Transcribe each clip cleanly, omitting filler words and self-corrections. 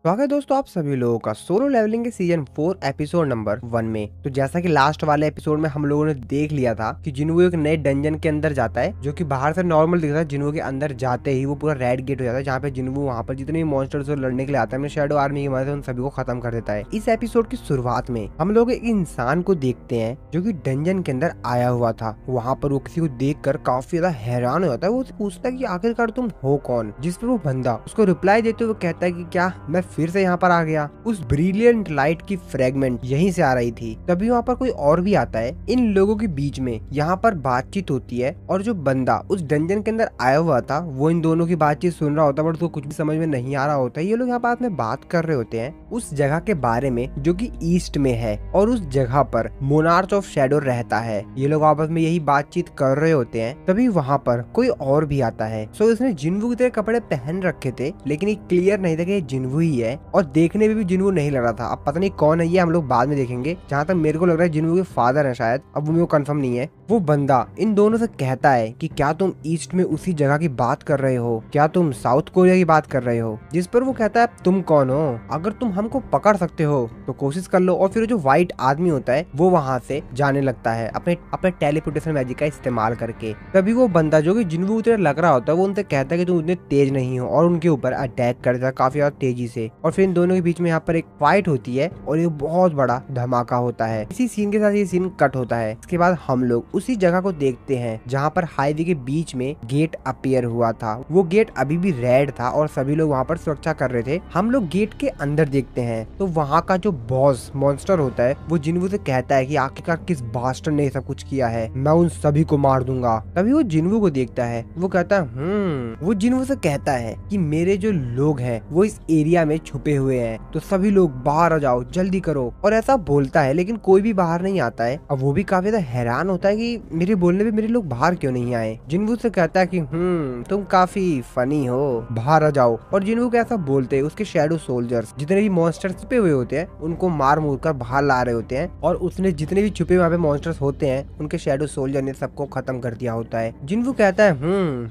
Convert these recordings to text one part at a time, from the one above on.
स्वागत है दोस्तों आप सभी लोगों का सोलो लेवलिंग के सीजन 4 एपिसोड नंबर 1 में। तो जैसा कि लास्ट वाले एपिसोड में हम लोगों ने देख लिया था कि जिन्वो एक नए डंजन के अंदर जाता है जो कि बाहर से नॉर्मल दिखता है। जिन्वो के अंदर जाते ही वो पूरा रेड गेट हो जाता है जहाँ पे जिन्वो वहाँ पर जितने भी मॉन्स्टर्स लड़ने के लिए आता है शैडो आर्मी की मदद से उन सभी को खत्म कर देता है। इस एपिसोड की शुरुआत में हम लोग एक इंसान को देखते हैं जो की डंजन के अंदर आया हुआ था। वहाँ पर वो किसी को देख कर काफी ज्यादा हैरान हो जाता है। वो पूछता है कि आखिरकार तुम हो कौन, जिस पर वो बंदा उसको रिप्लाई देते हुए कहता है कि क्या मैं फिर से यहाँ पर आ गया। उस ब्रिलियंट लाइट की फ्रेगमेंट यहीं से आ रही थी। तभी वहाँ पर कोई और भी आता है। इन लोगों के बीच में यहाँ पर बातचीत होती है और जो बंदा उस डंजन के अंदर आया हुआ था वो इन दोनों की बातचीत सुन रहा होता है, बट उसको कुछ भी समझ में नहीं आ रहा होता है। ये लोग यहाँ पास में बात कर रहे होते हैं उस जगह के बारे में जो कि ईस्ट में है और उस जगह पर मोनार्च ऑफ शैडो रहता है। ये लोग आपस में यही बातचीत कर रहे होते हैं। तभी वहाँ पर कोई और भी आता है। सो इसने जिन्वो की तरह कपड़े पहन रखे थे लेकिन ये क्लियर नहीं था कि ये जिन्वो ही है और देखने में भी जिन्वो नहीं लग रहा था। अब पता नहीं कौन है ये, हम लोग बाद में देखेंगे। जहाँ तक मेरे को लग रहा है जिन्वो के फादर है शायद, अब वो मेरे को कंफर्म नहीं है। वो बंदा इन दोनों से कहता है कि क्या तुम ईस्ट में उसी जगह की बात कर रहे हो, क्या तुम साउथ कोरिया की बात कर रहे हो। जिस पर वो कहता है तुम कौन हो, अगर तुम हमको पकड़ सकते हो तो कोशिश कर लो। और फिर जो व्हाइट आदमी होता है वो वहाँ से जाने लगता है अपने टेलीपोर्टेशन मैजिक का इस्तेमाल करके। तभी वो बंदा जो कि जिन्वो की तरह लग रहा होता है वो उनसे कहता है कि तुम उतने तेज नहीं हो और उनके ऊपर अटैक करता है काफी ज्यादा तेजी से। और फिर इन दोनों के बीच में यहाँ पर एक फाइट होती है और ये बहुत बड़ा धमाका होता है। इसी सीन के साथ ये सीन कट होता है। इसके बाद हम लोग उसी जगह को देखते हैं जहाँ पर हाईवे के बीच में गेट अपीयर हुआ था। वो गेट अभी भी रेड था और सभी लोग वहाँ पर सुरक्षा कर रहे थे। हम लोग गेट के अंदर देखते हैं तो वहाँ का जो बॉस मॉन्स्टर होता है वो जिन्वो से कहता है कि आखिरकार किस बास्टर ने सब कुछ किया है, मैं उन सभी को मार दूंगा। तभी वो जिन्वो को देखता है। वो कहता है वो जिन्वो से कहता है कि मेरे जो लोग हैं वो इस एरिया में छुपे हुए हैं, तो सभी लोग बाहर आ जाओ, जल्दी करो। और ऐसा बोलता है लेकिन कोई भी बाहर नहीं आता है। अब वो भी काफी ज्यादा हैरान होता है कि मेरे बोलने पे मेरे लोग बाहर क्यों नहीं आए। जिन्वो से कहता है कि तुम काफी फनी हो, बाहर आ जाओ। और जिन्वो को ऐसा बोलते हैं उसके शैडो सोल्जर्स जितने भी मॉन्स्टर्स छुपे हुए होते हैं उनको मार मूर कर बाहर ला रहे होते हैं और उसने जितने भी छुपे वहाँ पे मॉन्स्टर्स होते हैं उनके शैडो सोल्जर ने सबको खत्म कर दिया होता है। जिन्वो कहता है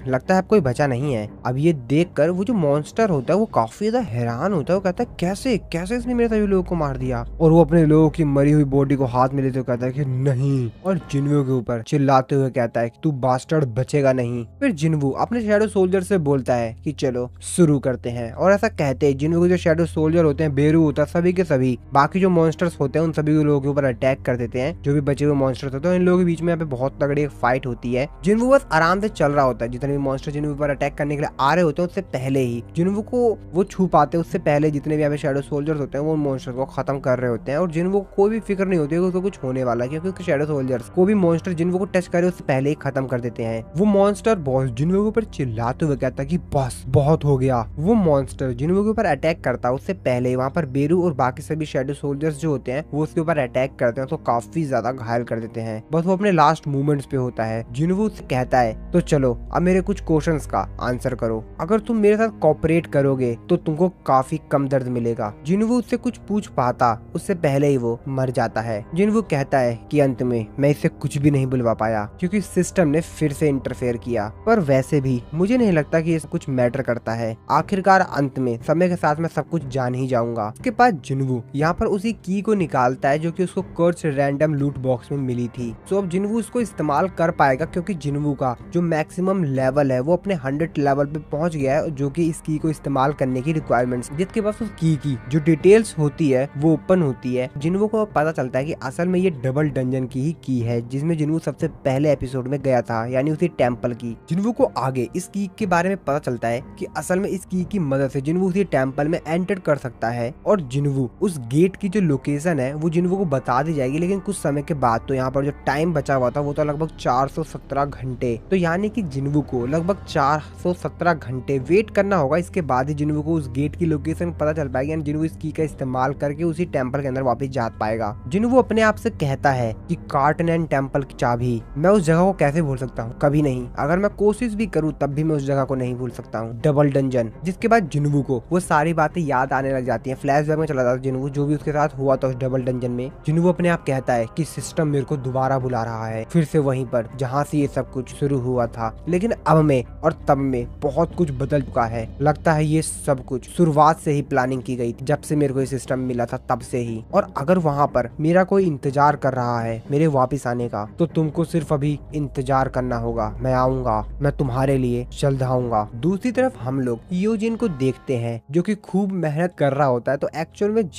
लगता है अब कोई बचा नहीं है। अब ये देख कर वो जो मॉन्स्टर होता है वो काफी ज्यादा हैरान होता है। वो कहता है कैसे कैसे इसने मेरे सभी लोगों को मार दिया। और वो अपने लोगों की मरी हुई बॉडी को हाथ में लेते हुए कहता है कि नहीं, और जिन्वो के ऊपर चिल्लाते हुए कहता है कि तू बास्टर्ड बचेगा नहीं। फिर जिन्वो अपने शैडो सोल्जर से बोलता है कि चलो शुरू करते हैं। और ऐसा कहते हैं जिन्वो के जो शैडो सोल्जर होते हैं, बेरू होता है, सभी के सभी बाकी जो मॉन्स्टर्स होते हैं उन सभी लोगों के ऊपर अटैक कर देते हैं। जो भी बचे हुए मॉन्स्टर्स होते हैं इन लोगों के बीच में यहाँ पे बहुत तगड़ी एक फाइट होती है। जिन्वो बस आराम से चल रहा होता है। जितने भी मॉन्स्टर जिन्वो पर अटैक करने के लिए आ रहे होते हैं उससे पहले ही जिन्वो को वो छू पाते उससे पहले जितने भी यहाँ पे शैडो सोल्जर्स होते हैं वो मॉन्स्टर को खत्म कर रहे होते हैं। और जिन्वो को कोई भी फिक्र नहीं होती है कि उसको कुछ होने वाला है, क्योंकि उसके शैडो सोल्जर्स को भी मॉन्स्टर जिन्वो को टच करे उससे पहले ही खत्म कर देते हैं। वो मॉन्स्टर बॉस जिन्वो के ऊपर चिल्लाते हुए कहता है कि बस बहुत हो गया। वो मॉन्स्टर जिन्वो के ऊपर अटैक करता है उससे पहले ही वहाँ पर बेरू और बाकी सभी शैडो सोल्जर्स जो होते हैं वो उसके ऊपर अटैक करते हैं तो काफी ज्यादा घायल कर देते हैं। बस वो अपने लास्ट मूवमेंट्स पे होता है। जिन्वो उससे कहता है तो चलो अब मेरे कुछ क्वेश्चंस का आंसर करो, अगर तुम मेरे साथ कोऑपरेट करोगे तो तुमको काफी कम दर्द मिलेगा। जिन्वो उससे कुछ पूछ पाता उससे पहले ही वो मर जाता है। जिन्वो कहता है कि अंत में मैं इससे कुछ भी नहीं बुलवा पाया क्योंकि सिस्टम ने फिर से इंटरफेयर किया, पर वैसे भी मुझे नहीं लगता कि ये कुछ मैटर करता है। आखिरकार अंत में समय के साथ मैं सब कुछ जान ही जाऊंगा। उसके बाद जिन्वो यहाँ पर उसी की को निकालता है जो कि उसको कर्स रैंडम लूट बॉक्स में मिली थी। सो अब जिन्वो उसको इस्तेमाल कर पाएगा क्योंकि जिन्वो का जो मैक्सिमम लेवल है वो अपने 100 लेवल पे पहुंच गया है, जो कि इस की को इस्तेमाल करने की रिक्वायरमेंट्स। जिसके पास उस की जो डिटेल्स होती है वो ओपन होती है। जिन्वो को पता चलता है कि असल में ये डबल डंजन की ही की है जिसमें जिन्वो सबसे पहले एपिसोड में गया था, यानी उसी टेम्पल की। जिन्वो को आगे इस की के बारे में पता चलता है कि असल में इस की मदद से जिन्वो उसी टेम्पल में एंटर कर सकता है और जिन्वो उस गेट की जो लोकेशन है वो जिन्वो को बता दी जाएगी। लेकिन कुछ समय के बाद तो यहाँ पर जो टाइम बचा हुआ था वो तो लगभग 417 घंटे, तो यानी कि जिन्वो को लगभग 417 घंटे वेट करना होगा। इसके बाद ही जिन्वो को उस गेट की लोकेशन पता चल पाएगी, जिन्वो इस की का इस्तेमाल करके उसी टेम्पल के अंदर वापस जा पाएगा। जिन्वो अपने आप से कहता है कि कार्टनैन टेम्पल चाबी। मैं उस जगह को कैसे भूल सकता हूँ, कभी नहीं। अगर मैं कोशिश भी करूँ तब भी मैं उस जगह को नहीं भूल सकता हूँ, डबल डंजन। जिसके बाद जिन्वू को वो सारी बातें याद आने लग जाती है, फ्लैशबैक में चला जाता है जिन्वू, जो भी उसके साथ हुआ था उस डबल डंजन में। जिन्वू अपने आप कहता है कि सिस्टम मेरे को दोबारा बुला रहा है, फिर से वहीं पर जहाँ से ये सब कुछ शुरू हुआ था। लेकिन अब में और तब में बहुत कुछ बदल चुका है। लगता है ये सब कुछ शुरुआत से ही प्लानिंग की गई थी, जब से मेरे को ये सिस्टम मिला था तब से ही। और अगर वहाँ पर मेरा कोई इंतजार कर रहा है मेरे वापिस आने का, तो तुमको सिर्फ अभी इंतजार करना होगा। मैं आऊंगा, मैं तुम्हारे लिए जल्द आऊंगा। दूसरी तरफ हम लोग यूजिन को देखते हैं जो कि खूब मेहनत कर रहा होता है। तो एक्चुअल में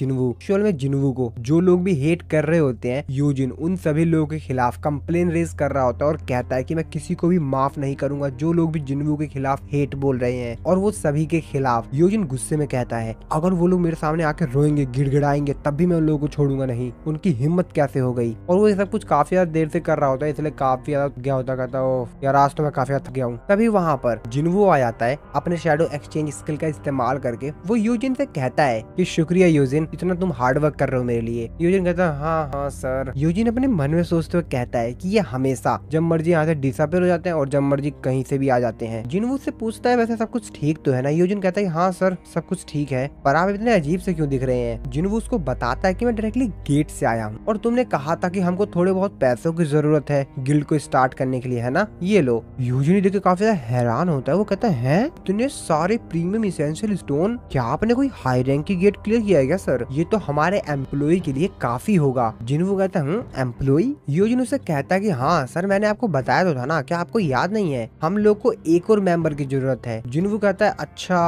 जिन्वू को जो लोग भी हेट कर रहे होते हैं, यूजिन उन सभी लोगों के खिलाफ कंप्लेन रेज कर रहा होता है और कहता है कि मैं किसी को भी माफ नहीं करूंगा जो लोग भी जिन्वू के खिलाफ हेट बोल रहे हैं। और वो सभी के खिलाफ यूजिन गुस्से में कहता है अगर वो लोग मेरे सामने आके रोएंगे, गिड़गिड़ाएंगे, तब भी मैं उन लोगों को छोड़ूंगा नहीं। उनकी हिम्मत कैसे हो गई। और वो ये सब कुछ काफी ज्यादा देर से कर रहा होता है, इसलिए काफी ज्यादा गया होता, कहता है यार आज तो मैं काफी ज्यादा थक गया हूँ। तभी वहाँ पर जिन्वू आ जाता है अपने शैडो एक्सचेंज स्किल का इस्तेमाल करके। वो यूजिन से कहता है कि शुक्रिया यूजिन, इतना तुम हार्ड वर्क कर रहे हो मेरे लिए। यूजिन कहता है हाँ हाँ सर। यूजिन अपने मन में सोचते हुए कहता है कि ये हमेशा जब मर्जी यहाँ से डिसअपीयर हो जाते हैं और जब मर्जी कहीं से भी आ जाते हैं। जिन्वू से पूछता है वैसे सब कुछ ठीक तो है ना। यूजिन कहता है हाँ सर सब कुछ ठीक है, पर आप इतने अजीब से क्यों दिख रहे हैं। जिन्वू उसको बताता है कि मैं डायरेक्टली गेट से आया हूँ और तुमने कहा था कि हमको थोड़े बहुत पैसों की जरूरत है गिल्ड को स्टार्ट करने के लिए, है ना, ये लो। यूजिन देख के काफी ज्यादा हैरान होता है। वो कहता है इतने सारे प्रीमियम इसेंशियल स्टोन, क्या आपने कोई हाई रैंक की गेट क्लियर किया है क्या सर? ये तो हमारे एम्प्लॉय के लिए काफी होगा। जिन्वू कहता है एम्प्लॉय? यूजिन उससे कहता है कि हाँ सर मैंने आपको बताया तो था ना, क्या आपको याद नहीं है, हम लोग को एक और मेंबर की जरूरत है। जिन्वू कहता है अच्छा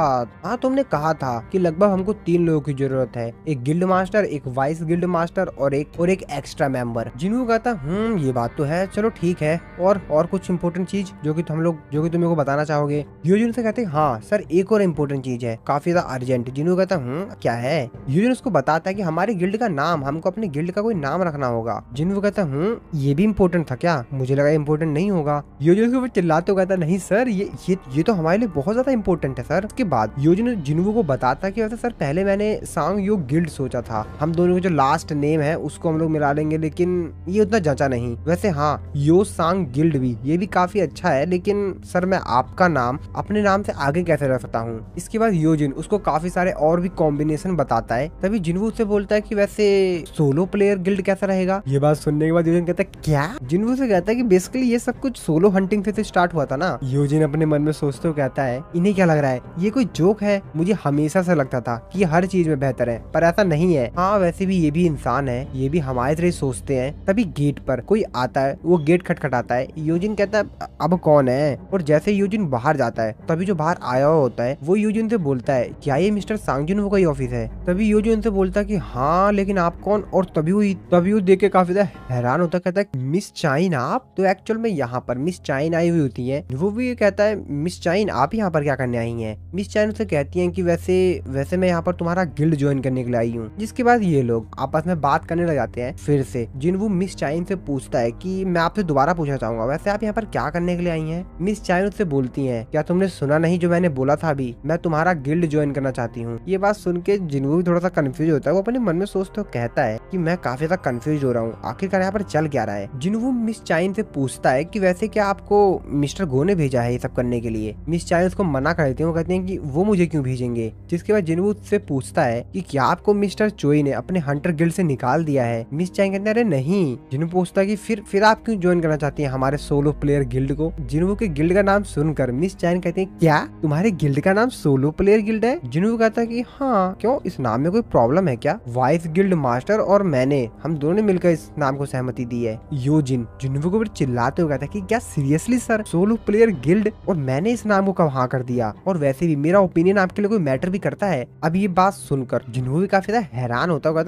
हाँ तुमने कहा था कि लगभग हमको 3 लोगों की जरूरत है, एक गिल्ड मास्टर, एक वाइस गिल्ड मास्टर और एक एक्स्ट्रा मेंबर। जिन्वू कहता ये बात तो है, चलो ठीक है। और कुछ इम्पोर्टेंट चीज जो कि तुम मेरे को बताना चाहोगे? यूजिन से कहते हाँ सर एक और इम्पोर्टेंट चीज है, काफी ज्यादा अर्जेंट। जिन्वू कहता क्या है? यूजिन उसको बताता है कि हमारे गिल्ड का नाम, हमको अपने गिल्ड का कोई नाम रखना होगा। जिन्वू कहता ये भी इम्पोर्टेंट था क्या? मुझे लगा इम्पोर्टेंट नहीं होगा। यूजिन उसके ऊपर चिल्लाते हुए कहता नहीं सर ये तो हमारे लिए बहुत ज्यादा इम्पोर्टेंट है सर। उसके बाद यूजिन जिन्वू को बताता कि वैसे सर पहले मैंने सांग यो गिल्ड सोचा था, हम दोनों के जो लास्ट नेम है उसको हम लोग मिला लेंगे, लेकिन ये उतना जचा नहीं। वैसे हाँ यो सांग गिल्ड भी, ये भी काफी अच्छा है, लेकिन सर मैं आपका नाम अपने नाम से आगे कैसे रख सकता हूँ? इसके बाद यूजिन उसको काफी सारे और भी कॉम्बिनेशन बताता है। तभी जिन्वू से बोलता है कि वैसे सोलो प्लेयर गिल्ड कैसा रहेगा? ये बात सुनने के बाद यूजिन कहता है क्या? जिन्वू से कहता है कि बेसिकली ये सब कुछ सोलो हंटिंग से स्टार्ट हुआ था ना। यूजिन अपने मन में सोचते हुए कहता है इन्हें क्या लग रहा है, ये कोई जोक है? मुझे हमेशा से लगता था कि हर चीज में बेहतर है, पर ऐसा नहीं है। हाँ वैसे भी ये भी इंसान है, ये भी हमारे तरह सोचते हैं। तभी गेट पर कोई आता है, वो गेट खटखटाता है। यूजिन कहता है अब कौन है? और जैसे यूजिन बाहर जाता है तभी जो बाहर आया हुआ होता है वो यूजिन से बोलता है क्या ये मिस्टर सांग जिन्वू का ही ऑफिस है? तभी यूजिन से बोलता है कि हाँ लेकिन आप कौन? और तभी वो देख के काफी ज्यादा हैरान होता, कहता है मिस चाइन आप? तो एक्चुअल में यहाँ पर मिस चाइन आई हुई होती है। वो भी कहता है मिस चाइन आप यहाँ पर क्या करने आई हैं? मिस चाइन उसे कहती हैं कि वैसे मैं यहाँ पर तुम्हारा गिल्ड ज्वाइन करने के लिए आई हूँ। जिसके बाद ये लोग आपस में बात करने लग जाते हैं फिर से। जिन्वू मिस चाइन से पूछता है कि मैं आपसे दोबारा पूछना चाहूंगा, वैसे आप यहाँ पर क्या करने के लिए आई हैं? मिस चाइन उससे बोलती हैं क्या तुमने सुना नहीं जो मैंने बोला था अभी, मैं तुम्हारा गिल्ड ज्वाइन करना चाहती हूँ। ये बात सुन के जिन्वू भी थोड़ा सा कंफ्यूज होता है। वो अपने मन में सोचते हुए कहता है कि मैं काफी ज्यादा कंफ्यूज हो रहा हूँ, आखिरकार यहाँ पर चल क्या रहा है। जिन्वू मिस चाइन से पूछता है कि वैसे क्या आपको मिस्टर गो ने भेजा है ये सब करने के लिए? मिस चाइन उसको मना कर देती है, वो कहते हैं कि वो मुझे क्यों भेजेंगे। जिसके बाद जिन्वू उससे पूछता है कि क्या आपको मिस्टर चोई ने अपने हंटर गिल्ड से निकाल दिया है? मिस चाइन कहते हैं अरे नहीं। जिन्वू पूछता है कि फिर आप क्यों ज्वाइन करना चाहती हैं हमारे सोलो प्लेयर गिल्ड को? जिन्वू के गिल्ड का नाम सुनकर मिस चाइन कहते हैं क्या तुम्हारे गिल्ड का नाम सोलो प्लेयर गिल्ड है? जिन्वू कहता है कि हाँ क्यों, इस नाम में कोई प्रॉब्लम है क्या? वाइस गिल्ड मास्टर और मैंने, हम दोनों ने मिलकर इस नाम को सहमति दी है। जिन्वू को चिल्लाते हुए कहता है कि क्या seriously sir, solo player guild और मैंने इस नाम को कहाँ कर दिया? और वैसे भी मेरा ओपिनियन आपके लिए कोई मैटर भी करता है? अब ये बात सुनकर जिन्वू भी काफी ज्यादा हैरान होता होगा,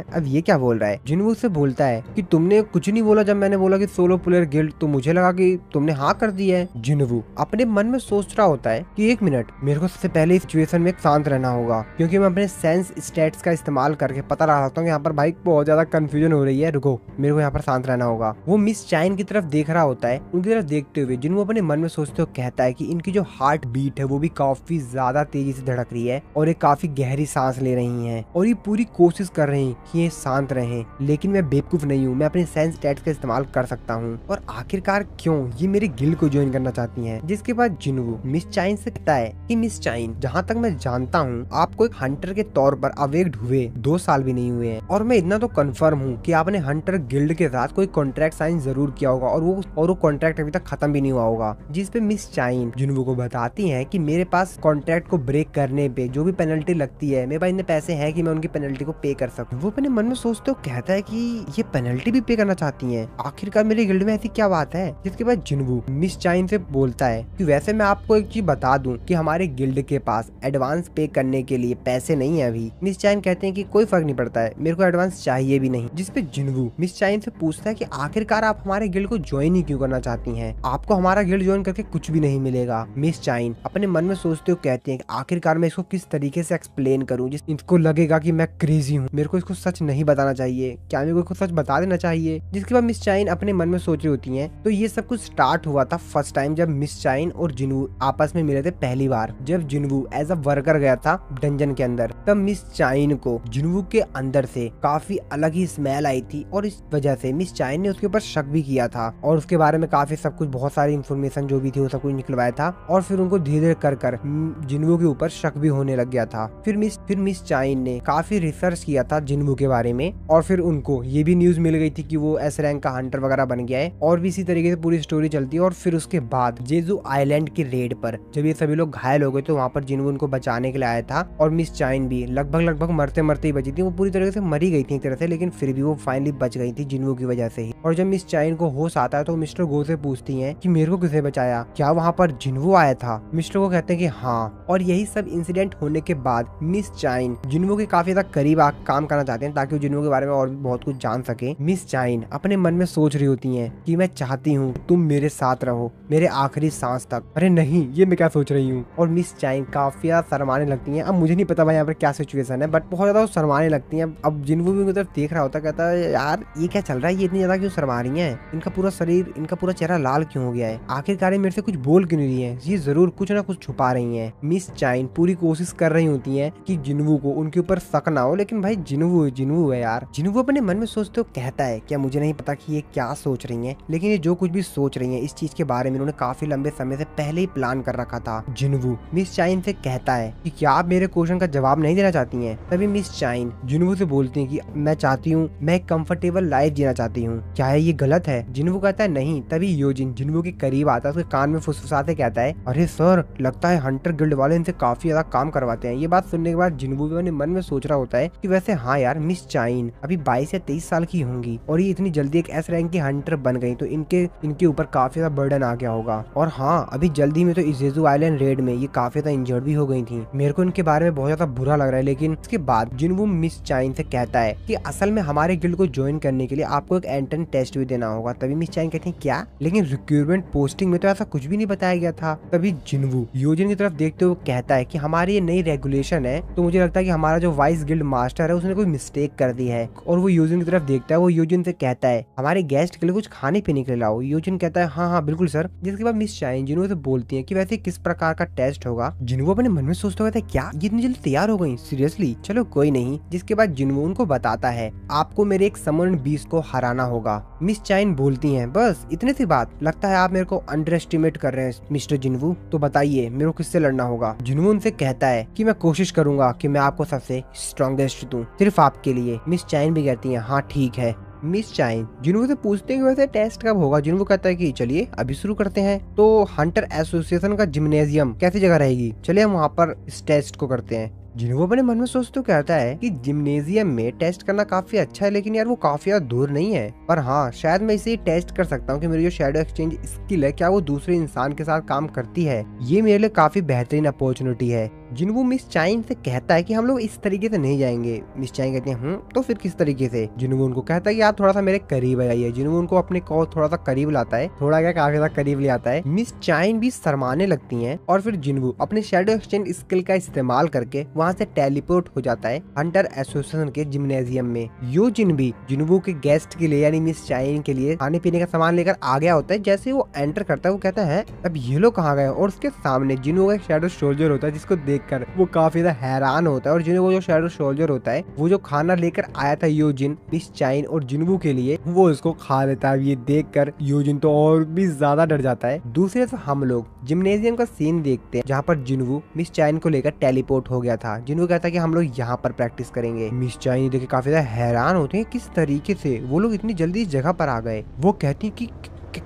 अब ये क्या बोल रहा है? जिन्वू से बोलता है कि तुमने कुछ नहीं बोला जब मैंने बोला कि सोलो प्लेयर गिल्ड, तो मुझे लगा कि तुमने हाँ कर दी है। जिन्वू अपने मन में सोच रहा होता है कि एक मिनट, मेरे को सबसे पहले इस सिचुएशन में शांत रहना होगा, क्योंकि मैं अपने सेंस स्टेट्स का इस्तेमाल करके पता लगा सकता हूँ यहाँ पर भाई बहुत ज्यादा कंफ्यूजन हो रही है, रुको मेरे को यहाँ पर शांत रहना होगा। वो मिस चाइन की तरफ देख रहा होता है, उनकी तरफ देखते हुए जिन्वू अपने मन में सोचते हुए कहता है कि इनकी जो हार्ट बीट है वो भी काफी ज्यादा तेजी से धड़क रही है और ये काफी गहरी सांस ले रही हैं और ये पूरी कोशिश कर रही हैं कि ये शांत रहें, लेकिन मैं बेवकूफ नहीं हूँ, मैं अपने सेंस स्टेट्स का इस्तेमाल इस्तेमाल कर सकता हूँ। और आखिरकार क्यों ये मेरे गिल्ड को ज्वाइन करना चाहती हैं। जिसके बाद जिनवू मिस चाइन से कहता है कि मिस चाइन, जहाँ तक मैं जानता हूँ आपको एक हंटर के तौर पर अवेक्ड हुए 2 साल भी नहीं हुए हैं, और मैं इतना तो कंफर्म हूँ कि आपने हंटर गिल्ड के साथ कोई कॉन्ट्रैक्ट साइन जरूर किया होगा, और वो कॉन्ट्रैक्ट अभी तक खत्म भी नहीं हुआ होगा। जिस पे मिस चाइन जिनवू को बताती है कि मेरे पास कॉन्ट्रैक्ट को ब्रेक करने पे जो भी पेनल्टी लगती है, मेरे पास इतने पैसे हैं कि मैं उनकी पेनल्टी को पे कर सकूं। वो अपने मन में सोचते हो कहता है कि ये पेनल्टी भी पे करना चाहती हैं, आखिरकार मेरे गिल्ड में ऐसी क्या बात है। जिसके बाद जिनवू मिस चाइन से बोलता है कि वैसे मैं आपको एक चीज बता दूं कि हमारे गिल्ड के पास एडवांस पे करने के लिए पैसे नहीं है अभी। मिस चाइन कहते हैं कि कोई फर्क नहीं पड़ता है, मेरे को एडवांस चाहिए भी नहीं। जिसपे जिनवू मिस चाइन से पूछता है कि आखिरकार आप हमारे गिल्ड को ज्वाइन ही क्यों करना चाहती हैं, आपको हमारा गिल्ड ज्वाइन करके कुछ भी नहीं मिलेगा। मिस चाइन अपने मन में सोचते हुए कहते हैं कि आखिरकार मैं इसको किस तरीके से एक्सप्लेन करूं जिस इसको लगेगा कि मैं क्रेजी हूं, मेरे को इसको सच नहीं बताना चाहिए, क्या मेरे को इसको सच बता देना चाहिए। जिसके बाद मिस चाइन अपने मन में सोच रही होती हैं। तो ये सब कुछ स्टार्ट हुआ था फर्स्ट टाइम जब मिस चाइन और जिनवू आपस में मिले थे पहली बार, जब जिनवू एज अ वर्कर गया था डंजन के अंदर। तब मिस चाइन को जिनवू के अंदर से काफी अलग ही स्मेल आई थी, और इस वजह से मिस चाइन ने उसके ऊपर शक भी किया था, और उसके बारे में काफी सब कुछ बहुत सारी इन्फॉर्मेशन जो भी थी वो सब कुछ निकलवाया था। और फिर उनको धीरे धीरे कर जिनवू के ऊपर शक भी होने लग गया था। फिर मिस चाइन ने काफी रिसर्च किया था जिनवू के बारे में, और फिर उनको ये भी न्यूज मिल गई थी कि वो एस रैंक का हंटर वगैरह बन गया है, और भी इसी तरीके से पूरी स्टोरी चलती है। और फिर उसके बाद जेजू आइलैंड की रेड पर जब ये सभी लोग घायल हो गए तो वहाँ पर जिनवू उनको बचाने के लिए आया था, और मिस चाइन भी लगभग मरते मरते ही बची थी। वो पूरी तरीके से मरी गई थी एक तरह से, लेकिन फिर भी वो फाइनली बच गई थी जिनवू की वजह से ही। और जब मिस चाइन को होश आता है तो मिस्टर गो से पूछती हैं कि मेरे को किसने बचाया, क्या वहाँ पर जिनवू आया था। मिस्टर गो कहते हैं कि हाँ। और यही सब इंसिडेंट होने के बाद मिस चाइन जिनवू के काफी ज्यादा करीब काम करना चाहते हैं ताकि वो जिनवू के बारे में और भी बहुत कुछ जान सके। मिस चाइन अपने मन में सोच रही होती हैं कि मैं चाहती हूँ तुम मेरे साथ रहो मेरे आखिरी सांस तक। अरे नहीं, ये मैं क्या सोच रही हूँ। और मिस चाइन काफी ज्यादा शर्माने लगती हैं। अब मुझे नहीं पता भाई यहाँ पर क्या सिचुएशन है, बट बहुत ज्यादा वो शर्माने लगती हैं। अब जिनवू भी उनकी तरफ देख रहा होता, कहता है यार ये क्या चल रहा है, ये इतनी ज्यादा क्यों शर्मा रही है, इनका पूरा शरीर इनका पूरा चेहरा लाल क्यों हो गया है, आखिरकार मेरे से कुछ बोल क्यों नहीं रही है, ये जरूर कुछ ना कुछ छुपा रही है। मिस चाइन पूरी कोशिश कर रही होती है कि जिनवू को उनके ऊपर शक ना हो, लेकिन भाई जिनवू है यार। जिनवू अपने मन में सोचते हो कहता है क्या मुझे नहीं पता कि ये क्या सोच रही हैं, लेकिन ये जो कुछ भी सोच रही हैं इस चीज के बारे में उन्होंने काफी लंबे समय से पहले ही प्लान कर रखा था। जिनवू मिस चाइन से कहता है कि क्या आप मेरे क्वेश्चन का जवाब नहीं देना चाहती हैं। तभी मिस चाइन जिनवू से बोलती हैं कि मैं चाहती हूँ, मैं एक कंफर्टेबल लाइफ जीना चाहती हूँ, क्या है ये गलत है। जिनवू कहता है नहीं। तभी योजिन जिनवू के करीब आता है, उसके कान में फुसफुसाते कहता है अरे सर, लगता है हंटर गिल्ड वाले इनसे काफी ज्यादा काम करवाते हैं। ये बात सुनने के बाद जिनवू भी अपने मन में सोच रहा होता है कि वैसे हाँ यार, मिस चाइन अभी 22 या 23 साल की होंगी और ये इतनी जल्दी एक एस रैंक की हंटर बन गई, तो इनके ऊपर काफी ज्यादा बर्डन आ गया होगा। और हाँ, अभी जल्दी में तो जेजू आइलैंड रेड में ये काफी ज्यादा इंजर्ड भी हो गई थी। मेरे को इनके बारे में बहुत ज्यादा बुरा लग रहा है। लेकिन इसके बाद जिनवू मिस चाइन से कहता है कि असल में हमारे गिल्ड को ज्वाइन करने के लिए आपको एक एंट्रेंस टेस्ट भी देना होगा। तभी मिस चाइन कहती है क्या, लेकिन रिक्रूटमेंट पोस्टिंग में तो ऐसा कुछ भी नहीं बताया गया था। तभी जिनवू योजिन की तरफ देखते हुए कहता है कि हमारी ये नई रेगुलेशन है, तो मुझे लगता है कि हमारा जो वाइस गिल्ड मास्टर है उसने कोई मिस्टेक कर दी है। और वो योजिन की तरफ देखता है, वो योजिन से कहता है हमारे गेस्ट के लिए कुछ खाने पीने के लिए लाओ। योजिन कहता है हाँ हाँ बिल्कुल सर। जिसके बाद मिस चाइन जिनवू से बोलती है कि वैसे किस प्रकार का टेस्ट होगा। जिनवू अपने मन में सोचता है क्या ये इतनी जल्दी तैयार हो गई, सीरियसली, चलो कोई नहीं। जिसके बाद जिनवू उनको बताता है आपको मेरे एक समन बीस्ट को हराना होगा। मिस चाइन बोलती हैं बस इतने सी बात, लगता है आप मेरे को अंडर एस्टिमेट कर रहे हैं मिस्टर जिनवू, तो बताइए मेरे को किससे लड़ना होगा। जिनवू उनसे कहता है कि मैं कोशिश करूंगा कि मैं आपको सबसे स्ट्रॉन्गेस्ट दूं, सिर्फ आपके लिए। मिस चाइन भी कहती है हाँ ठीक है। मिस चाइन जिनवू से पूछते हैं कि वैसे टेस्ट कब होगा। जिनवू कहता है कि चलिए अभी शुरू करते हैं। तो हंटर एसोसिएशन का जिम्नेजियम कैसी जगह रहेगी, चलिए हम वहाँ पर इस टेस्ट को करते हैं। जिनवू अपने मन में सोचते तो कहता है कि जिम्नेजियम में टेस्ट करना काफी अच्छा है, लेकिन यार वो काफी ज्यादा दूर नहीं है। पर हाँ, शायद मैं इसे टेस्ट कर सकता हूँ कि मेरी जो शैडो एक्सचेंज स्किल है क्या वो दूसरे इंसान के साथ काम करती है। ये मेरे लिए काफी बेहतरीन अपॉर्चुनिटी है। जिनवू मिस चाइन से कहता है कि हम लोग इस तरीके से नहीं जाएंगे। मिस चाइन कहते हैं तो फिर किस तरीके से। जिनवू उनको कहता है कि आप थोड़ा सा मेरे करीब आइए। जिनवू उनको अपने को थोड़ा सा करीब लाता है, थोड़ा क्या काफी ज्यादा करीब ले आता है। मिस चाइन भी शर्माने लगती हैं और फिर जिनवू अपने शैडो एक्सचेंज स्किल का इस्तेमाल करके वहाँ से टेलीपोर्ट हो जाता है हंटर एसोसिएशन के जिम्नेजियम में। योजिन भी जिनवू के गेस्ट के लिए यानी मिस चाइन के लिए खाने पीने का सामान लेकर आ गया होता है। जैसे वो एंटर करता है वो कहता है अब ये लोग कहाँ गए, और उसके सामने जिनवू का एक शैडो सोल्जर होता है जिसको देख देखकर वो काफी ज्यादा हैरान होता है और जिन्हों जो शैडो सोल्जर होता है वो जो खाना लेकर आया था योजिन, मिस चाइन और जिन्वू के लिए, वो इसको खा लेता है। ये देखकर योजिन तो और भी ज्यादा डर जाता है। दूसरे तरफ हम लोग जिम्नेजियम का सीन देखते हैं जहाँ पर जिन्वू मिस चाइन को लेकर टेलीपोर्ट हो गया था। जिन्वू कहता है कि हम लोग यहाँ पर प्रैक्टिस करेंगे। मिस चाइन देख के काफी ज्यादा हैरान होते हैं किस तरीके से वो लोग इतनी जल्दी इस जगह पर आ गए। वो कहती है कि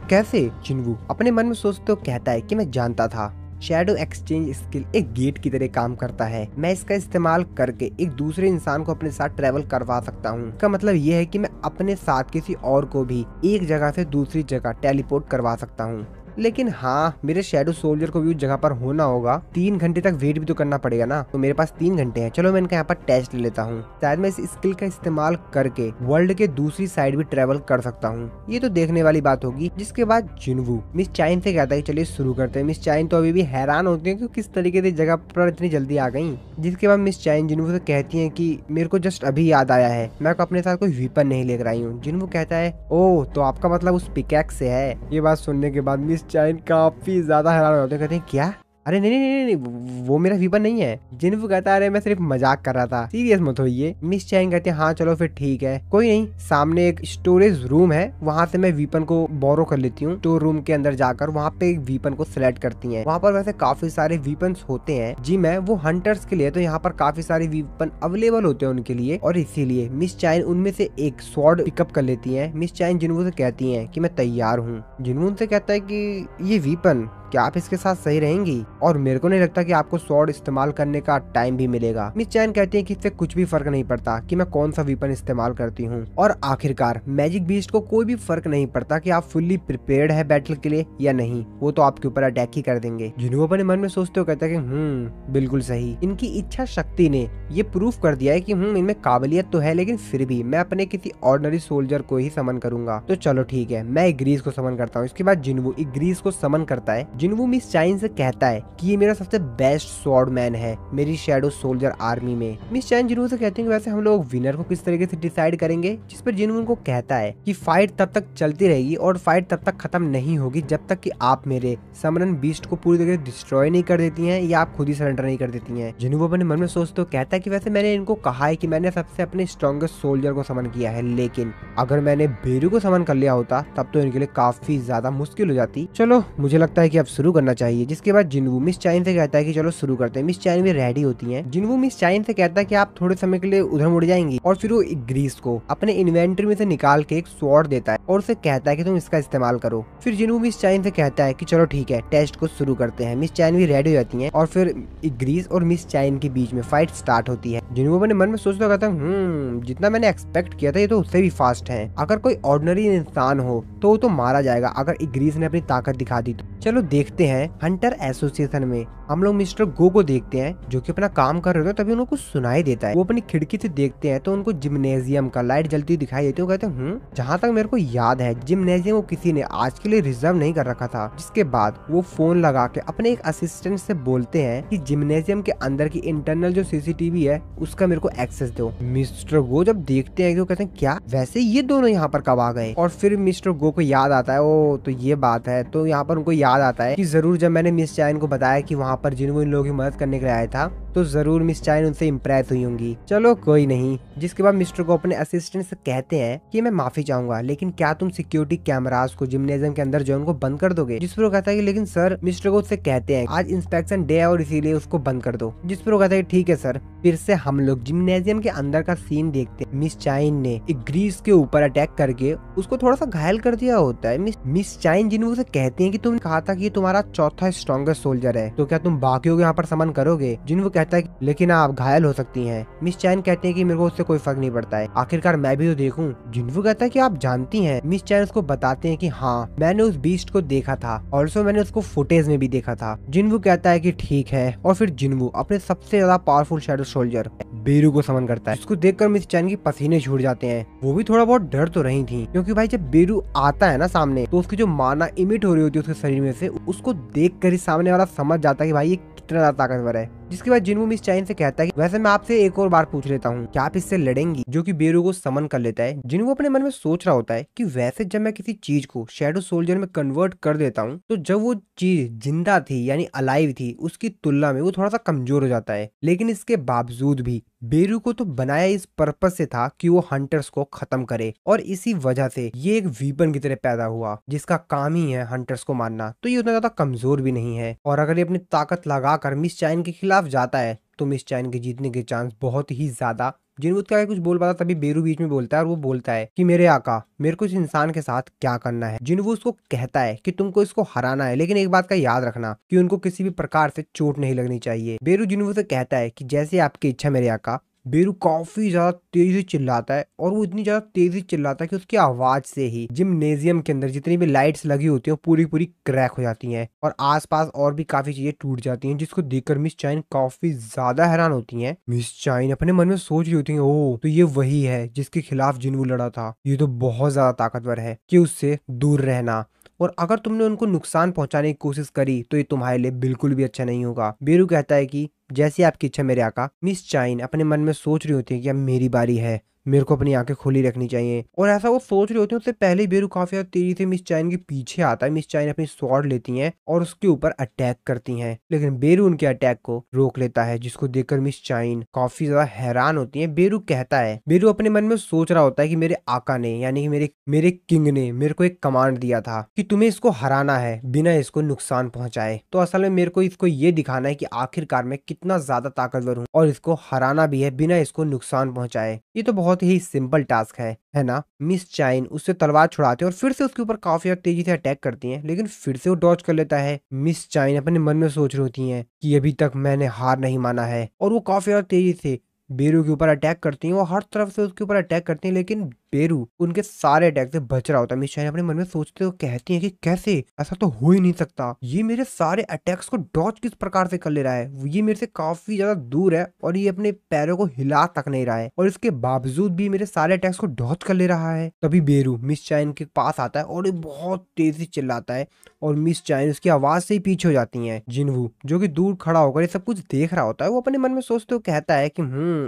कैसे। जिन्वू अपने मन में सोचते हो कहता है कि मैं जानता था शैडो एक्सचेंज स्किल एक गेट की तरह काम करता है। मैं इसका इस्तेमाल करके एक दूसरे इंसान को अपने साथ ट्रेवल करवा सकता हूँ। इसका मतलब ये है कि मैं अपने साथ किसी और को भी एक जगह से दूसरी जगह टेलीपोर्ट करवा सकता हूँ। लेकिन हाँ, मेरे शैडो सोल्जर को भी उस जगह पर होना होगा। 3 घंटे तक वेट भी तो करना पड़ेगा ना, तो मेरे पास 3 घंटे हैं। चलो मैं इनका यहाँ पर टेस्ट ले लेता हूँ। शायद मैं इस स्किल का इस्तेमाल करके वर्ल्ड के दूसरी साइड भी ट्रेवल कर सकता हूँ। ये तो देखने वाली बात होगी। जिसके बाद जिन्वू मिस चाइन से कहता है कि चलिए शुरू करते हैं। मिस चाइन तो अभी भी हैरान होती है कि किस तरीके से जगह पर इतनी जल्दी आ गई। जिसके बाद मिस चाइन जिन्वू से कहती है कि मेरे को जस्ट अभी याद आया है, मैं अपने साथ कोई वीपन नहीं लेकर आई हूँ। जिन्वू कहता है ओह, तो आपका मतलब उस पिकैक्स से है। ये बात सुनने के बाद मिस चाइन काफी ज्यादा हैरान होते हैं। कहते हैं क्या? अरे नहीं नहीं नहीं नहीं, वो मेरा वीपन नहीं है। जिन्वू कहता है अरे मैं सिर्फ मजाक कर रहा था, सीरियस मत होइए। मिस चाइन कहते हैं हाँ चलो फिर ठीक है, कोई नहीं। सामने एक स्टोरेज रूम है, वहाँ से मैं वीपन को बोरो कर लेती हूँ। स्टोर रूम के अंदर जाकर वहाँ पे एक वीपन को सिलेक्ट करती हैं। वहाँ पर वैसे काफी सारे वीपन होते हैं जी, मैं वो हंटर्स के लिए, तो यहाँ पर काफी सारे वीपन अवेलेबल होते हैं उनके लिए, और इसीलिए मिस चाइन उनमें से एक स्वॉर्ड पिकअप कर लेती है। मिस चाइन जिन्वू से कहती है कि मैं तैयार हूँ। जिन्वू उनसे कहता है कि ये वीपन क्या आप इसके साथ सही रहेंगी? और मेरे को नहीं लगता कि आपको स्वॉर्ड इस्तेमाल करने का टाइम भी मिलेगा। मिस चाइन कहती है कि इससे कुछ भी फर्क नहीं पड़ता कि मैं कौन सा वीपन इस्तेमाल करती हूँ, और आखिरकार मैजिक बीस्ट को कोई भी फर्क नहीं पड़ता कि आप फुल्ली प्रिपेयर्ड है बैटल के लिए या नहीं, वो तो आपके ऊपर अटैक ही कर देंगे। जिन्हों अपने मन में सोचते हो कहता है कि बिल्कुल सही। इनकी इच्छा शक्ति ने ये प्रूफ कर दिया है कि इनमें काबिलियत तो है, लेकिन फिर भी मैं अपने किसी ऑर्डिनरी सोल्जर को ही समन करूंगा। तो चलो ठीक है, मैं इग्रीस को समन करता हूँ। इसके बाद जिन्वू इग्रीस को समन करता है। जिन्वू मिस चाइन से कहता है कि ये मेरा सबसे बेस्ट स्वॉर्ड मैन है मेरी शैडो सोल्जर आर्मी में। मिस चाइन जिन्वू से कहते हैं वैसे हम लोग विनर को किस तरीके से डिसाइड करेंगे, जिस पर जिन्वू को कहता है कि फाइट तब तक चलती रहेगी और फाइट तब तक खत्म नहीं होगी जब तक कि आप मेरे समरन बीस्ट को पूरी तरीके से डिस्ट्रॉय नहीं कर देती हैं या आप खुद ही सरेंडर नहीं कर देती हैं। जिन्वू अपने मन में सोचते हो कहता है कि वैसे मैंने इनको कहा है कि मैंने सबसे अपने स्ट्रॉन्गेस्ट सोल्जर को समन किया है, लेकिन अगर मैंने बेरू को समन कर लिया होता तब तो इनके लिए काफी ज्यादा मुश्किल हो जाती। चलो मुझे लगता है कि अब शुरू करना चाहिए। जिसके बाद जिन्वू मिस चाइन से कहता है कि चलो शुरू करते हैं। मिस चाइन भी रेडी होती हैं। जिन्वू मिस चाइन से कहता है कि आप थोड़े समय के लिए उधर मुड़ जाएंगी, और फिर वो इग्रीस को अपने इन्वेंटरी में से निकाल के एक स्वॉर्ड देता है और उसे कहता है कि तुम इसका इस्तेमाल करो। फिर जिन्वू मिस चाइन से कहता है कि चलो ठीक है, टेस्ट को शुरू करते हैं। मिस चाइन भी रेडी हो जाती है और फिर इग्रीस और मिस चाइन के बीच में फाइट स्टार्ट होती है। जिन्वू अपने मन में सोचता कहता है जितना मैंने एक्सपेक्ट किया था ये तो उससे भी फास्ट है। अगर कोई ऑर्डिनरी इंसान हो तो वो तो मारा जाएगा अगर इग्रीस ने अपनी ताकत दिखा दी तो। चलो देखते हैं। हंटर एसोसिएशन में हम लोग मिस्टर गो को देखते हैं जो कि अपना काम कर रहे थे, तभी उनको कुछ सुनाई देता है। वो अपनी खिड़की से देखते हैं तो उनको जिम्नेजियम का लाइट जलती हुई दिखाई देती है। वो कहते हैं जहाँ तक मेरे को याद है जिम्नेजियम को किसी ने आज के लिए रिजर्व नहीं कर रखा था। जिसके बाद वो फोन लगा के अपने एक असिस्टेंट से बोलते हैं कि जिम्नेजियम के अंदर की इंटरनल जो सीसीटीवी है उसका मेरे को एक्सेस दो। मिस्टर गो जब देखते हैं वो कहते हैं क्या वैसे ये दोनों यहाँ पर कब आ गए? और फिर मिस्टर गो को याद आता है ओ तो ये बात है। तो यहाँ पर उनको याद आता है कि जरूर जब मैंने मिस चाइन को बताया कि वहाँ पर जिन्वू इन लोगों की मदद करने के लिए आया था तो जरूर मिस चाइन उनसे इम्प्रेस हुई होंगी। चलो कोई नहीं। जिसके बाद मिस्टर को अपने असिस्टेंट से कहते हैं कि मैं माफी चाहूंगा, लेकिन क्या तुम सिक्योरिटी कैमरास को जिम्नेजियम के अंदर जो उनको बंद कर दोगे? जिस पर वो कहता है कि लेकिन सर, मिस्टर को उससे कहते हैं आज इंस्पेक्शन डे है और इसीलिए उसको बंद कर दो। जिस पर वो कहता है ठीक है सर। फिर से हम लोग जिम्नेजियम के अंदर का सीन देखते हैं। मिस चाइन ने इग्रीस के ऊपर अटैक करके उसको थोड़ा सा घायल कर दिया होता है। मिस चाइन जिन्वू से कहती है कि तुम कहा था कि तुम्हारा चौथा स्ट्रॉन्गेस्ट सोल्जर है, तो क्या तुम बाकियों को यहाँ पर समन करोगे? जिन्वू कहता है लेकिन आप घायल हो सकती हैं। मिस चाइन कहते हैं कि मेरे को उससे कोई फर्क नहीं पड़ता है, आखिरकार मैं भी तो देखूं। जिन्वू कहता है कि आप जानती हैं। मिस चाइन उसको बताते हैं कि हाँ मैंने उस बीस्ट को देखा था, ऑल्सो मैंने उसको फुटेज में भी देखा था। जिन्वू कहता है कि ठीक है, और फिर जिन्वू अपने सबसे ज्यादा पावरफुल शैडो सोल्जर बेरू को समन करता है। इसको देखकर मिस चाइन की पसीने छूट जाते हैं। वो भी थोड़ा बहुत डर तो रही थी, क्योंकि भाई जब बेरू आता है ना सामने तो उसकी जो माना इमिट हो रही होती है उसके शरीर में से, उसको देख कर ही सामने वाला समझ जाता है कि भाई ये कितना ज्यादा ताकतवर है। जिसके बाद जिनवू मिस चाइन से कहता है कि वैसे मैं आपसे एक और बार पूछ लेता हूँ, क्या आप इससे लड़ेंगी, जो कि बेरू को समन कर लेता है। जिनवू अपने मन में सोच रहा होता है कि वैसे जब मैं किसी चीज को शैडो सोल्जर में कन्वर्ट कर देता हूँ तो जब वो चीज जिंदा थी यानी अलाइव थी उसकी तुलना में वो थोड़ा सा कमजोर हो जाता है। लेकिन इसके बावजूद भी बेरू को तो बनाया इस पर्पज से था कि वो हंटर्स को खत्म करे, और इसी वजह से ये एक वीपन की तरह पैदा हुआ जिसका काम ही है हंटर्स को मारना। तो ये उतना ज्यादा कमजोर भी नहीं है, और अगर ये अपनी ताकत लगाकर मिस चाइन के खिलाफ जाता है तो मिस चाइन के जीतने के चांस बहुत ही ज्यादा। जिनवू क्या कुछ बोल पाता तभी बेरू बीच में बोलता है और वो बोलता है कि मेरे आका, मेरे को इस इंसान के साथ क्या करना है। जिनवू उसको कहता है कि तुमको इसको हराना है, लेकिन एक बात का याद रखना कि उनको किसी भी प्रकार से चोट नहीं लगनी चाहिए। बेरू जिनवू से कहता है कि जैसे आपकी इच्छा मेरे आका। बेरू काफी ज्यादा तेजी से चिल्लाता है, और वो इतनी ज्यादा तेजी से चिल्लाता है कि उसकी आवाज से ही जिम्नेजियम के अंदर जितनी भी लाइट्स लगी होती हैं पूरी पूरी क्रैक हो जाती हैं, और आसपास और भी काफी चीजें टूट जाती हैं, जिसको देखकर मिस चाइन काफी ज्यादा हैरान होती हैं। मिस चाइन अपने मन में सोच रही होती है, ओह तो ये वही है जिसके खिलाफ जिनवू लड़ा था, ये तो बहुत ज्यादा ताकतवर है, कि उससे दूर रहना, और अगर तुमने उनको नुकसान पहुंचाने की कोशिश करी तो ये तुम्हारे लिए बिल्कुल भी अच्छा नहीं होगा। बेरू कहता है कि जैसी आपकी इच्छा मेरे आका। मिस चाइन अपने मन में सोच रही होती है कि अब मेरी बारी है, मेरे को अपनी आंखें खुली रखनी चाहिए, और ऐसा वो सोच रही होती है उससे पहले ही बेरू काफी ज्यादा तेजी से मिस चाइन के पीछे आता है। मिस चाइन अपनी स्वॉर्ड लेती हैं और उसके ऊपर अटैक करती हैं, लेकिन बेरू उनके अटैक को रोक लेता है, जिसको देखकर मिस चाइन काफी ज्यादा हैरान होती है। बेरू कहता है, बेरू अपने मन में सोच रहा होता है कि मेरे आका ने यानी कि मेरे किंग ने मेरे को एक कमांड दिया था कि तुम्हें इसको हराना है बिना इसको नुकसान पहुंचाए। तो असल में मेरे को इसको ये दिखाना है कि आखिरकार मैं कितना ज्यादा ताकतवर हूँ, और इसको हराना भी है बिना इसको नुकसान पहुंचाए। ये तो बहुत ही सिंपल टास्क है ना। मिस चाइन उससे तलवार छुड़ाते हैं और फिर से उसके ऊपर काफी ज्यादा तेजी से अटैक करती हैं, लेकिन फिर से वो डॉज कर लेता है। मिस चाइन अपने मन में सोच रही होती हैं कि अभी तक मैंने हार नहीं माना है, और वो काफी ज्यादा तेजी से बेरू के ऊपर अटैक करती हैं। वो हर तरफ से उसके ऊपर अटैक करती हैं, लेकिन बेरू उनके सारे अटैक से बच रहा होता है। मिस चाइन अपने मन में सोचते हुए कहती हैं कि कैसे, ऐसा तो हो ही नहीं सकता, ये मेरे सारे अटैक्स को डॉज किस प्रकार से कर ले रहा है, ये मेरे से काफी ज्यादा दूर है और ये अपने पैरों को हिला तक नहीं रहा है, और इसके बावजूद भी मेरे सारे अटैक्स को डॉज कर ले रहा है। तभी बेरू मिस चाइन के पास आता है और ये बहुत तेजी से चिल्लाता है, और मिस चाइन उसकी आवाज से ही पीछे हो जाती हैं। जिनवू जो कि दूर खड़ा होकर ये सब कुछ देख रहा होता है, वो अपने मन में सोचते हुए कहता है कि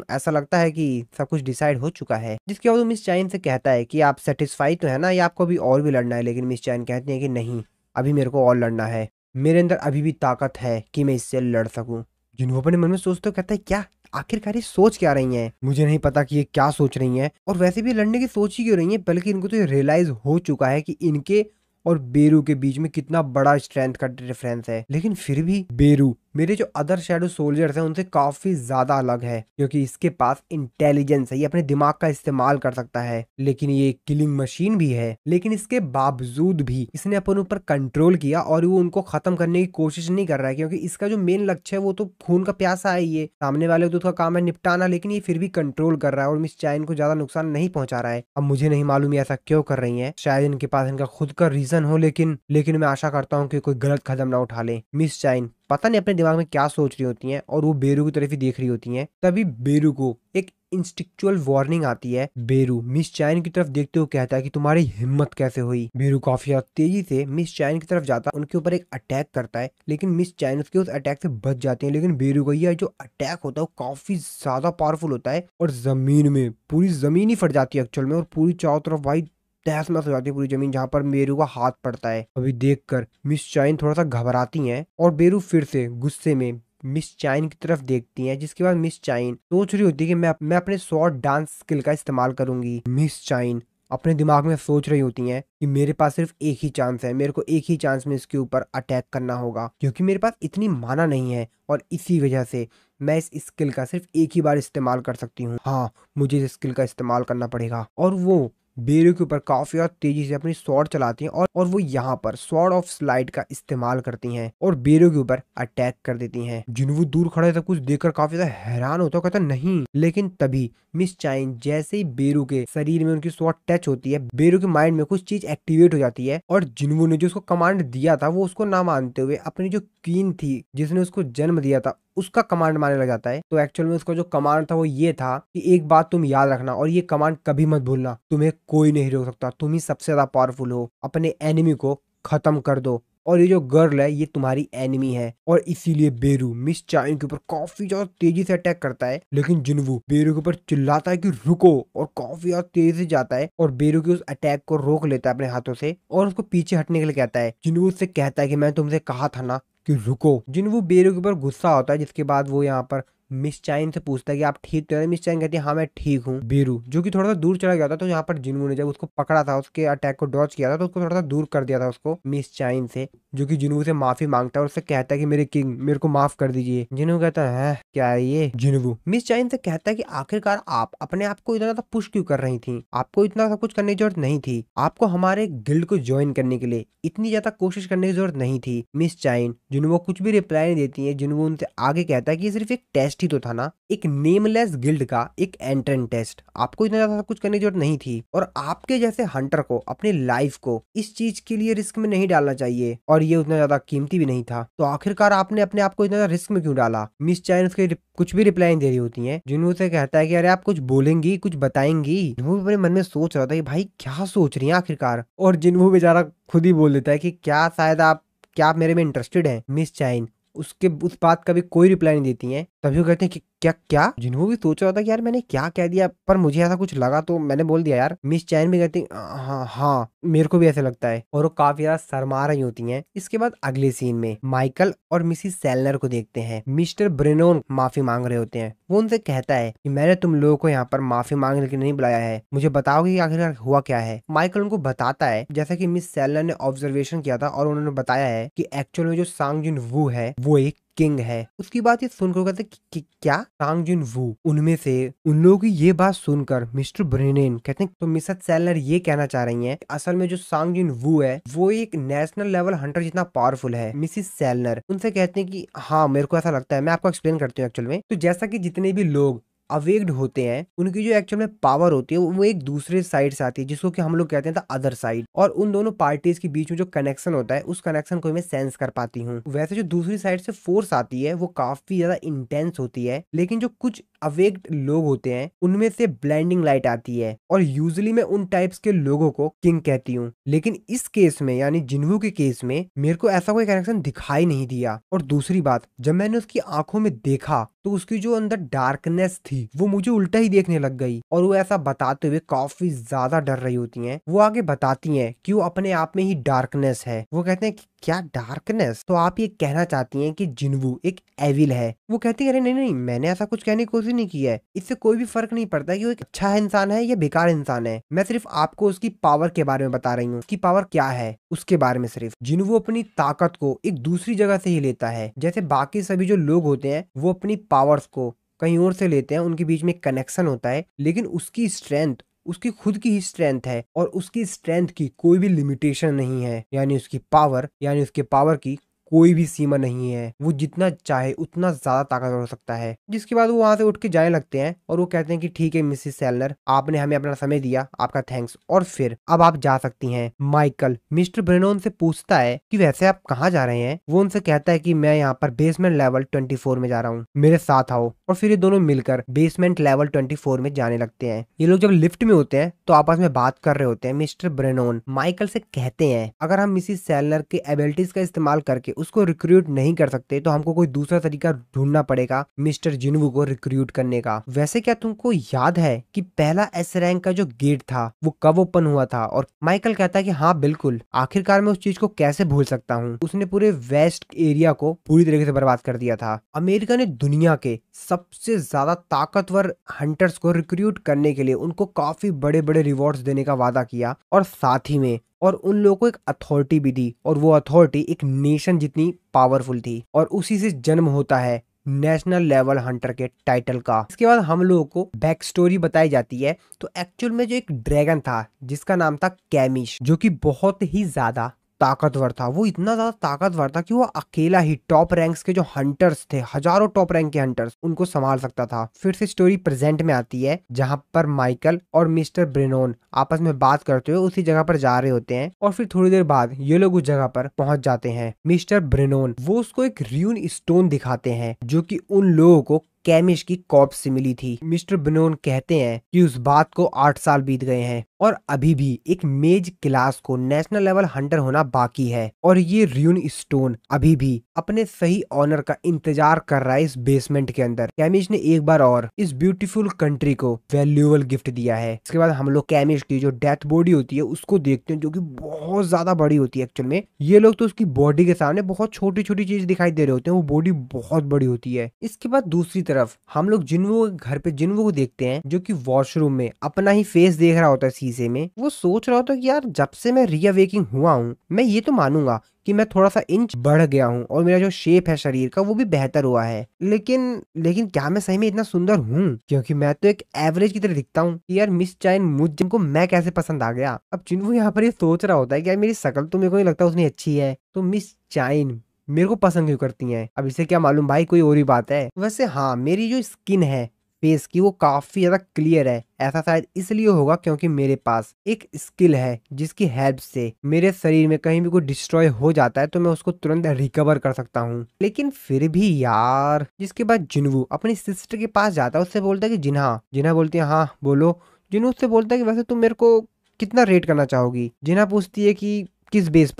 ऐसा लगता है कि सब कुछ डिसाइड हो चुका है। जिसके बाद वो मिस चाइन से कहता है कि आप सेटिस्फाई तो है ना, या आपको अभी और भी लड़ना है। लेकिन मिस चाइन कहती है कि नहीं, अभी मेरे को और लड़ना है, मेरे अंदर अभी भी ताकत है कि मैं इससे लड़ सकूं। जिन्हों अपने मन में सोचते हो कहता है क्या, आखिरकार ये सोच क्या रही हैं, मुझे नहीं पता कि ये क्या सोच रही हैं, और वैसे भी लड़ने की सोच ही क्यों रही हैं, बल्कि इनको तो ये रियलाइज हो चुका है कि इनके और बेरू के बीच में कितना बड़ा स्ट्रेंथ का डिफरेंस है। लेकिन फिर भी बेरू मेरे जो अदर शैडो सोल्जर्स हैं उनसे काफी ज्यादा अलग है, क्योंकि इसके पास इंटेलिजेंस है, ये अपने दिमाग का इस्तेमाल कर सकता है, लेकिन ये किलिंग मशीन भी है। लेकिन इसके बावजूद भी इसने अपन ऊपर कंट्रोल किया और वो उनको खत्म करने की कोशिश नहीं कर रहा है, क्योंकि इसका जो मेन लक्ष्य है वो तो खून का प्यासा है, ये सामने वाले तो उसका काम है निपटाना, लेकिन ये फिर भी कंट्रोल कर रहा है और मिस चाइन को ज्यादा नुकसान नहीं पहुंचा रहा है। अब मुझे नहीं मालूम ये ऐसा क्यों कर रही है, शायद इनके पास इनका खुद का रीजन हो, लेकिन मैं आशा करता हूँ कि कोई गलत कदम ना उठा ले। मिस चाइन पता नहीं अपने दिमाग में क्या सोच रही होती हैं, और वो बेरू की तरफ ही देख रही होती हैं। तभी बेरू को एक इंस्टिक्चुअल वार्निंग आती है। बेरू मिस चाइन की तरफ देखते हुए कहता है कि तुम्हारी हिम्मत कैसे हुई। बेरू काफी तेजी से मिस चाइन की तरफ जाता है, उनके ऊपर एक अटैक करता है, लेकिन मिस चाइन उसके उस अटैक से बच जाती है। लेकिन बेरू का यह जो अटैक होता है वो काफी ज्यादा पावरफुल होता है, और जमीन में पूरी जमीन ही फट जाती है एक्चुअल में, और पूरी चारों तरफ भाई तहस नहस हो जाती है पूरी जमीन जहां पर बेरू का हाथ पड़ता है। अभी देखकर मिस चाइन थोड़ा सा घबराती हैं, और बेरू फिर से गुस्से में मिस चाइन की तरफ देखती हैं। जिसके बाद मिस चाइन सोच रही होती है कि मैं अपने शॉर्ट डांस स्किल का इस्तेमाल करूंगी। मिस चाइन अपने दिमाग में सोच रही होती हैं कि मेरे पास सिर्फ एक ही चांस है, मेरे को एक ही चांस में इसके ऊपर अटैक करना होगा, क्योंकि मेरे पास इतनी माना नहीं है, और इसी वजह से मैं इस स्किल का सिर्फ एक ही बार इस्तेमाल कर सकती हूँ। हाँ, मुझे इस स्किल का इस्तेमाल करना पड़ेगा। और वो बेरू के ऊपर काफी ज्यादा तेजी से अपनी स्वॉर्ड चलाती हैं, और वो यहाँ पर स्वॉर्ड ऑफ स्लाइड का इस्तेमाल करती हैं और बेरू के ऊपर अटैक कर देती हैं। जिन्वू दूर खड़ा है सब कुछ देखकर काफी ज्यादा हैरान होता है, कहता नहीं। लेकिन तभी मिस चाइन जैसे ही बेरू के शरीर में उनकी स्वॉर्ड टच होती है, बेरू के माइंड में कुछ चीज एक्टिवेट हो जाती है, और जिन्वू ने जो उसको कमांड दिया था वो उसको ना मानते हुए अपनी जो क्वीन थी जिसने उसको जन्म दिया था उसका कमांड मारने लग जाता है। तो एक्चुअल में उसका जो कमांड था वो ये था कि एक बात तुम याद रखना, और ये कमांड कभी मत भूलना, तुम्हें कोई नहीं रोक सकता, तुम ही सबसे ज्यादा पावरफुल हो, अपने एनिमी को खत्म कर दो। और ये जो गर्ल है ये तुम्हारी एनिमी है। और इसीलिए बेरू मिस चाइन के ऊपर काफी ज्यादा तेजी से अटैक करता है, लेकिन जिनवू बेरू के ऊपर चिल्लाता है कि रुको, और काफी ज्यादा तेजी से जाता है और बेरू के उस अटैक को रोक लेता है अपने हाथों से और उसको पीछे हटने के लिए कहता है। जिनवू उससे कहता है कि मैं तुमसे कहा था ना कि रुको। जिनवू बेरू के ऊपर गुस्सा होता है, जिसके बाद वो यहाँ पर मिस चाइन से पूछता है कि आप ठीक तो हैं? मिस चाइन कहती है हाँ मैं ठीक हूँ। बेरू जो कि थोड़ा सा दूर चला गया था, तो यहाँ पर जिनवू ने जब उसको पकड़ा था, उसके अटैक को डॉज किया था, तो उसको थोड़ा सा दूर कर दिया था उसको मिस चाइन से, जो कि जिनवू से माफी मांगता है और उससे कहता है कि मेरे किंग मेरे को माफ कर दीजिए। जिनवू कहता है क्या है ये। जिनवू मिस चाइन से कहता है कि आखिरकार आप अपने आप को इतना ज्यादा पुश क्यों कर रही थी, आपको इतना सब कुछ करने की जरूरत नहीं थी, आपको हमारे गिल्ड को ज्वाइन करने के लिए इतनी ज्यादा कोशिश करने की जरूरत नहीं थी। मिस चाइन जिनवू कुछ भी रिप्लाई नहीं देती है। जिनवू उनसे आगे कहता है कि सिर्फ एक टेस्ट ही तो था ना, एक नेमलेस गिल्ड का एक एंट्रेंस टेस्ट, आपको इतना ज्यादा कुछ करने की जरूरत नहीं थी और आपके जैसे हंटर को अपनी लाइफ को इस चीज के लिए रिस्क में नहीं डालना चाहिए और ये उतना ज्यादा कीमती भी नहीं था, तो आखिरकार आपने अपने आप को इतना ज्यादा रिस्क में क्यों डाला। मिस चाइन उसके कुछ भी रिप्लाई नहीं दे रही होती है। जिन्हों से कहता है कि अरे आप कुछ बोलेंगी, कुछ बताएंगी। जिन्हों अपने मन में सोच रहा था कि भाई क्या सोच रही है आखिरकार, और जिन्हों बेचारा खुद ही बोल देता है कि क्या शायद आप क्या आप मेरे में इंटरेस्टेड हैं। मिस चाइन उसके उस बात का भी कोई रिप्लाई नहीं देती हैं। तभी वो कहते हैं कि क्या क्या। जिन्हों भी सोच रहा था कि यार मैंने क्या कह दिया, पर मुझे ऐसा कुछ लगा तो मैंने बोल दिया यार। मिस चैन भी कहती हाँ हाँ मेरे को भी ऐसा लगता है, और वो काफी ज्यादा शर्मा रही होती हैं। इसके बाद अगले सीन में माइकल और मिसिस सेलनर को देखते हैं। मिस्टर ब्रेनोन माफी मांग रहे होते हैं। वो उनसे कहता है कि मैंने तुम लोगों को यहाँ पर माफी मांगने के लिए नहीं बुलाया है, मुझे बताओगे कि आखिरकार हुआ क्या है। माइकल उनको बताता है जैसा कि मिस सेलनर ने ऑब्जर्वेशन किया था और उन्होंने बताया है कि एक्चुअल में जो सांग जुन वू है वो एक किंग है। उसकी बात ये सुनकर कहते कि क्या सांग जुन वू। उनमें से उन लोगों की ये बात सुनकर मिस्टर ब्रेनेन कहते हैं तो मिसेस सेलनर ये कहना चाह रही हैं असल में जो सांग जुन वू है वो एक नेशनल लेवल हंटर जितना पावरफुल है। मिसिस सेलनर उनसे कहते हैं कि हाँ मेरे को ऐसा लगता है। मैं आपको एक्सप्लेन करती हूँ एक्चुअल में। तो जैसा कि जितने भी लोग अवेक्ड होते हैं उनकी जो एक्चुअल में पावर होती है वो एक दूसरे साइड से आती है, जिसको कि हम लोग कहते हैं द अदर साइड। और उन दोनों पार्टीज के बीच में जो कनेक्शन होता है उस कनेक्शन को मैं सेंस कर पाती हूँ। वैसे जो दूसरी साइड से फोर्स आती है वो काफी ज्यादा इंटेंस होती है, लेकिन जो कुछ अवेक्ड लोग होते हैं उनमें से ब्लाइंडिंग लाइट आती है, और यूजुअली मैं उन टाइप्स के लोगों को किंग कहती हूँ। लेकिन इस केस में यानी जिन्वू के केस में मेरे को ऐसा कोई कनेक्शन दिखाई नहीं दिया। और दूसरी बात, जब मैंने उसकी आंखों में देखा तो उसकी जो अंदर डार्कनेस थी वो मुझे उल्टा ही देखने लग गई, और वो ऐसा बताते हुए काफी ज्यादा डर रही होती हैं। वो आगे बताती हैं कि वो अपने आप में ही डार्कनेस है। वो कहते हैं कि क्या डार्कनेस, तो आप ये कहना चाहती हैं कि जिन्वू एक एविल है। वो कहती है अरे नहीं नहीं मैंने ऐसा कुछ कहने की कोशिश नहीं की है, इससे कोई भी फर्क नहीं पड़ता कि वो एक अच्छा इंसान है या बेकार इंसान है। मैं सिर्फ आपको उसकी पावर के बारे में बता रही हूँ, उसकी पावर क्या है उसके बारे में सिर्फ। जिन्वू अपनी ताकत को एक दूसरी जगह से ही लेता है, जैसे बाकी सभी जो लोग होते हैं वो अपनी पावर्स को कहीं और से लेते हैं, उनके बीच में कनेक्शन होता है, लेकिन उसकी स्ट्रेंथ उसकी खुद की ही स्ट्रेंथ है और उसकी स्ट्रेंथ की कोई भी लिमिटेशन नहीं है, यानी उसकी पावर यानी उसके पावर की कोई भी सीमा नहीं है। वो जितना चाहे उतना ज्यादा ताकतवर हो सकता है। जिसके बाद वो वहां से उठ के जाने लगते हैं और वो कहते हैं कि ठीक है मिसिस सेलनर, आपने हमें अपना समय दिया, आपका थैंक्स, और फिर अब आप जा सकती हैं। माइकल मिस्टर ब्रेनोन से पूछता है कि वैसे आप कहाँ जा रहे हैं। वो उनसे कहता है कि मैं यहाँ पर बेसमेंट लेवल 24 में जा रहा हूँ, मेरे साथ आओ। और फिर ये दोनों मिलकर बेसमेंट लेवल 24 में जाने लगते हैं। ये लोग जब लिफ्ट में होते हैं तो आपस में बात कर रहे होते हैं। मिस्टर ब्रेनोन माइकल से कहते हैं अगर हम मिसिस सेलनर के एबिलिटीज का इस्तेमाल करके उसको रिक्रूट नहीं कर सकते तो हमको कोई दूसरा तरीका ढूंढना पड़ेगा मिस्टर जिन्वू को रिक्रूट करने का। वैसे क्या तुमको याद है कि पहला एस रैंक का जो गेट था वो कब ओपन हुआ था। और माइकल कहता है कि हाँ बिल्कुल, आखिरकार मैं उस चीज को कैसे भूल सकता हूँ, उसने पूरे वेस्ट एरिया को पूरी तरीके से बर्बाद कर दिया था। अमेरिका ने दुनिया के सबसे ज्यादा ताकतवर हंटर्स को रिक्रूट करने के लिए उनको काफी बड़े बड़े रिवॉर्ड्स देने का वादा किया, और साथ ही में और उन लोगों को एक अथॉरिटी भी दी, और वो अथॉरिटी एक नेशन जितनी पावरफुल थी, और उसी से जन्म होता है नेशनल लेवल हंटर के टाइटल का। इसके बाद हम लोगों को बैक स्टोरी बताई जाती है। तो एक्चुअल में जो एक ड्रैगन था जिसका नाम था कैमिश, जो कि बहुत ही ज्यादा ताकतवर था। वो इतना ज्यादा ताकतवर था कि वो अकेला ही टॉप रैंक्स के जो हंटर्स थे, हजारों टॉप रैंक के हंटर्स, उनको संभाल सकता था। फिर से स्टोरी प्रेजेंट में आती है जहां पर माइकल और मिस्टर ब्रेनोन आपस में बात करते हुए उसी जगह पर जा रहे होते हैं, और फिर थोड़ी देर बाद ये लोग उस जगह पर पहुंच जाते हैं। मिस्टर ब्रेनोन वो उसको एक र्यून स्टोन दिखाते हैं जो कि उन लोगों को कैमिश की कॉर्प्स से मिली थी। मिस्टर ब्रेनोन कहते हैं कि उस बात को 8 साल बीत गए हैं, और अभी भी एक मेज क्लास को नेशनल लेवल हंटर होना बाकी है और ये र्यून स्टोन अभी भी अपने सही ऑनर का इंतजार कर रहा है इस बेसमेंट के अंदर। कैमिश ने एक बार और इस ब्यूटीफुल कंट्री को वैल्यूएबल गिफ्ट दिया है। इसके बाद हम लोग कैमिश की जो डेथ बॉडी होती है उसको देखते हैं, जो कि बहुत ज्यादा बड़ी होती है। एक्चुअल में ये लोग तो उसकी बॉडी के सामने बहुत छोटी छोटी चीज दिखाई दे रहे होते हैं, वो बॉडी बहुत बड़ी होती है। इसके बाद दूसरी तरफ हम लोग जिन्वो के घर पे जिन्वो को देखते हैं, जो कि वॉशरूम में अपना ही फेस देख रहा होता है शीशे में। वो सोच रहा होता है कि यार जब से मैं रीअवेकिंग हुआ हूँ मैं ये तो मानूंगा कि मैं थोड़ा सा इंच बढ़ गया हूँ और मेरा जो शेप है शरीर का वो भी बेहतर हुआ है, लेकिन लेकिन क्या मैं सही में इतना सुंदर हूँ? क्योंकि मैं तो एक एवरेज की तरह दिखता हूँ। यार मिस चाइन मुझ जिनको मैं कैसे पसंद आ गया? अब जिनको यहाँ पर ये सोच रहा होता है कि यार मेरी शक्ल तो मेरे को नहीं लगता उतनी अच्छी है, तो मिस चाइन मेरे को पसंद क्यों करती हैं? अब इसे क्या मालूम भाई, कोई और ही बात है। वैसे हाँ, मेरी जो स्किन है फेस की वो काफी ज्यादा क्लियर है। ऐसा शायद इसलिए होगा क्योंकि मेरे पास एक स्किल है जिसकी हेल्प से मेरे शरीर में कहीं भी कोई डिस्ट्रॉय हो जाता है तो मैं उसको तुरंत रिकवर कर सकता हूँ। लेकिन फिर भी यार। जिसके बाद जिन्वू अपनी सिस्टर के पास जाता है, उससे बोलता है कि जिन्हा। जिन्हा बोलती है हाँ बोलो। जिन्वू उससे बोलता है कि वैसे तुम मेरे को कितना रेट करना चाहोगी? जिन्हा पूछती है कि किस बेस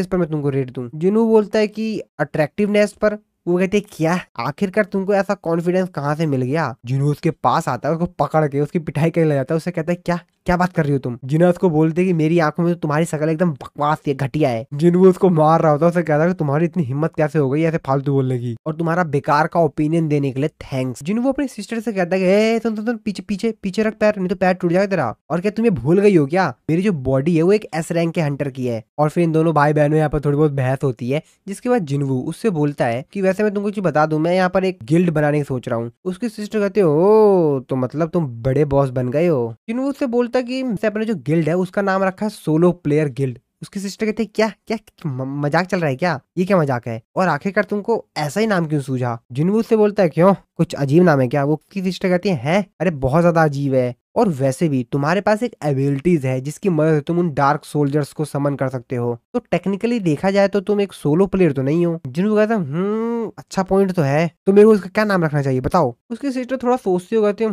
पर मैं तुमको रेट दूं? जिन्हू बोलता है कि अट्रैक्टिवनेस पर। वो कहते क्या आखिरकार तुमको ऐसा कॉन्फिडेंस कहाँ से मिल गया? जिन्हू उसके पास आता है, उसको पकड़ के उसकी पिटाई करने लग जाता है। उससे कहता है क्या क्या बात कर रही हो तुम? जिन्हू उसको बोलते कि मेरी आंखों में तो तुम्हारी शक्ल एकदम बकवास है, घटिया है। जिन्हू उसको मार रहा होता है, उसे कहता है तुम्हारी इतनी हिम्मत कैसे हो गई ऐसे फालतू बोलने की, और तुम्हारा बेकार का ओपिनियन देने के लिए थैंक्स। जिन्हू अपनी सिस्टर से कहता है सुन पीछे पीछे पीछे रख पैर, नहीं तो पैर टूट जाएगा तेरा। और क्या तुम्हें भूल गई हो क्या मेरी जो बॉडी है वो एक एस रैंक के हंटर की है? और फिर इन दोनों भाई बहनों यहाँ पर थोड़ी बहुत बहस होती है, जिसके बाद जिन्वू उससे बोलता है कि वैसे मैं तुमको कुछ बता दूं, मैं यहाँ पर एक गिल्ड बनाने की सोच रहा हूँ। उसकी सिस्टर कहते हो तो मतलब तुम बड़े बॉस बन गए हो। जिन्वू उससे बोलता कि अपने जो गिल्ड है उसका नाम रखा है सोलो प्लेयर गिल्ड। उसकी सिस्टर कहते हैं क्या क्या मजाक चल रहा है क्या? ये क्या मजाक है? और आखिरकार तुमको ऐसा ही नाम क्यों सूझा? जिन्वू उससे बोलता है क्यों कुछ अजीब नाम है क्या? वो की सिस्टर कहती है अरे बहुत ज्यादा अजीब है, और वैसे भी तुम्हारे पास एक एबिलिटीज है जिसकी मदद से तुम उन डार्क सोल्जर्स को समन कर सकते हो, तो टेक्निकली देखा जाए तो तुम एक सोलो प्लेयर तो नहीं हो। जिन्होंने कहता अच्छा पॉइंट तो है, तो मेरे को उसका क्या नाम रखना चाहिए बताओ? उसकी सिस्टर थोड़ा सोचती हो, कहती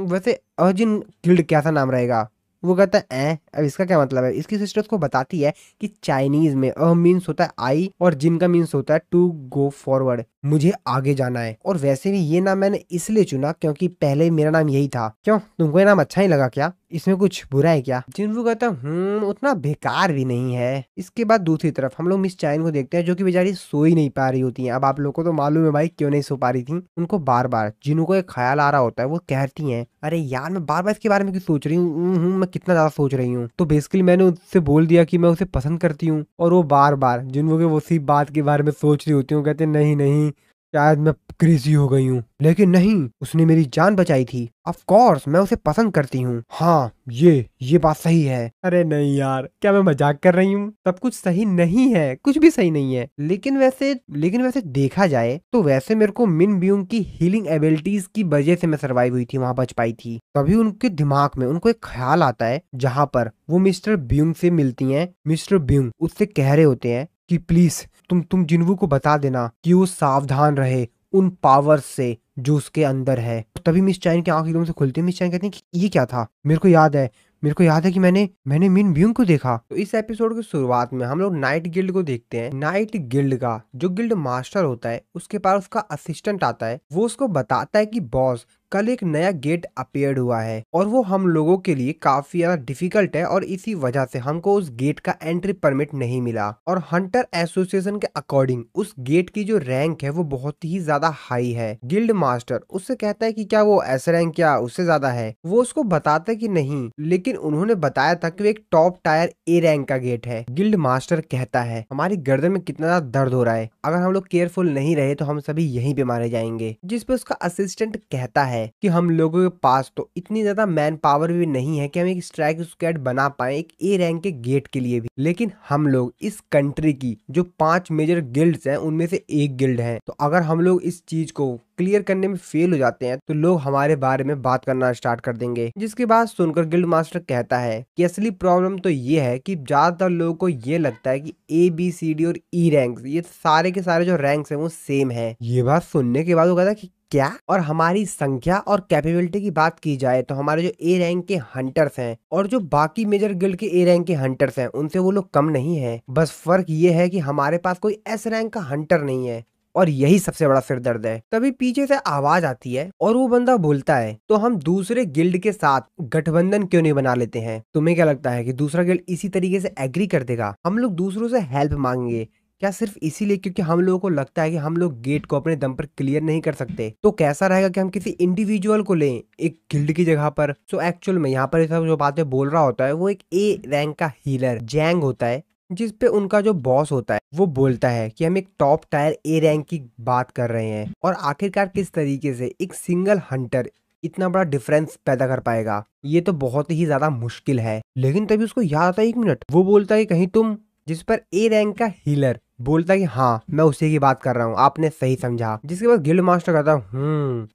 वैसे अर्जिन गिल्ड कैसा नाम रहेगा? वो कहता है अब इसका क्या मतलब है? इसकी सिस्टर को बताती है कि चाइनीज में मीन्स होता है आई और जिन का मीन्स होता है टू गो फॉरवर्ड, मुझे आगे जाना है। और वैसे भी ये नाम मैंने इसलिए चुना क्योंकि पहले मेरा नाम यही था। क्यों तुमको ये नाम अच्छा ही लगा क्या? इसमें कुछ बुरा है क्या? जिन्वू कहता उतना बेकार भी नहीं है। इसके बाद दूसरी तरफ हम लोग मिस चाइन को देखते हैं, जो कि बेचारी सो ही नहीं पा रही होती हैं। अब आप लोगों को तो मालूम है भाई क्यों नहीं सो पा रही थी। उनको बार बार जिन्हू को एक ख्याल आ रहा होता है। वो कहती हैं अरे यार मैं बार बार इसके बारे में क्यों सोच रही हूँ, मैं कितना ज्यादा सोच रही हूँ। तो बेसिकली मैंने उससे बोल दिया कि मैं उसे पसंद करती हूँ, और वो बार बार जिन्वू के उसी बात के बारे में सोच रही होती हूँ। कहते नहीं नहीं शायद मैं क्रेजी हो गई हूँ, लेकिन नहीं उसने मेरी जान बचाई थी। ऑफ कोर्स मैं उसे पसंद करती हूँ। हाँ ये बात सही है। अरे नहीं यार क्या मैं मजाक कर रही हूँ? सब कुछ सही नहीं है, कुछ भी सही नहीं है। लेकिन वैसे देखा जाए तो वैसे मेरे को मिन ब्यूंग की हीलिंग एबिलिटीज की वजह से मैं सर्वाइव हुई थी, वहां बच पाई थी। तभी उनके दिमाग में उनको एक ख्याल आता है जहां पर वो मिस्टर ब्यूंग से मिलती हैं। मिस्टर ब्यूंग उससे कह रहे होते हैं कि प्लीज तुम जिन्वू को बता देना कि वो सावधान रहे उन पावर्स से जो उसके अंदर है। तभी मिस चाइन की आंख एकदम से खुलती है। मिस चाइन कहती है कि ये क्या था? मेरे को याद है कि मैंने मिन ब्यूंग को देखा। तो इस एपिसोड की शुरुआत में हम लोग नाइट गिल्ड को देखते हैं। नाइट गिल्ड का जो गिल्ड मास्टर होता है उसके पास उसका असिस्टेंट आता है। वो उसको बताता है कि बॉस कल एक नया गेट अपीयर्ड हुआ है और वो हम लोगों के लिए काफी ज्यादा डिफिकल्ट है, और इसी वजह से हमको उस गेट का एंट्री परमिट नहीं मिला। और हंटर एसोसिएशन के अकॉर्डिंग उस गेट की जो रैंक है वो बहुत ही ज्यादा हाई है। गिल्ड मास्टर उससे कहता है कि क्या वो एस रैंक क्या उससे ज्यादा है? वो उसको बताता है कि नहीं, लेकिन उन्होंने बताया था कि वो एक टॉप टायर ए रैंक का गेट है। गिल्ड मास्टर कहता है हमारी गर्दन में कितना ज्यादा दर्द हो रहा है, अगर हम लोग केयरफुल नहीं रहे तो हम सभी यहीं पे मारे जाएंगे। जिसपे उसका असिस्टेंट कहता है कि हम लोगों के पास तो इतनी ज्यादा मैन पावर भी नहीं है कि हम एक स्ट्राइक स्क्वाड बना पाए एक ए रैंक के गेट के लिए भी, लेकिन हम लोग इस कंट्री की जो 5 मेजर गिल्ड्स हैं उनमें से एक गिल्ड है। तो अगर हम लोग इस चीज को क्लियर करने में फेल हो जाते हैं तो लोग हमारे बारे में बात करना स्टार्ट कर देंगे। जिसके बाद सुनकर गिल्ड मास्टर कहता है कि असली प्रॉब्लम तो ये है कि ज्यादातर लोगों को ये लगता है कि ABCD और E रैंक्स ये सारे के सारे जो रैंक्स हैं वो सेम है। ये बात सुनने के बाद वो कहता है कि क्या? और हमारी संख्या और कैपेबिलिटी की बात की जाए तो हमारे जो ए रैंक के हंटर्स हैं और जो बाकी मेजर गिल्ड के ए रैंक के हंटर्स हैं उनसे वो लोग कम नहीं है, बस फर्क ये है कि हमारे पास कोई एस रैंक का हंटर नहीं है और यही सबसे बड़ा सिर दर्द है। तभी पीछे से आवाज आती है और वो बंदा बोलता है, तो हम दूसरे गिल्ड के साथ गठबंधन क्यों नहीं बना लेते हैं? तुम्हें क्या लगता है कि दूसरा गिल्ड इसी तरीके से एग्री कर देगा? हम लोग दूसरों से हेल्प मांगेंगे क्या सिर्फ इसीलिए क्योंकि हम लोगों को लगता है कि हम लोग गेट को अपने दम पर क्लियर नहीं कर सकते? तो कैसा रहेगा कि हम किसी इंडिविजुअल को लें एक गिल्ड की जगह पर? सो एक्चुअल में यहाँ पर सब जो बातें बोल रहा होता है वो एक ए रैंक का हीलर जैंग होता है, जिस पे उनका जो बॉस होता है वो बोलता है कि हम एक टॉप टायर ए रैंक की बात कर रहे हैं और आखिरकार किस तरीके से एक सिंगल हंटर इतना बड़ा डिफरेंस पैदा कर पाएगा, ये तो बहुत ही ज्यादा मुश्किल है। लेकिन तभी उसको याद आता है, एक मिनट, वो बोलता है कहीं तुम, जिस पर ए रैंक का हीलर बोलता है कि हाँ मैं उसी की बात कर रहा हूँ, आपने सही समझा। जिसके बाद गिल्ड मास्टर कहता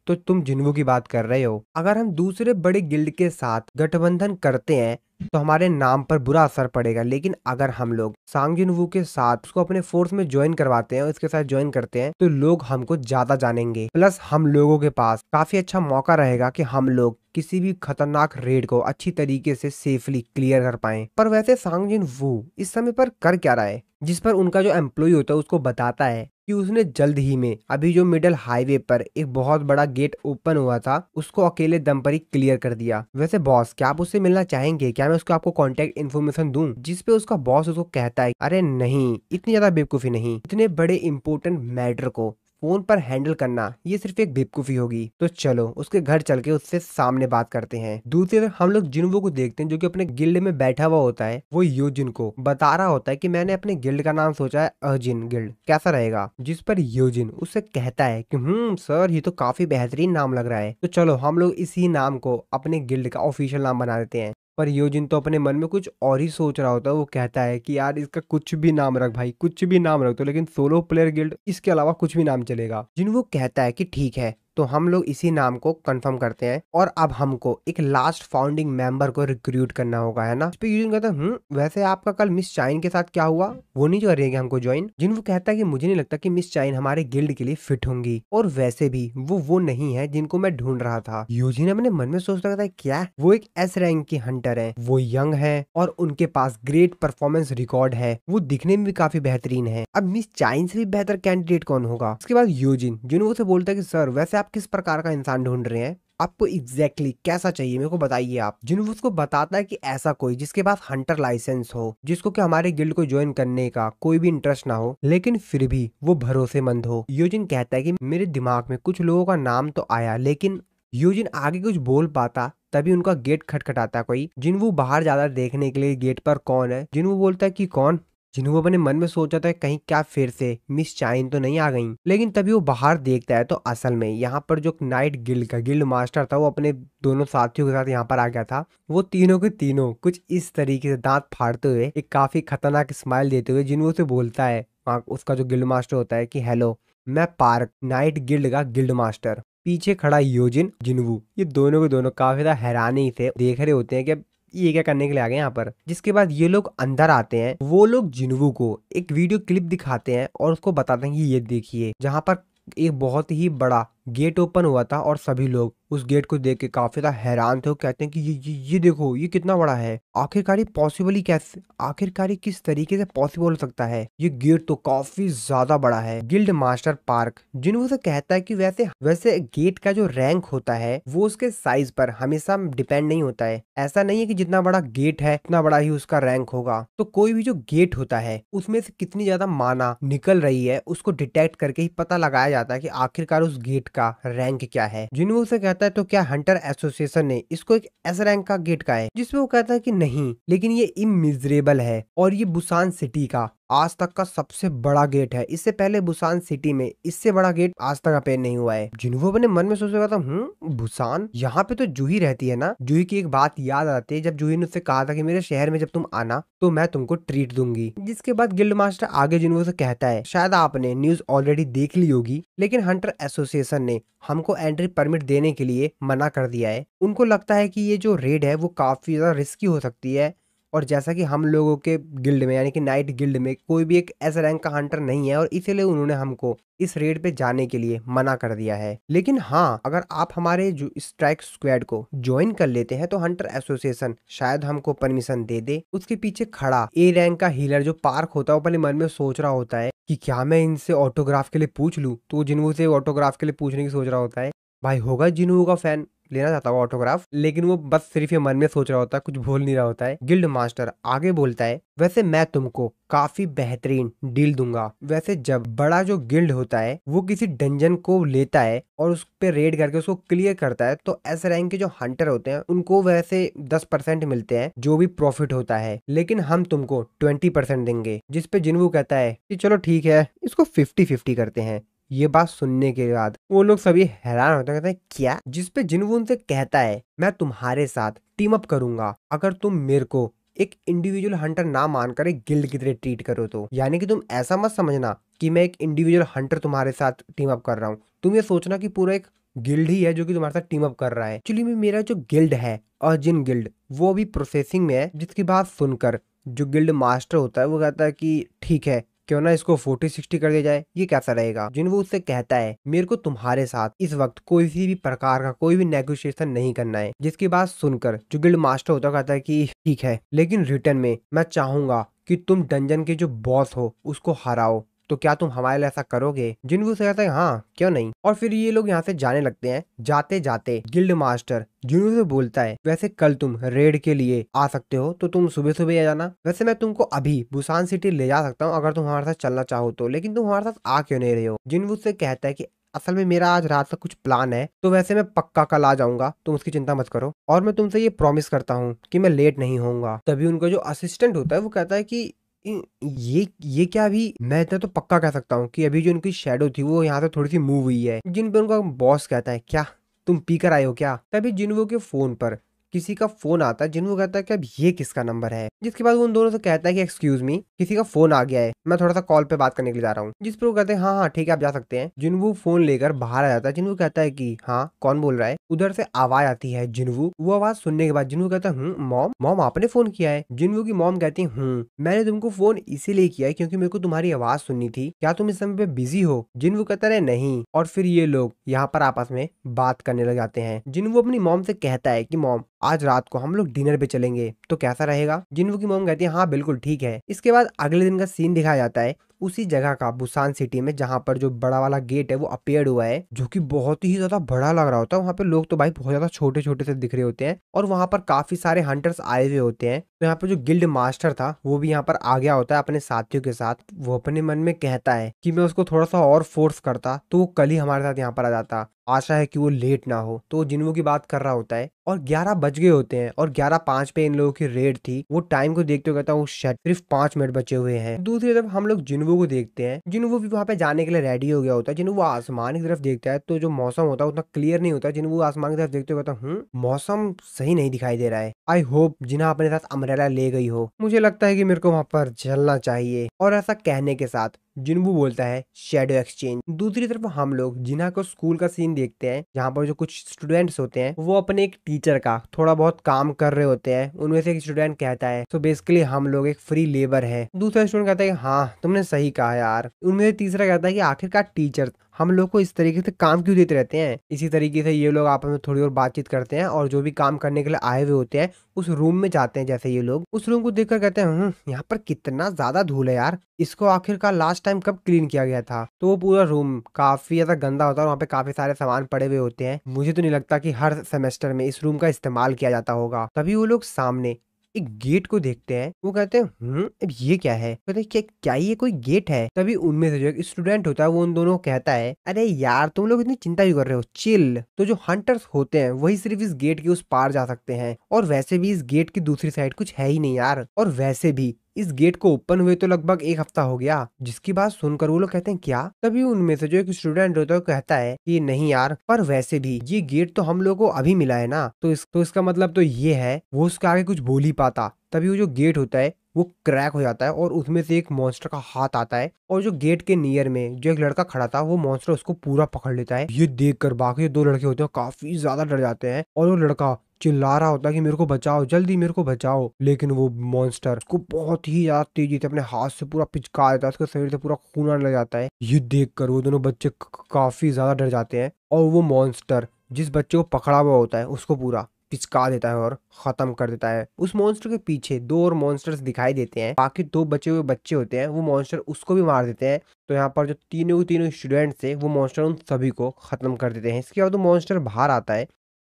तो तुम जिन्वू की बात कर रहे हो। अगर हम दूसरे बड़े गिल्ड के साथ गठबंधन करते हैं तो हमारे नाम पर बुरा असर पड़ेगा, लेकिन अगर हम लोग सांग जिनवू के साथ उसको अपने फोर्स में ज्वाइन करवाते हैं और इसके साथ ज्वाइन करते हैं तो लोग हमको ज्यादा जानेंगे, प्लस हम लोगों के पास काफी अच्छा मौका रहेगा कि हम लोग किसी भी खतरनाक रेड को अच्छी तरीके से सेफली क्लियर कर पाए। पर वैसे सांग जिनवू इस समय पर कर क्या रहा है? जिस पर उनका जो एम्प्लॉय होता है उसको बताता है कि उसने जल्द ही में अभी जो मिडल हाईवे पर एक बहुत बड़ा गेट ओपन हुआ था उसको अकेले दम पर ही क्लियर कर दिया। वैसे बॉस क्या आप उससे मिलना चाहेंगे? क्या मैं उसको आपको कांटेक्ट इन्फॉर्मेशन दूं? जिस पे उसका बॉस उसको कहता है, अरे नहीं, इतनी ज्यादा बेवकूफी नहीं, इतने बड़े इंपॉर्टेंट मैटर को फोन पर हैंडल करना ये सिर्फ एक बेवकूफी होगी। तो चलो उसके घर चल के उससे सामने बात करते हैं। दूसरी तरफ हम लोग जिन्वू को देखते हैं जो कि अपने गिल्ड में बैठा हुआ होता है। वो योजिन को बता रहा होता है कि मैंने अपने गिल्ड का नाम सोचा है अर्जिन गिल्ड, कैसा रहेगा? जिस पर योजिन उससे कहता है कि सर ये तो काफी बेहतरीन नाम लग रहा है, तो चलो हम लोग इसी नाम को अपने गिल्ड का ऑफिशियल नाम बना देते हैं। पर योजिन तो अपने मन में कुछ और ही सोच रहा होता है। वो कहता है कि यार इसका कुछ भी नाम रख भाई, कुछ भी नाम रख दो, लेकिन सोलो प्लेयर गिल्ड इसके अलावा कुछ भी नाम चलेगा। जिन वो कहता है कि ठीक है, तो हम लोग इसी नाम को कंफर्म करते हैं और अब हमको एक लास्ट फाउंडिंग मेंबर को रिक्रूट करना होगा, है ना? इस पे यूजिन कहता है वैसे आपका कल मिस चाइन के साथ क्या हुआ? वो नहीं करेंगे हमको ज्वाइन? जिन वो कहता है कि मुझे नहीं लगता कि मिस चाइन हमारे गिल्ड के लिए फिट होंगी और वैसे भी वो नहीं है जिनको मैं ढूंढ रहा था। यूजिन अपने मन में सोचता था क्या वो एक एस रैंक की हंटर है, वो यंग है और उनके पास ग्रेट परफॉर्मेंस रिकॉर्ड है, वो दिखने में भी काफी बेहतरीन है। अब मिस चाइन से भी बेहतर कैंडिडेट कौन होगा? उसके बाद यूजिन जिन्हों से बोलता है कि सर वैसे आप किस प्रकार का इंसान ढूंढ रहे हैं? आपको एग्जैक्टली कैसा चाहिए मेरे को बताइए आप। जिन्हों उसको बताता है कि ऐसा कोई जिसके पास हंटर लाइसेंस हो, जिसको कि हमारे गिल्ड को ज्वाइन करने का कोई भी इंटरेस्ट ना हो, लेकिन फिर भी वो भरोसेमंद हो। यूजिन कहता है कि मेरे दिमाग में कुछ लोगों का नाम तो आया, लेकिन यूजिन आगे कुछ बोल पाता तभी उनका गेट खटखटाता कोई। जिन्वू बाहर जाता देखने के लिए गेट पर कौन है। जिन्वू बोलता है कि कौन? जिन्हों अपने मन में सोचा था कहीं क्या फिर से मिस चाइन तो नहीं आ गई, लेकिन तभी वो बाहर देखता है तो असल में यहाँ पर जो नाइट गिल्ड का गिल्ड मास्टर था वो अपने दोनों साथियों के साथ यहाँ पर आ गया था। वो तीनों के तीनों कुछ इस तरीके से दांत फाड़ते हुए एक काफी खतरनाक स्माइल देते हुए जिन्हों से बोलता है, उसका जो गिल्ड मास्टर होता है कि हेलो, मैं पार्क नाइट गिल्ड का गिल्ड मास्टर। पीछे खड़ा योजिन जिन्वू, ये दोनों के दोनों काफी ज्यादा हैरानी से देख रहे होते हैं कि ये क्या करने के लिए आ गए यहाँ पर। जिसके बाद ये लोग अंदर आते हैं। वो लोग जिन्वू को एक वीडियो क्लिप दिखाते हैं और उसको बताते हैं कि ये देखिए, जहाँ पर एक बहुत ही बड़ा गेट ओपन हुआ था और सभी लोग उस गेट को देख के काफी ज्यादा हैरान थे। वो कहते हैं कि ये देखो ये कितना बड़ा है, आखिरकार पॉसिबल कैसे, आखिरकार किस तरीके से पॉसिबल हो सकता है? ये गेट तो काफी ज्यादा बड़ा है। गिल्ड मास्टर पार्क जिन्हों से कहता है कि वैसे गेट का जो रैंक होता है वो उसके साइज पर हमेशा डिपेंड नहीं होता है। ऐसा नहीं है कि जितना बड़ा गेट है उतना बड़ा ही उसका रैंक होगा। तो कोई भी जो गेट होता है उसमें से कितनी ज्यादा माना निकल रही है उसको डिटेक्ट करके ही पता लगाया जाता है कि आखिरकार उस गेट का रैंक क्या है। जिन्हों से कहता है तो क्या हंटर एसोसिएशन ने इसको एक एस रैंक का गेट का है? जिसमें वो कहता है कि नहीं, लेकिन ये इमिजरेबल है और ये बुसान सिटी का आज तक का सबसे बड़ा गेट है। इससे पहले बुसान सिटी में इससे बड़ा गेट आज तक अपेयर नहीं हुआ है। जिन्हों अपने मन में सोच रहा था बुसान, यहाँ पे तो जूही रहती है ना? जूही की एक बात याद आती है जब जूही ने उससे कहा था कि मेरे शहर में जब तुम आना तो मैं तुमको ट्रीट दूंगी। जिसके बाद गिल्ड मास्टर आगे जिन्हों से कहता है, शायद आपने न्यूज ऑलरेडी देख ली होगी, लेकिन हंटर एसोसिएशन ने हमको एंट्री परमिट देने के लिए मना कर दिया है। उनको लगता है कि ये जो रेड है वो काफी ज्यादा रिस्की हो सकती है और जैसा कि हम लोगों के गिल्ड में यानी कि नाइट गिल्ड में कोई भी एक एस रैंक का हंटर नहीं है और इसीलिए उन्होंने हमको इस रेड पे जाने के लिए मना कर दिया है। लेकिन हाँ, अगर आप हमारे जो स्ट्राइक स्क्वाड को ज्वाइन कर लेते हैं तो हंटर एसोसिएशन शायद हमको परमिशन दे दे। उसके पीछे खड़ा ए रैंक का हीलर जो पार्क होता है वो अपने मन में सोच रहा होता है कि क्या मैं इनसे ऑटोग्राफ के लिए पूछ लूं। तो जिन्हों से ऑटोग्राफ के लिए पूछने की सोच रहा होता है। भाई होगा जिन्हों का फैन, लेना चाहता हुआ ऑटोग्राफ, लेकिन वो बस सिर्फ ये मन में सोच रहा होता है, कुछ बोल नहीं रहा होता है। गिल्ड मास्टर आगे बोलता है, वैसे मैं तुमको काफी बेहतरीन डील दूंगा। वैसे जब बड़ा जो गिल्ड होता है वो किसी डंजन को लेता है और उस पे रेड करके उसको क्लियर करता है तो एस रैंक के जो हंटर होते हैं उनको वैसे 10% मिलते हैं जो भी प्रॉफिट होता है, लेकिन हम तुमको 20% देंगे। जिसपे जिन्वू कहता है कि चलो ठीक है, इसको 50-50 करते हैं। ये बात सुनने के बाद वो लोग सभी हैरान होते हैं, कहते हैं क्या? जिसपे जिन्वू उनसे कहता है, मैं तुम्हारे साथ टीम अप करूंगा अगर तुम मेरे को एक इंडिविजुअल हंटर ना मानकर एक गिल्ड की तरह ट्रीट करो तो। यानी कि तुम ऐसा मत समझना कि मैं एक इंडिविजुअल हंटर तुम्हारे साथ टीम अप कर रहा हूँ, तुम ये सोचना कि पूरा एक गिल्ड ही है जो कि तुम्हारे साथ टीम अप कर रहा है। एक्चुअली में मेरा जो गिल्ड है और जिन गिल्ड वो भी प्रोसेसिंग में है। जिसकी बात सुनकर जो गिल्ड मास्टर होता है वो कहता है कि ठीक है, क्यों ना इसको 40-60 कर दिया जाए, ये कैसा रहेगा? जिन्वू उससे कहता है, मेरे को तुम्हारे साथ इस वक्त कोई भी प्रकार का कोई भी नेगोशिएशन नहीं करना है। जिसकी बात सुनकर जो गिल्ड मास्टर होता है कहता है कि ठीक है, लेकिन रिटर्न में मैं चाहूंगा कि तुम डंजन के जो बॉस हो उसको हराओ। तो क्या तुम हमारे लिए ऐसा करोगे? जिन्वू से कहता है हाँ क्यों नहीं। और फिर ये लोग यहाँ से जाने लगते हैं। जाते जाते गिल्ड मास्टर जिन्वू से बोलता है, वैसे कल तुम रेड के लिए आ सकते हो तो तुम सुबह सुबह आ जाना। वैसे मैं तुमको अभी बुसान सिटी ले जा सकता हूँ अगर तुम हमारे साथ चलना चाहो तो, लेकिन तुम हमारे साथ आ क्यों नहीं रहे हो? जिन्वू से कहता है कि असल में मेरा आज रात का कुछ प्लान है, तो वैसे मैं पक्का कल आ जाऊंगा, तुम उसकी चिंता मत करो और मैं तुमसे ये प्रॉमिस करता हूँ कि मैं लेट नहीं होऊंगा। तभी उनका जो असिस्टेंट होता है वो कहता है कि ये क्या? अभी मैं इतना तो पक्का कह सकता हूँ कि अभी जो उनकी शैडो थी वो यहाँ से थोड़ी सी मूव हुई है। जिन पे उनका बॉस कहता है, क्या तुम पी कर आए हो क्या? तभी जिन्वू के फोन पर किसी का फोन आता है। जिन्वू कहता है कि अब ये किसका नंबर है? जिसके बाद वो उन दोनों से कहता है कि एक्सक्यूज मी, किसी का फोन आ गया है, मैं थोड़ा सा कॉल पे बात करने के लिए जा रहा हूँ। जिस पर वो कहते हैं हाँ हाँ ठीक है आप जा सकते हैं। जिन्वू फोन लेकर बाहर आ जाता है। जिन्वू कहता है कि हाँ कौन बोल रहा है? उधर से आवाज आती है जिन्वू। वो आवाज सुनने के बाद जिन्वू कहता है मॉम, मॉम आपने फोन किया है? जिन्वू की मॉम कहती है मैंने तुमको फोन इसीलिए किया है क्योंकि मेरे को तुम्हारी आवाज सुननी थी। क्या तुम इस समय पे बिजी हो? जिन्वू कहता है नहीं। और फिर ये लोग यहाँ पर आपस में बात करने लग जाते हैं। जिन्वू अपनी मॉम से कहता है कि मॉम आज रात को हम लोग डिनर पे चलेंगे तो कैसा रहेगा? जिन्वू की मॉम कहती है हाँ बिल्कुल ठीक है। इसके बाद अगले दिन का सीन दिखाया जाता है उसी जगह का, बुसान सिटी में, जहाँ पर जो बड़ा वाला गेट है वो अपीयर्ड हुआ है जो कि बहुत ही ज्यादा बड़ा लग रहा होता है। वहाँ पे लोग तो भाई बहुत ज्यादा छोटे छोटे से दिख रहे होते हैं और वहाँ पर काफी सारे हंटर्स आए हुए होते हैं। तो यहाँ पर जो गिल्ड मास्टर था वो भी यहाँ पर आ गया होता है अपने साथियों के साथ। वो अपने मन में कहता है कि मैं उसको थोड़ा सा और फोर्स करता तो वो कल ही हमारे साथ यहाँ पर आ जाता, आशा है कि वो लेट ना हो। तो जिन्वू की बात कर रहा होता है और 11 बज गए होते हैं और 11:05 पे इन लोगों की रेड थी। वो टाइम को देखते हुए कहता है शिट, सिर्फ 5 मिनट बचे हुए हैं। दूसरी तरफ हम लोग जिन्वू को देखते हैं। जिन्वू भी वहाँ पे जाने के लिए रेडी हो गया होता है। जिन्वू आसमान की तरफ देखता है तो जो मौसम होता है उतना क्लियर नहीं होता। जिन्वू आसमान की तरफ देखते हुए कहता है मौसम सही नहीं दिखाई दे रहा है। आई होप जिन्हा अपने साथ अम्ब्रेला ले गई हो, मुझे लगता है कि मेरे को वहाँ पर चलना चाहिए। और ऐसा कहने के साथ जिन्वू बोलता है शैडो एक्सचेंज। दूसरी तरफ हम लोग जिन्हा को स्कूल का सीन देखते हैं जहाँ पर जो कुछ स्टूडेंट्स होते हैं वो अपने एक टीचर का थोड़ा बहुत काम कर रहे होते हैं। उनमें से एक स्टूडेंट कहता है तो बेसिकली हम लोग एक फ्री लेबर है। दूसरा स्टूडेंट कहता है कि हाँ तुमने सही कहा यार। उनमें से तीसरा कहता है कि आखिरकार टीचर हम लोग को इस तरीके से काम क्यों देते रहते हैं? इसी तरीके से ये लोग आपस में थोड़ी और बातचीत करते हैं और जो भी काम करने के लिए आए हुए होते हैं उस रूम में जाते हैं। जैसे ये लोग उस रूम को देखकर कहते हैं यहाँ पर कितना ज्यादा धूल है यार, इसको आखिरकार लास्ट टाइम कब क्लीन किया गया था? तो वो पूरा रूम काफी ज्यादा गंदा होता है और वहाँ पे काफी सारे सामान पड़े हुए होते हैं। मुझे तो नहीं लगता कि हर सेमेस्टर में इस रूम का इस्तेमाल किया जाता होगा। तभी वो लोग सामने एक गेट को देखते हैं। वो कहते हैं अब ये क्या है? कहते हैं क्या ये कोई गेट है? तभी उनमें से जो एक स्टूडेंट होता है वो उन दोनों को कहता है, अरे यार तुम लोग इतनी चिंता क्यों कर रहे हो, चिल। तो जो हंटर्स होते हैं वही सिर्फ इस गेट के उस पार जा सकते हैं और वैसे भी इस गेट की दूसरी साइड कुछ है ही नहीं यार। और वैसे भी इस गेट को ओपन हुए तो लगभग 1 हफ्ता हो गया। जिसकी बात सुनकर वो लोग कहते हैं क्या? तभी उनमें से जो एक स्टूडेंट होता है वो कहता है कि नहीं यार, पर वैसे भी ये गेट तो हम लोग को अभी मिला है ना, तो इसका मतलब तो ये है। वो उसके आगे कुछ बोल ही पाता। तभी वो जो गेट होता है वो क्रैक हो जाता है और उसमें से एक मॉन्स्टर का हाथ आता है और जो गेट के नियर में जो एक लड़का खड़ा था वो मॉन्स्टर उसको पूरा पकड़ लेता है। ये देखकर बाकी 2 लड़के होते हैं काफी ज्यादा डर जाते हैं और वो लड़का चिल्ला रहा होता है कि मेरे को बचाओ, जल्दी मेरे को बचाओ। लेकिन वो मॉन्स्टर उसको बहुत ही ज्यादा तेजी से अपने हाथ से पूरा पिचका देता है, उसके शरीर से पूरा खून आने लग जाता है। ये देखकर वो दोनों बच्चे काफी ज्यादा डर जाते हैं और वो मॉन्स्टर जिस बच्चे को पकड़ा हुआ होता है उसको पूरा पिचका देता है और खत्म कर देता है। उस मॉन्स्टर के पीछे दो और मॉन्स्टर्स दिखाई देते हैं, बाकी दो बचे हुए बच्चे होते हैं, वो मॉन्स्टर उसको भी मार देते हैं। तो यहाँ पर जो तीनों स्टूडेंट्स थे वो मॉन्स्टर उन सभी को खत्म कर देते हैं। इसके बाद वो मॉन्स्टर बाहर आता है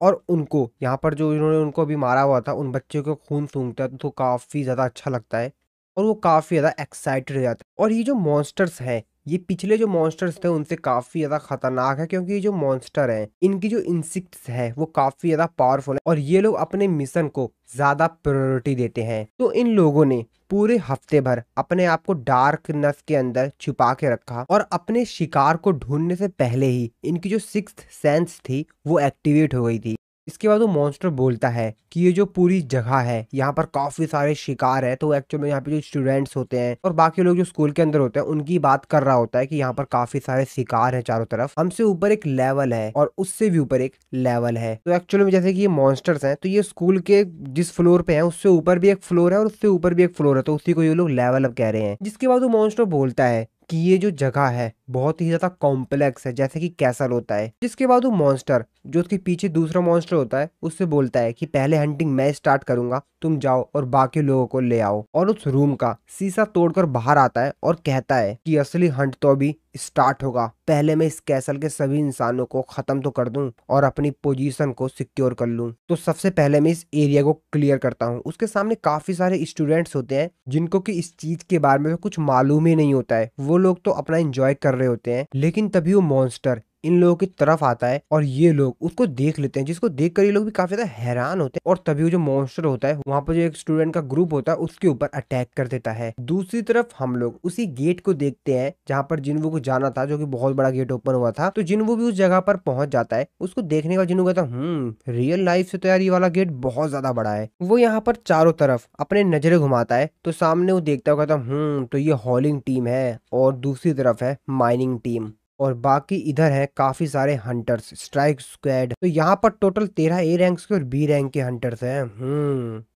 और उनको यहाँ पर जो इन्होंने उनको भी मारा हुआ था उन बच्चों को खून सूंघता है तो काफी ज्यादा अच्छा लगता है और वो काफी ज्यादा एक्साइटेड हो जाता है। और ये जो मॉन्स्टर्स हैं ये पिछले जो मॉन्स्टर्स थे उनसे काफी ज्यादा खतरनाक है, क्योंकि ये जो मॉन्स्टर हैं इनकी जो इंसेक्ट्स है वो काफी ज्यादा पावरफुल है और ये लोग अपने मिशन को ज्यादा प्रायोरिटी देते हैं। तो इन लोगों ने पूरे हफ्ते भर अपने आप को डार्कनेस के अंदर छुपा के रखा और अपने शिकार को ढूंढने से पहले ही इनकी जो सिक्स्थ सेंस थी वो एक्टिवेट हो गई थी। इसके बाद वो मॉन्स्टर बोलता है कि ये जो पूरी जगह है यहाँ पर काफी सारे शिकार है। तो एक्चुअल में यहाँ पे जो स्टूडेंट्स होते हैं और बाकी लोग जो स्कूल के अंदर होते हैं उनकी बात कर रहा होता है कि यहाँ पर काफी सारे शिकार हैं चारों तरफ, हमसे ऊपर एक लेवल है और उससे भी ऊपर एक लेवल है। तो एक्चुअल में जैसे कि ये मॉन्स्टर्स हैं तो ये स्कूल के जिस फ्लोर पे है उससे ऊपर भी एक फ्लोर है और उससे ऊपर भी एक फ्लोर है, तो उसी को ये लोग लेवल अब कह रहे हैं। जिसके बाद वो मॉन्स्टर बोलता है कि ये जो जगह है बहुत ही ज्यादा कॉम्प्लेक्स है, जैसे कि कैसल होता है। जिसके बाद वो मॉन्स्टर जो उसके पीछे दूसरा मॉन्स्टर होता है उससे बोलता है कि पहले हंटिंग मैं स्टार्ट करूंगा, तुम जाओ और बाकी लोगों को ले आओ। और उस रूम का शीशा तोड़कर बाहर आता है और कहता है कि असली हंट तो अभी स्टार्ट होगा, पहले मैं इस कैसल के सभी इंसानों को खत्म तो कर दूं और अपनी पोजीशन को सिक्योर कर लूं। तो सबसे पहले मैं इस एरिया को क्लियर करता हूं। उसके सामने काफी सारे स्टूडेंट्स होते हैं जिनको कि इस चीज के बारे में कुछ मालूम ही नहीं होता है, वो लोग तो अपना एंजॉय कर रहे होते हैं। लेकिन तभी वो मॉन्स्टर इन लोगों की तरफ आता है और ये लोग उसको देख लेते हैं, जिसको देखकर ये लोग भी काफी ज्यादा हैरान होते हैं। और तभी वो जो मॉन्स्टर होता है वहां पर जो एक स्टूडेंट का ग्रुप होता है उसके ऊपर अटैक कर देता है। दूसरी तरफ हम लोग उसी गेट को देखते हैं जहां पर जिन्वू को जाना था, जो कि बहुत बड़ा गेट ओपन हुआ था। तो जिन्वू भी उस जगह पर पहुंच जाता है। उसको देखने का जिन्वू कहता है रियल लाइफ से तो यार ये वाला गेट बहुत ज्यादा बड़ा है। वो यहाँ पर चारों तरफ अपने नजरें घुमाता है तो सामने वो देखता हुआ कहता तो ये हॉलिंग टीम है और दूसरी तरफ है माइनिंग टीम और बाकी इधर है काफी सारे हंटर्स स्ट्राइक स्क्वाड। तो यहाँ पर टोटल 13 ए रैंक के और बी रैंक के हंटर्स हैं।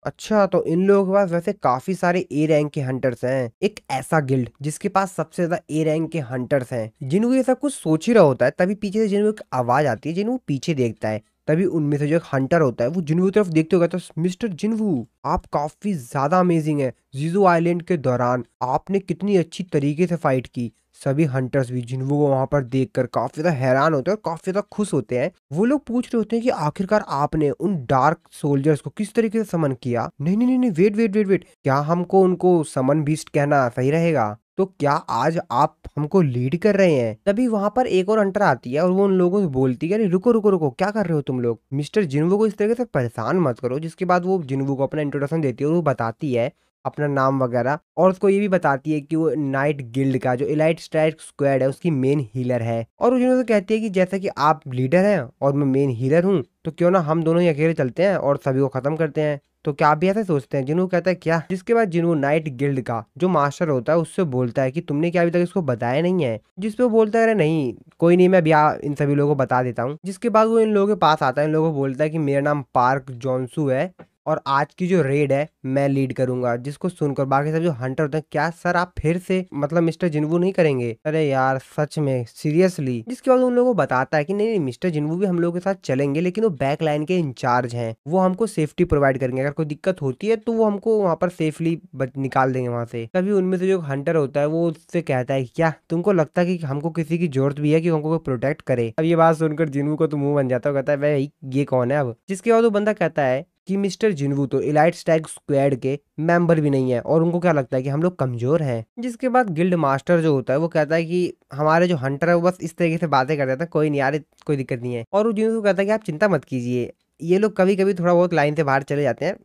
अच्छा, तो इन लोगों के पास वैसे काफी सारे ए रैंक के हंटर्स हैं। एक ऐसा गिल्ड जिसके पास सबसे ज्यादा ए रैंक के हंटर्स हैं। जिन्हों ये सब कुछ सोच ही रहा होता है तभी पीछे से जिन्हों एक आवाज आती है, जिन्हों पीछे देखता है। तभी उनमें से जो एक हंटर होता है वो जिन्वू की तरफ देखते हुए कहता है मिस्टर जिन्वू आप काफी ज्यादा अमेजिंग है, जीजू आइलैंड के दौरान आपने कितनी अच्छी तरीके से फाइट की। सभी हंटर्स भी जिन्वू को वहां पर देखकर काफी ज्यादा हैरान होते हैं और काफी ज्यादा खुश होते हैं। वो लोग पूछ रहे होते हैं कि आखिरकार आपने उन डार्क सोल्जर्स को किस तरीके से समन किया। नहीं नहीं नहीं, वेट वेट वेट वेट, क्या हमको उनको समन बीस्ट कहना सही रहेगा? तो क्या आज आप हमको लीड कर रहे हैं? तभी वहां पर एक और हंटर आती है और वो उन लोगों से बोलती है अरे रुको रुको रुको, क्या कर रहे हो तुम लोग, मिस्टर जिन्वू को इस तरीके से परेशान मत करो। जिसके बाद वो जिन्वू को अपना इंट्रोडक्शन देती है और वो बताती है अपना नाम वगैरह और उसको ये भी बताती है कि वो नाइट गिल्ड का जो इलाइट स्ट्राइक स्क्वाड है उसकी मेन हीलर है। और वो जिन्वू से कहती है कि जैसा कि आप लीडर हैं और मैं मेन हीलर हूँ तो क्यों ना हम दोनों ही अकेले चलते हैं और सभी को खत्म करते हैं। तो क्या आप भी ऐसे सोचते हैं? जिन्हों कहता है क्या। जिसके बाद जिन्हों नाइट गिल्ड का जो मास्टर होता है उससे बोलता है कि तुमने क्या अभी तक इसको बताया नहीं है? जिसपे वो बोलता है अरे नहीं कोई नहीं, मैं अभी इन सभी लोगों को बता देता हूँ। जिसके बाद वो इन लोगों के पास आता है, इन लोगों को बोलता है कि मेरा नाम पार्क जॉनसू है और आज की जो रेड है मैं लीड करूंगा। जिसको सुनकर बाकी सब जो हंटर होते हैं क्या सर आप फिर से मतलब मिस्टर जिन्वू नहीं करेंगे? अरे यार सच में सीरियसली? जिसके बाद उन लोगों को बताता है कि नहीं नहीं मिस्टर जिन्वू भी हम लोगों के साथ चलेंगे, लेकिन वो बैक लाइन के इंचार्ज हैं, वो हमको सेफ्टी प्रोवाइड करेंगे। अगर कोई दिक्कत होती है तो वो हमको वहां पर सेफली निकाल देंगे वहां से। तभी उनमें से जो हंटर होता है वो उससे कहता है क्या तुमको लगता है कि हमको किसी की जरूरत भी है कि हमको कोई प्रोटेक्ट करे? अब ये बात सुनकर जिन्वू को तो मुंह बन जाता है, कहता है भाई ये कौन है अब? जिसके बाद वो बंदा कहता है कि मिस्टर जिन्वू तो इलाइट स्ट्राइक स्क्वाड के मेंबर भी नहीं है और उनको क्या लगता है कि हम लोग कमजोर हैं। जिसके बाद गिल्ड मास्टर जो होता है वो कहता है कि हमारे जो हंटर है वो बस इस तरीके से बातें कर देता है, कोई नहीं यार कोई दिक्कत नहीं है। और वो जिन्वू को कहता है कि आप चिंता मत कीजिए, ये लोग कभी कभी थोड़ा बहुत लाइन से बाहर चले जाते हैं,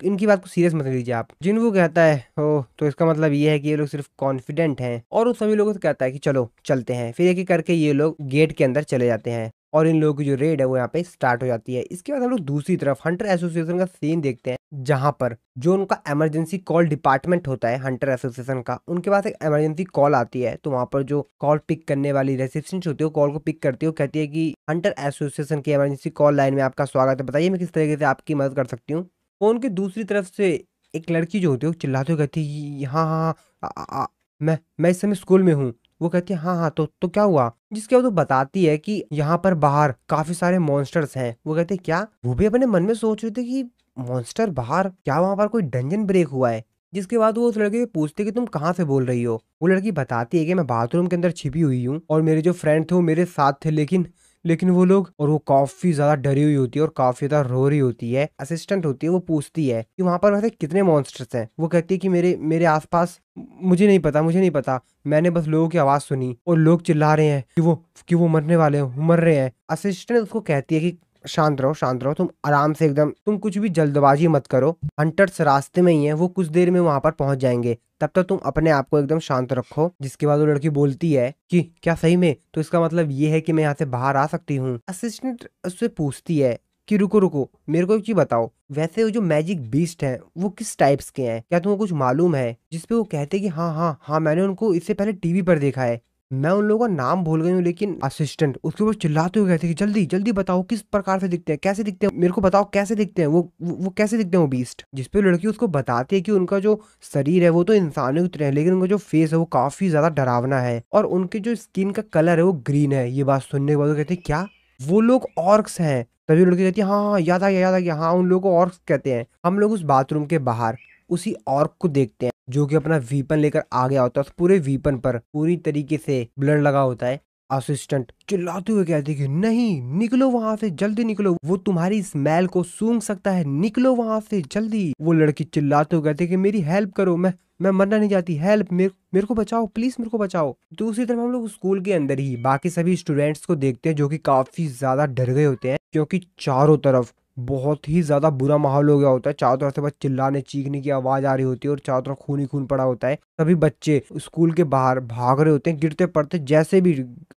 इनकी बात को सीरियस मत लीजिए आप। जिन्वू कहता है ओ तो इसका मतलब ये है कि ये लोग सिर्फ कॉन्फिडेंट हैं। और उन सभी लोगों से कहता है कि चलो चलते हैं। फिर एक एक करके ये लोग गेट के अंदर चले जाते हैं। और इन लोगों की जो रेड है वो यहाँ पे स्टार्ट हो जाती है। इसके बाद हम लोग दूसरी तरफ हंटर एसोसिएशन का सीन देखते हैं, जहां पर जो उनका इमरजेंसी कॉल डिपार्टमेंट होता है हंटर एसोसिएशन का, उनके पास एक इमरजेंसी कॉल आती है। तो वहां पर जो कॉल पिक करने वाली रिसेप्शनिस्ट होती है वो कॉल को पिक करती है, वो कहती है कि हंटर एसोसिएशन की इमरजेंसी कॉल लाइन में आपका स्वागत है, बताइए मैं किस तरीके से आपकी मदद कर सकती हूँ। फोन की दूसरी तरफ से एक लड़की जो होती है वो चिल्लाते हुए कहती है, हाँ हाँ हाँ, मैं इस समय स्कूल में हूँ। वो कहती है हाँ हाँ, तो क्या हुआ। जिसके बाद वो बताती है कि यहाँ पर बाहर काफी सारे मॉन्स्टर्स हैं। वो कहते हैं क्या। वो भी अपने मन में सोच रहे थे कि मॉन्स्टर बाहर, क्या वहां पर कोई डंजन ब्रेक हुआ है। जिसके बाद वो उस लड़के से पूछते कि तुम कहाँ से बोल रही हो। वो लड़की बताती है कि मैं बाथरूम के अंदर छिपी हुई हूँ और मेरे जो फ्रेंड थे वो मेरे साथ थे, लेकिन वो लोग, और वो काफी ज्यादा डरी हुई होती है और काफी ज्यादा रो रही होती है। असिस्टेंट होती है, वो पूछती है कि वहां पर वैसे कितने मॉन्स्टर्स हैं। वो कहती है कि मेरे मेरे आसपास, मुझे नहीं पता, मैंने बस लोगों की आवाज सुनी और लोग चिल्ला रहे हैं कि वो मरने वाले हैं, मर रहे हैं। असिस्टेंट उसको कहती है कि शांत रहो, तुम आराम से एकदम, तुम कुछ भी जल्दबाजी मत करो, हंटर्स रास्ते में ही है, वो कुछ देर में वहां पर पहुंच जाएंगे, तब तक तुम अपने आप को एकदम शांत रखो। जिसके बाद वो लड़की बोलती है कि क्या सही में, तो इसका मतलब ये है कि मैं यहाँ से बाहर आ सकती हूँ। असिस्टेंट उससे पूछती है कि रुको रुको, मेरे को एक चीज बताओ, वैसे वो जो मैजिक बीस्ट हैं वो किस टाइप्स के हैं, क्या तुमको कुछ मालूम है। जिसपे वो कहते हैं कि हाँ हाँ हाँ, मैंने उनको इससे पहले टीवी पर देखा है, मैं उन लोगों का नाम भूल गई हूँ। लेकिन असिस्टेंट उसके ऊपर चिल्लाते हुए कहते हैं कि जल्दी जल्दी बताओ किस प्रकार से दिखते हैं, कैसे दिखते हैं, मेरे को बताओ कैसे दिखते हैं वो कैसे दिखते हैं वो बीस्ट। जिसपे लड़की उसको बताती है कि उनका जो शरीर है वो तो इंसानों की तरह है, लेकिन उनका जो फेस है वो काफी ज्यादा डरावना है और उनके जो स्किन का कलर है वो ग्रीन है। ये बात सुनने के बाद वो कहते हैं क्या, वो लोग ऑर्क्स हैं। तभी लड़की कहती है हाँ हाँ, याद आ गया, हाँ उन लोगों को ऑर्क्स कहते हैं। हम लोग उस बाथरूम के बाहर उसी ऑर्क को देखते हैं जो कि अपना वीपन लेकर आ गया होता है। उस पूरे वीपन पर पूरी तरीके से ब्लड लगा होता है। असिस्टेंट चिल्लाते हुए कहती है कि नहीं, निकलो वहां से, जल्दी निकलो, वो तुम्हारी स्मेल को सूंघ सकता है, निकलो वहां से जल्दी। वो लड़की चिल्लाते हुए कहती है कि मेरी हेल्प करो, मैं मरना नहीं चाहती, हेल्प, मेरे को बचाओ प्लीज, मेरे को बचाओ। दूसरी तरफ हम लोग स्कूल के अंदर ही बाकी सभी स्टूडेंट्स को देखते हैं जो कि काफी ज्यादा डर गए होते हैं, क्योंकि चारों तरफ बहुत ही ज्यादा बुरा माहौल हो गया होता है। चारों तरफ से बस चिल्लाने चीखने की आवाज आ रही होती है और चारों तरफ खून ही खून पड़ा होता है। सभी बच्चे स्कूल के बाहर भाग रहे होते हैं, गिरते पड़ते जैसे भी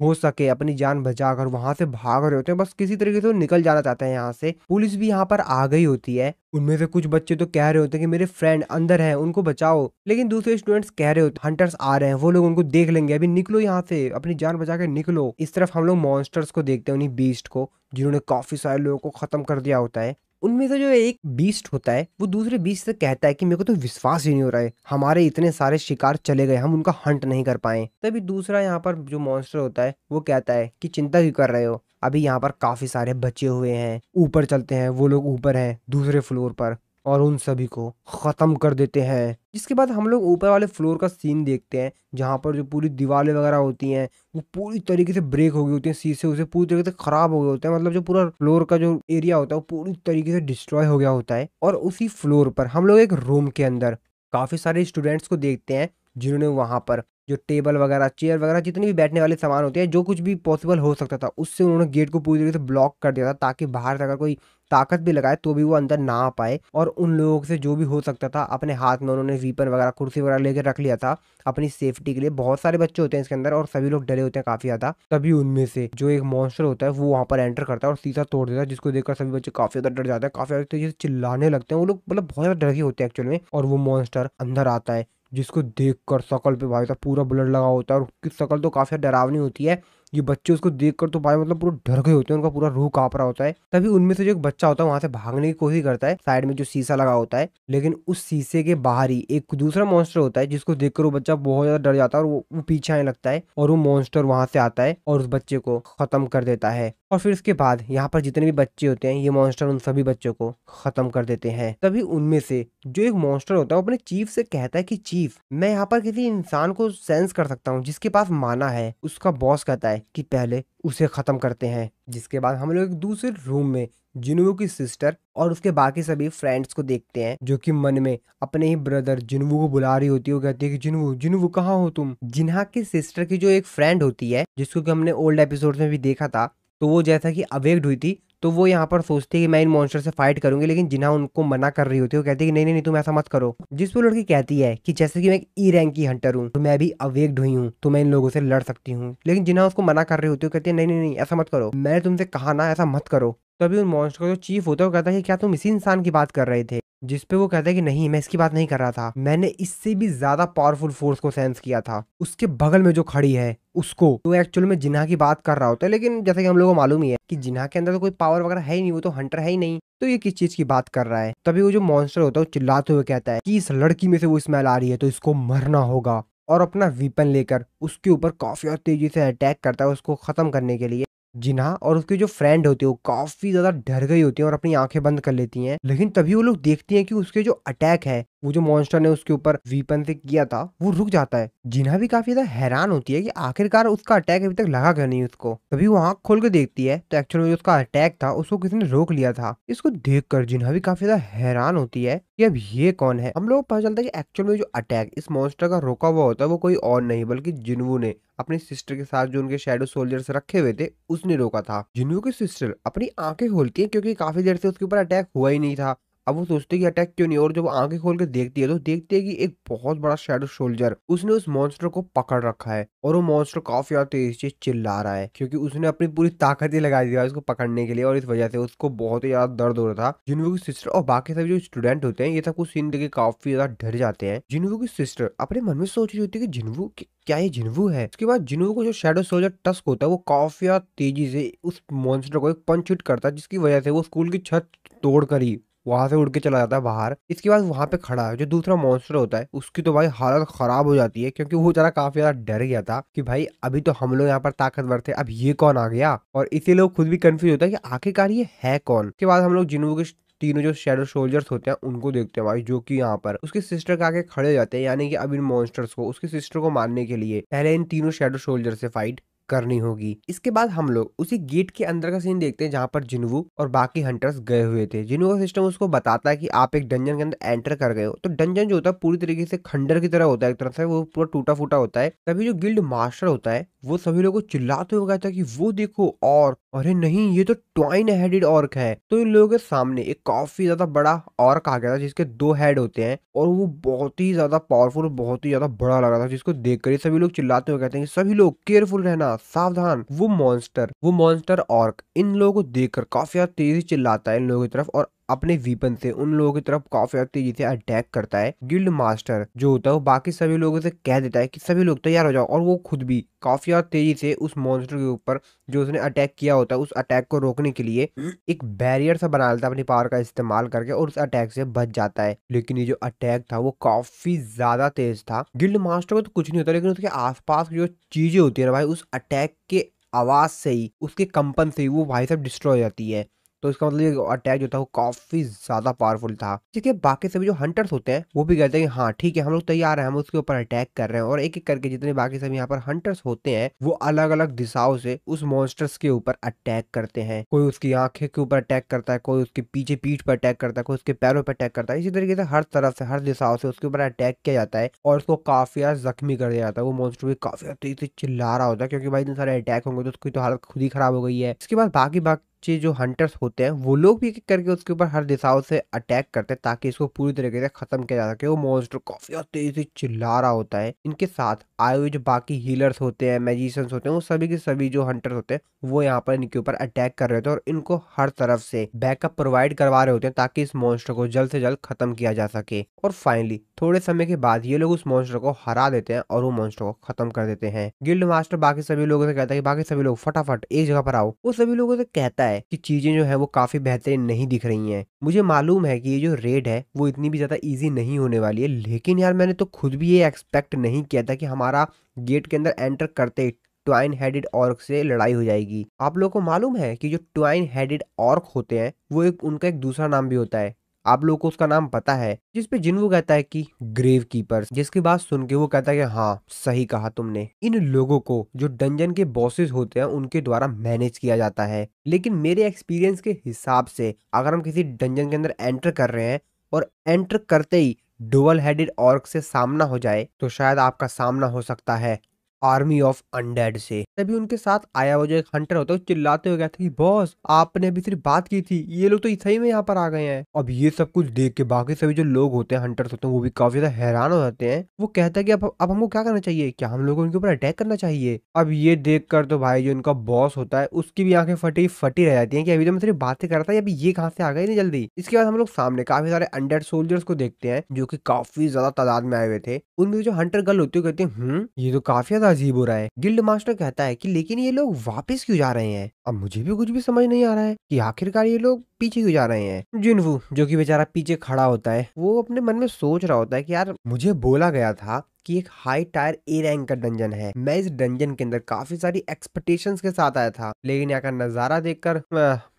हो सके अपनी जान बचाकर वहां से भाग रहे होते हैं, बस किसी तरीके से वो निकल जाना चाहते हैं यहाँ से। पुलिस भी यहाँ पर आ गई होती है। उनमें से कुछ बच्चे तो कह रहे होते हैं कि मेरे फ्रेंड अंदर हैं, उनको बचाओ, लेकिन दूसरे स्टूडेंट्स कह रहे होते हंटर्स आ रहे हैं, वो लोग उनको देख लेंगे, अभी निकलो यहाँ से, अपनी जान बचा के निकलो। इस तरफ हम लोग मॉन्स्टर्स को देखते हैं, उन्हीं बीस्ट को, जिन्होंने काफी सारे लोगों को खत्म कर दिया होता है। उनमें से जो एक बीस्ट होता है वो दूसरे बीस्ट से कहता है कि मेरे को तो विश्वास ही नहीं हो रहा है, हमारे इतने सारे शिकार चले गए, हम उनका हंट नहीं कर पाए। तभी दूसरा यहाँ पर जो मॉन्स्टर होता है वो कहता है कि चिंता क्यों कर रहे हो, अभी यहाँ पर काफी सारे बचे हुए हैं, ऊपर चलते हैं, वो लोग ऊपर हैं दूसरे फ्लोर पर, और उन सभी को खत्म कर देते हैं। जिसके बाद हम लोग ऊपर वाले फ्लोर का सीन देखते हैं, जहाँ पर जो पूरी दीवारें वगैरह होती हैं वो पूरी तरीके से ब्रेक हो गई होती हैं, शीशे उसे पूरी तरीके से खराब हो गए होते हैं, मतलब जो पूरा फ्लोर का जो एरिया होता है वो पूरी तरीके से डिस्ट्रॉय हो गया होता है। और उसी फ्लोर पर हम लोग एक रूम के अंदर काफी सारे स्टूडेंट्स को देखते हैं, जिन्होंने वहां पर जो टेबल वगैरह, चेयर वगैरह, जितने भी बैठने वाले सामान होते हैं, जो कुछ भी पॉसिबल हो सकता था उससे उन्होंने गेट को पूरी तरीके से ब्लॉक कर दिया था, ताकि बाहर से अगर कोई ताकत भी लगाए तो भी वो अंदर ना आ पाए। और उन लोगों से जो भी हो सकता था अपने हाथ में उन्होंने वीपन वगैरह, कुर्सी वगैरह लेकर रख लिया था अपनी सेफ्टी के लिए। बहुत सारे बच्चे होते हैं इसके अंदर और सभी लोग डरे होते हैं काफी ज्यादा। तभी उनमें से जो एक मॉन्स्टर होता है वो वहां पर एंटर करता है और शीशा तोड़ देता है, जिसको देखकर सभी बच्चे काफी ज्यादा डर जाते हैं, काफी ज्यादा तेजी से चिल्लाने लगते हैं। वो लोग मतलब बहुत ज्यादा डर गए होते हैं एक्चुअल में। और वो मॉन्स्टर अंदर आता है, जिसको देखकर शकल पे भाई साहब पूरा ब्लड लगा होता है, और उसकी शकल तो काफी डरावनी होती है। ये बच्चे उसको देखकर तो भाई मतलब पूरा डर गए होते हैं, उनका पूरा रूह कांप रहा होता है। तभी उनमें से जो एक बच्चा होता है वहां से भागने की कोशिश करता है साइड में जो शीशा लगा होता है, लेकिन उस शीशे के बाहर ही एक दूसरा मॉन्स्टर होता है, जिसको देखकर वो बच्चा बहुत ज्यादा डर जाता है और वो पीछे आने लगता है, और वो मॉन्स्टर वहां से आता है और उस बच्चे को खत्म कर देता है। और फिर इसके बाद यहाँ पर जितने भी बच्चे होते हैं, ये मॉन्स्टर उन सभी बच्चों को खत्म कर देते हैं। तभी उनमें से जो एक मॉन्स्टर होता है वो अपने चीफ से कहता है कि चीफ, मैं यहाँ पर किसी इंसान को सेंस कर सकता हूँ जिसके पास माना है। उसका बॉस कहता है कि पहले उसे खत्म करते हैं। जिसके बाद हम लोग एक दूसरे रूम में जिन्वू की सिस्टर और उसके बाकी सभी फ्रेंड्स को देखते हैं, जो कि मन में अपने ही ब्रदर जिन्वू को बुला रही होती है। वो कहती है कि जिन्वू, जिन्वू कहाँ हो तुम। जिन्हा की सिस्टर की जो एक फ्रेंड होती है, जिसको कि हमने ओल्ड एपिसोड में भी देखा था, तो वो जैसा कि अवेक्ड हुई थी तो वो यहाँ पर सोचती है कि मैं इन मॉन्स्टर से फाइट करूंगी, लेकिन जिन्हा उनको मना कर रही होती है। वो कहती है कि नहीं नहीं नहीं, तुम ऐसा मत करो। जिस पर लड़की कहती है कि जैसे कि मैं एक ई रैंक की हंटर हूँ, तो मैं भी अवेक्ड हुई हूँ, तो मैं इन लोगों से लड़ सकती हूँ। लेकिन जिन्हा उसको मना कर रही होती है, वो कहती है नहीं नहीं नहीं, ऐसा मत करो, मैंने तुमसे कहा ना ऐसा मत करो। तभी उन मॉन्स्टर का जो चीफ होता है वो कहता है कि क्या तुम इसी इंसान की बात कर रहे थे? जिस पे वो कहता है कि नहीं, मैं इसकी बात नहीं कर रहा था, मैंने इससे भी ज्यादा पावरफुल फोर्स को सेंस किया था, उसके बगल में जो खड़ी है उसको। तो एक्चुअल में जिन्हा की बात कर रहा होता है, लेकिन जैसे कि हम लोगों को मालूम ही है कि जिन्हा के अंदर तो कोई पावर वगैरह है ही नहीं, वो तो हंटर है ही नहीं, तो ये किस चीज की बात कर रहा है। तभी वो जो मॉन्स्टर होता है वो चिल्लाते हुए कहता है कि इस लड़की में से वो स्मेल आ रही है, तो इसको मरना होगा। और अपना वीपन लेकर उसके ऊपर काफी तेजी से अटैक करता है उसको खत्म करने के लिए। जिन्हा और उसकी जो फ्रेंड होती है वो काफी ज्यादा डर गई होती है और अपनी आंखें बंद कर लेती हैं। लेकिन तभी वो लोग देखती हैं कि उसके जो अटैक है, वो जो मॉन्स्टर ने उसके ऊपर वीपन से किया था, वो रुक जाता है। जिन्हा भी काफी ज्यादा हैरान होती है कि आखिरकार उसका अटैक अभी तक लगा क्यों नहीं उसको। तभी वो आंख खोल के देखती है तो एक्चुअल में जो उसका अटैक था उसको किसी ने रोक लिया था। इसको देखकर जिन्हा भी काफी ज्यादा हैरान होती है कि अब ये कौन है। हम लोग को पता चलता है कि एक्चुअल में जो अटैक इस मॉन्स्टर का रोका हुआ होता है वो कोई और नहीं बल्कि जिन्वू ने अपनी सिस्टर के साथ जो उनके शैडो सोल्जर्स रखे हुए थे उसने रोका था। जिन्वू की सिस्टर अपनी आंखें खोलती है क्योंकि काफी देर से उसके ऊपर अटैक हुआ ही नहीं था। अब वो सोचती है कि अटैक क्यों नहीं, और जब वो आंखें खोल के देखती है तो देखती है कि एक बहुत बड़ा शैडो सोल्जर उसने उस मॉन्स्टर को पकड़ रखा है और वो मॉन्स्टर काफी ज्यादा तेज से चिल्ला रहा है क्योंकि उसने अपनी पूरी ताकत ही लगा दी है उसको पकड़ने के लिए, और इस वजह से उसको बहुत ही ज्यादा दर्द हो रहा था। जिन्वू की सिस्टर और बाकी सभी जो स्टूडेंट होते हैं ये सब कुछ सीन देख के काफी ज्यादा डर जाते हैं। जिन्वू की सिस्टर अपने मन में सोच रही होती है कि जिन्वू क्या ये जिन्वू है। उसके बाद जिन्वू को जो शैडो सोल्जर टस्क होता है वो काफी ज्यादा तेजी से उस मॉन्स्टर को एक पंच हिट करता है, जिसकी वजह से वो स्कूल की छत तोड़ कर ही वहां से उड़ के चला जाता है बाहर। इसके बाद वहां पे खड़ा है जो दूसरा मॉन्स्टर होता है, उसकी तो भाई हालत खराब हो जाती है क्योंकि वो जरा काफी ज्यादा डर गया था कि भाई अभी तो हम लोग यहाँ पर ताकतवर थे, अब ये कौन आ गया। और इसी लोग खुद भी कंफ्यूज होता है कि आखिरकार ये है कौन। के बाद हम लोग जिन्वू के तीनों जो शैडो सोल्जर्स होते हैं उनको देखते हैं भाई, जो कि यहाँ पर उसके सिस्टर के आगे खड़े हो जाते हैं, यानी कि अब इन मॉन्स्टर्स को उसकी सिस्टर को मारने के लिए पहले इन तीनों शैडो सोल्जर से फाइट करनी होगी। इसके बाद हम लोग उसी गेट के अंदर का सीन देखते हैं जहां पर जिन्वू और बाकी हंटर्स गए हुए थे। जिन्वू का सिस्टम उसको बताता है कि आप एक डंजन के अंदर एंटर कर गए हो। तो डंजन जो होता है पूरी तरीके से खंडर की तरह होता है, एक तरह से वो पूरा टूटा फूटा होता है। तभी जो गिल्ड मास्टर होता है वो सभी लोगों को चिल्लाते हुए कहता है कि वो देखो, और अरे नहीं ये तो ट्वाइन हेडेड ऑर्क है। तो इन लोगों के सामने एक काफी ज्यादा बड़ा ऑर्क आ गया था जिसके 2 हेड होते हैं और वो बहुत ही ज्यादा पावरफुल, बहुत ही ज्यादा बड़ा लगा था, जिसको देखकर ही सभी लोग चिल्लाते हुए कहते हैं कि सभी लोग केयरफुल रहना, सावधान। वो मॉन्स्टर ऑर्क इन लोगों को देखकर काफी ज्यादा तेजी चिल्लाता है इन लोगों की तरफ और अपने वीपन से उन लोगों की तरफ काफी ज्यादा तेजी से अटैक करता है। गिल्ड मास्टर जो होता है वो बाकी सभी लोगों से कह देता है कि सभी लोग तैयार हो जाओ, और वो खुद भी काफी ज्यादा तेजी से उस मॉन्स्टर के ऊपर जो उसने अटैक किया होता है उस अटैक को रोकने के लिए एक बैरियर सा बना लेता है अपनी पावर का इस्तेमाल करके और उस अटैक से बच जाता है। लेकिन ये जो अटैक था वो काफी ज्यादा तेज था। गिल्ड मास्टर को तो कुछ नहीं होता, लेकिन उसके आसपास की जो चीजें होती है ना भाई, उस अटैक के आवाज से ही, उसके कंपन से ही वो भाई साहब डिस्ट्रॉय हो जाती है। तो इसका मतलब ये अटैक जो था वो काफी ज्यादा पावरफुल था। देखिए बाकी सभी जो हंटर्स होते हैं वो भी कहते हैं कि हाँ ठीक है हम लोग तैयार हैं, हम उसके ऊपर अटैक कर रहे हैं। और एक एक करके जितने बाकी सभी यहाँ पर हंटर्स होते हैं वो अलग अलग दिशाओं से उस मॉन्स्टर्स के ऊपर अटैक करते हैं। कोई उसकी आंखें के ऊपर अटैक करता है, कोई उसके पीछे पीठ पर अटैक करता है, कोई उसके पैरों पर अटैक करता है। इसी तरीके से हर तरफ से हर दिशाओं से उसके ऊपर अटैक किया जाता है और उसको काफी ज्यादा जख्मी कर दिया जाता है। वो मॉन्स्टर भी काफी ज्यादा तेजी से चिल्ला रहा होता है क्योंकि भाई इतने सारे अटैक होंगे तो उसकी तो हालत खुद ही खराब हो गई है। इसके बाद बाकी जो हंटर्स होते हैं वो लोग भी एक एक करके उसके ऊपर हर दिशाओं से अटैक करते हैं ताकि इसको पूरी तरीके से खत्म किया जा सके। वो मॉन्स्टर काफी तेजी से चिल्ला रहा होता है। इनके साथ आए हुए जो बाकी हीलर्स होते हैं, मैजिशियंस होते हैं, वो सभी के सभी जो हंटर्स होते हैं वो यहाँ पर इनके ऊपर अटैक कर रहे होते हैं और इनको हर तरफ से बैकअप प्रोवाइड करवा रहे होते हैं ताकि इस मॉन्स्टर को जल्द से जल्द खत्म किया जा सके। और फाइनली थोड़े समय के बाद ये लोग उस मॉन्स्टर को हरा देते हैं और वो मॉन्स्टर को खत्म कर देते हैं। गिल्ड मास्टर बाकी सभी लोगों से कहता है कि बाकी सभी लोग फटाफट एक जगह पर आओ। वो सभी लोगों से कहता है कि चीजें जो है वो काफी बेहतरीन नहीं दिख रही हैं। मुझे मालूम है कि ये जो रेड है वो इतनी भी ज्यादा इजी नहीं होने वाली है, लेकिन यार मैंने तो खुद भी ये एक्सपेक्ट नहीं किया था कि हमारा गेट के अंदर एंटर करते ही ट्वाइन हेडेड ऑर्क से लड़ाई हो जाएगी। आप लोगों को मालूम है कि जो ट्वाइन हेडेड ऑर्क होते हैं वो उनका एक दूसरा नाम भी होता है। आप लोगों को उसका नाम पता है? जिसपे जिन्वू कहता है कि ग्रेव कीपर्स, जिसकी बात सुन के वो कहता है कि हाँ सही कहा तुमने। इन लोगों को जो डंजन के बॉसेस होते हैं उनके द्वारा मैनेज किया जाता है, लेकिन मेरे एक्सपीरियंस के हिसाब से अगर हम किसी डंजन के अंदर एंटर कर रहे हैं और एंटर करते ही डुअल हेडेड ऑर्क से सामना हो जाए तो शायद आपका सामना हो सकता है आर्मी ऑफ अनडेड से। तभी उनके साथ आया वो जो एक हंटर होता है वो चिल्लाते हुए कहता है कि बॉस आपने अभी सिर्फ बात की थी, ये लोग तो सही में यहाँ पर आ गए हैं। अब ये सब कुछ देख के बाकी सभी जो लोग होते हैं, हंटर्स होते हैं, वो भी काफी ज्यादा हैरान हो जाते हैं। वो कहता है कि अब हमको क्या करना चाहिए, क्या हम लोगों को उनके ऊपर अटैक करना चाहिए। अब ये देख कर तो भाई जो इनका बॉस होता है उसकी भी आंखें फटी फटी रह जाती है कि अभी तो मैं सिर्फ बातें कर रहा था, अभी ये कहाँ से आ गए नहीं जल्दी। इसके बाद हम लोग सामने काफी सारे अनडेड सोल्जर्स को देखते हैं जो कि काफी ज्यादा तादाद में आए हुए थे। उनमें जो हंटर गर्ल होती है कहती है ये तो काफी ज्यादा अजीब हो रहा है। गिल्ड मास्टर कहता है कि लेकिन ये लोग वापस क्यों जा रहे हैं। अब मुझे भी कुछ भी समझ नहीं आ रहा है कि आखिरकार ये लोग पीछे क्यों जा रहे हैं। जिनवू जो कि बेचारा पीछे खड़ा होता है वो अपने मन में सोच रहा होता है कि यार मुझे बोला गया था कि एक हाई टायर ए रैंक का डंजन है, मैं इस डंजन के अंदर काफी सारी एक्सपेक्टेशंस के साथ आया था, लेकिन यहाँ का नजारा देखकर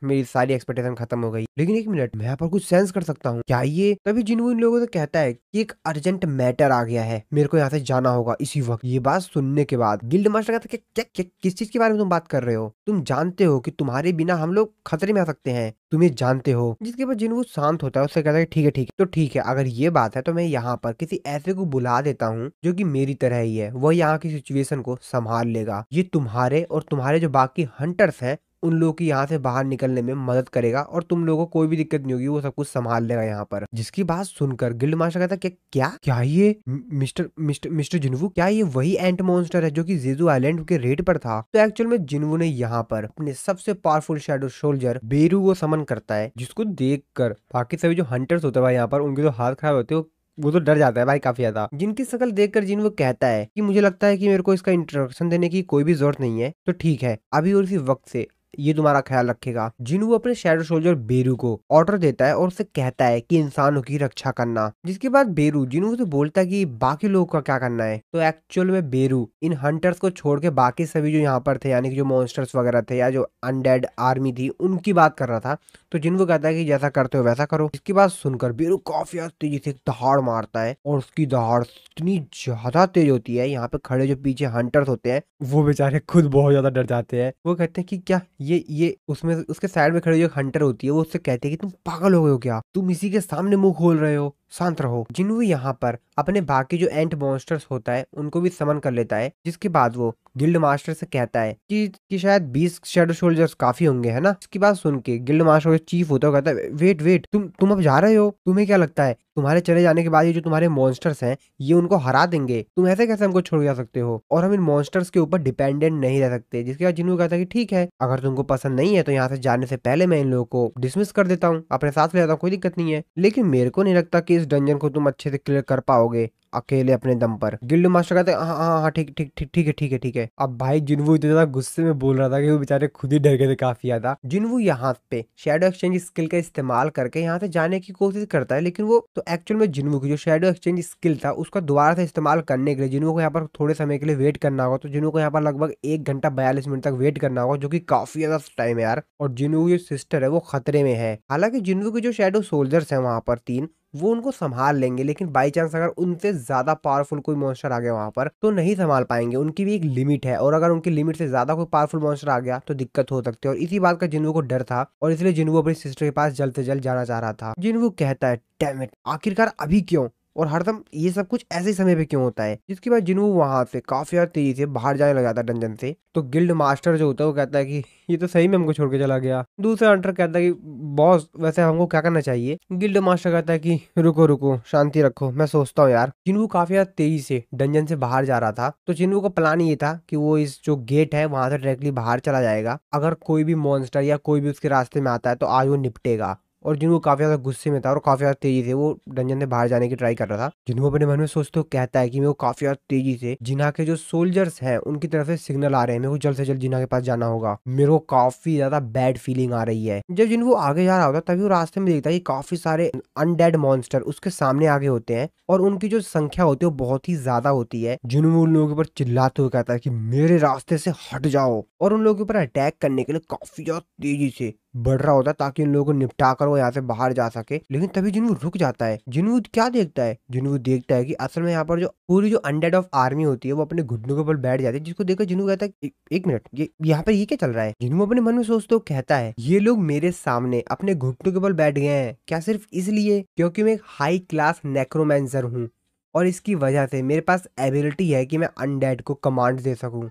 मेरी सारी एक्सपेक्टेशन खत्म हो गई। लेकिन एक मिनट, मैं यहाँ पर कुछ सेंस कर सकता हूँ क्या ये। तभी जिनवू इन लोगों से कहता है कि एक अर्जेंट मैटर आ गया है, मेरे को यहाँ से जाना होगा इसी वक्त। ये बात सुनने के बाद गिल्ड मास्टर कहता है क्या, क्या किस चीज के बारे में तुम बात कर रहे हो, तुम जानते हो कि तुम्हारे बिना हम लोग खतरे में आ सकते हैं, तुम ये जानते हो। जिसके बाद जिनवू शांत होता है, उससे कहता है ठीक है ठीक है, तो ठीक है अगर ये बात है तो मैं यहाँ पर किसी ऐसे को बुला देता हूँ जो कि मेरी तरह ही है, वह यहाँ की सिचुएशन को संभाल लेगा। ये तुम्हारे और तुम्हारे जो बाकी हंटर्स हैं उन लोगों की यहाँ से बाहर निकलने में मदद करेगा और तुम लोगों को कोई भी दिक्कत नहीं होगी, वो सब कुछ संभाल लेगा यहाँ पर। जिसकी बात सुनकर गिल्ड मास्टर कहता है क्या क्या ये मिस्टर मिस्टर मिस्टर जिनवू, क्या ये वही एंट मॉन्स्टर है जो कि जेजू आइलैंड के रेड पर था। तो एक्चुअल में जिनवू ने यहाँ पर अपने सबसे पावरफुल शैडो सोल्जर बेरू को समन करता है, जिसको देखकर बाकी सभी जो हंटर्स होते हैं भाई यहाँ पर उनके जो हाथ खराब होते हैं वो तो डर जाता है भाई काफी ज्यादा। जिनकी शक्ल देखकर जिन वो कहता है कि मुझे लगता है कि मेरे को इसका इंट्रोडक्शन देने की कोई भी जरूरत नहीं है, तो ठीक है अभी और इसी वक्त से ये तुम्हारा ख्याल रखेगा। जिनू अपने शैडो सोल्जर बेरू को ऑर्डर देता है और उसे कहता है कि इंसानों की रक्षा करना। जिसके बाद बेरू जिनू से बोलता है कि बाकी लोगों का क्या करना है। तो एक्चुअल में बेरू इन हंटर्स को छोड़ के बाकी सभी जो यहाँ पर थे, यानी कि जो मॉन्स्टर्स वगैरह थे या जो अनडेड आर्मी थी, उनकी बात कर रहा था। तो जिनको कहता है कि जैसा करते हो वैसा करो। इसकी बात सुनकर बेरू काफी तेजी से दहाड़ मारता है और उसकी दहाड़ इतनी ज्यादा तेज होती है, यहाँ पे खड़े जो पीछे हंटर्स होते हैं वो बेचारे खुद बहुत ज्यादा डर जाते हैं। वो कहते हैं कि क्या ये उसमें उसके साइड में खड़े जो हंटर होती है वो उससे कहती है कि तुम पागल हो गए हो क्या, तुम इसी के सामने मुंह खोल रहे हो, शांत रहो। जिनवू यहाँ पर अपने बाकी जो एंट मॉन्स्टर्स होता है उनको भी समन कर लेता है। जिसके बाद वो गिल्ड मास्टर से कहता है कि शायद 20 शैडो सोल्जर्स काफी होंगे, है ना। इसकी बात सुन के गिल्ड मास्टर जो चीफ होता है कहता है वेट तुम अब जा रहे हो, तुम्हें क्या लगता है तुम्हारे चले जाने के बाद ये जो तुम्हारे मॉन्स्टर्स हैं ये उनको हरा देंगे, तुम ऐसे कैसे हमको छोड़ जा सकते हो, और हम इन मॉन्स्टर्स के ऊपर डिपेंडेंट नहीं रह सकते। जिसके बाद जिन्हों कहता है कि ठीक है अगर तुमको पसंद नहीं है तो यहाँ से जाने से पहले मैं इन लोगों को डिसमिस कर देता हूँ, अपने साथ ले जाता हूँ, कोई दिक्कत नहीं है। लेकिन मेरे को नहीं लगता कि इस डंजन को तुम अच्छे से क्लियर कर पाओगे अकेले अपने दम पर। गिल्ड मास्टर कहते हैं हाँ हाँ हाँ ठीक ठीक ठीक ठीक है ठीक है ठीक है। अब भाई जिनवू इतना ज्यादा गुस्से में बोल रहा था कि वो बेचारे खुद ही डर गए थे काफी ज्यादा। जिनवू यहाँ पे शैडो एक्सचेंज स्किल का इस्तेमाल करके यहाँ से जाने की कोशिश करता है, लेकिन वो तो एक्चुअल में जिनवू की जो शैडो एक्सचेंज स्किल था उसका दोबारा से इस्तेमाल करने के लिए जिनवू को यहाँ पर थोड़े समय के लिए वेट करना होगा। तो जिनवू को यहाँ पर लगभग 1 घंटा 42 मिनट तक वेट करना होगा, जो की काफी ज्यादा टाइम है यार। और जिनवू जो सिस्टर है वो खतरे में है। हालांकि जिनवू के जो शैडो सोल्जर्स है वहां पर 3 वो उनको संभाल लेंगे, लेकिन बाई चांस अगर उनसे ज्यादा पावरफुल कोई मॉन्स्टर आ गया वहां पर तो नहीं संभाल पाएंगे, उनकी भी एक लिमिट है, और अगर उनकी लिमिट से ज्यादा कोई पावरफुल मॉन्स्टर आ गया तो दिक्कत हो सकती है। और इसी बात का जिन्वू को डर था और इसलिए जिन्वू अपनी सिस्टर के पास जल्द से जल्द जाना चाह रहा था। जिन्वू कहता है डैम इट, आखिरकार अभी क्यों, और हरदम ये सब कुछ ऐसे ही समय पे क्यों होता है। जिसके बाद जिन्वू वहां से काफी ज्यादा तेजी से बाहर जाने लगा था डंजन से। तो गिल्ड मास्टर जो होता है वो कहता है कि ये तो सही में हमको छोड़ के चला गया। दूसरा हंटर कहता है कि बॉस वैसे हमको क्या करना चाहिए। गिल्ड मास्टर कहता है कि रुको रुको शांति रखो, मैं सोचता हूँ यार। जिन्वू काफी ज्यादा तेजी से डंजन से बाहर जा रहा था। तो जिन्वू का प्लान ये था कि वो इस जो गेट है वहां से डायरेक्टली बाहर चला जाएगा, अगर कोई भी मॉन्स्टर या कोई भी उसके रास्ते में आता है तो आज वो निपटेगा। और जिन्वू काफी ज्यादा गुस्से में था और काफी ज्यादा तेजी से वो डंजन से बाहर जाने की ट्राई कर रहा था। जिन्वू अपने मन में सोचते हुए कहता है कि मैं वो काफी ज्यादा तेजी से जिन्हा के जो सोल्जर्स हैं उनकी तरफ से सिग्नल आ रहे हैं, मेरे को जल्द से जल्द जिन्हा के पास जाना होगा, मेरे को काफी ज्यादा बैड फीलिंग आ रही है। जब जिन्वू आगे जा रहा होता तभी वो रास्ते में देखता है कि काफी सारे अनडेड मॉन्स्टर उसके सामने आगे होते हैं और उनकी जो संख्या होती है वो बहुत ही ज्यादा होती है। जिन्वू उन लोगों के ऊपर चिल्लाते हुए कहता है कि मेरे रास्ते से हट जाओ, और उन लोगों के ऊपर अटैक करने के लिए काफी ज्यादा तेजी से बढ़ रहा होता है ताकि इन लोगों को निपटा कर वो यहाँ से बाहर जा सके। लेकिन तभी जिन्वू रुक जाता है। जिन्वू क्या देखता है, जिन्वू देखता है कि असल में यहाँ पर जो पूरी जो अनडेड ऑफ आर्मी होती है वो अपने घुटनों के ऊपर बैठ जाती है, जिसको देखकर जिन्वू कहता है एक मिनट, ये यहाँ पर ये क्या चल रहा है। जिन्वू अपने मन में सोचते हुए कहता है ये लोग मेरे सामने अपने घुटनों के ऊपर बैठ गए हैं क्या सिर्फ इसलिए क्योंकि मैं एक हाई क्लास नेक्रोमैंसर हूँ और इसकी वजह से मेरे पास एबिलिटी है कि मैं अनडेड को कमांड दे सकूं।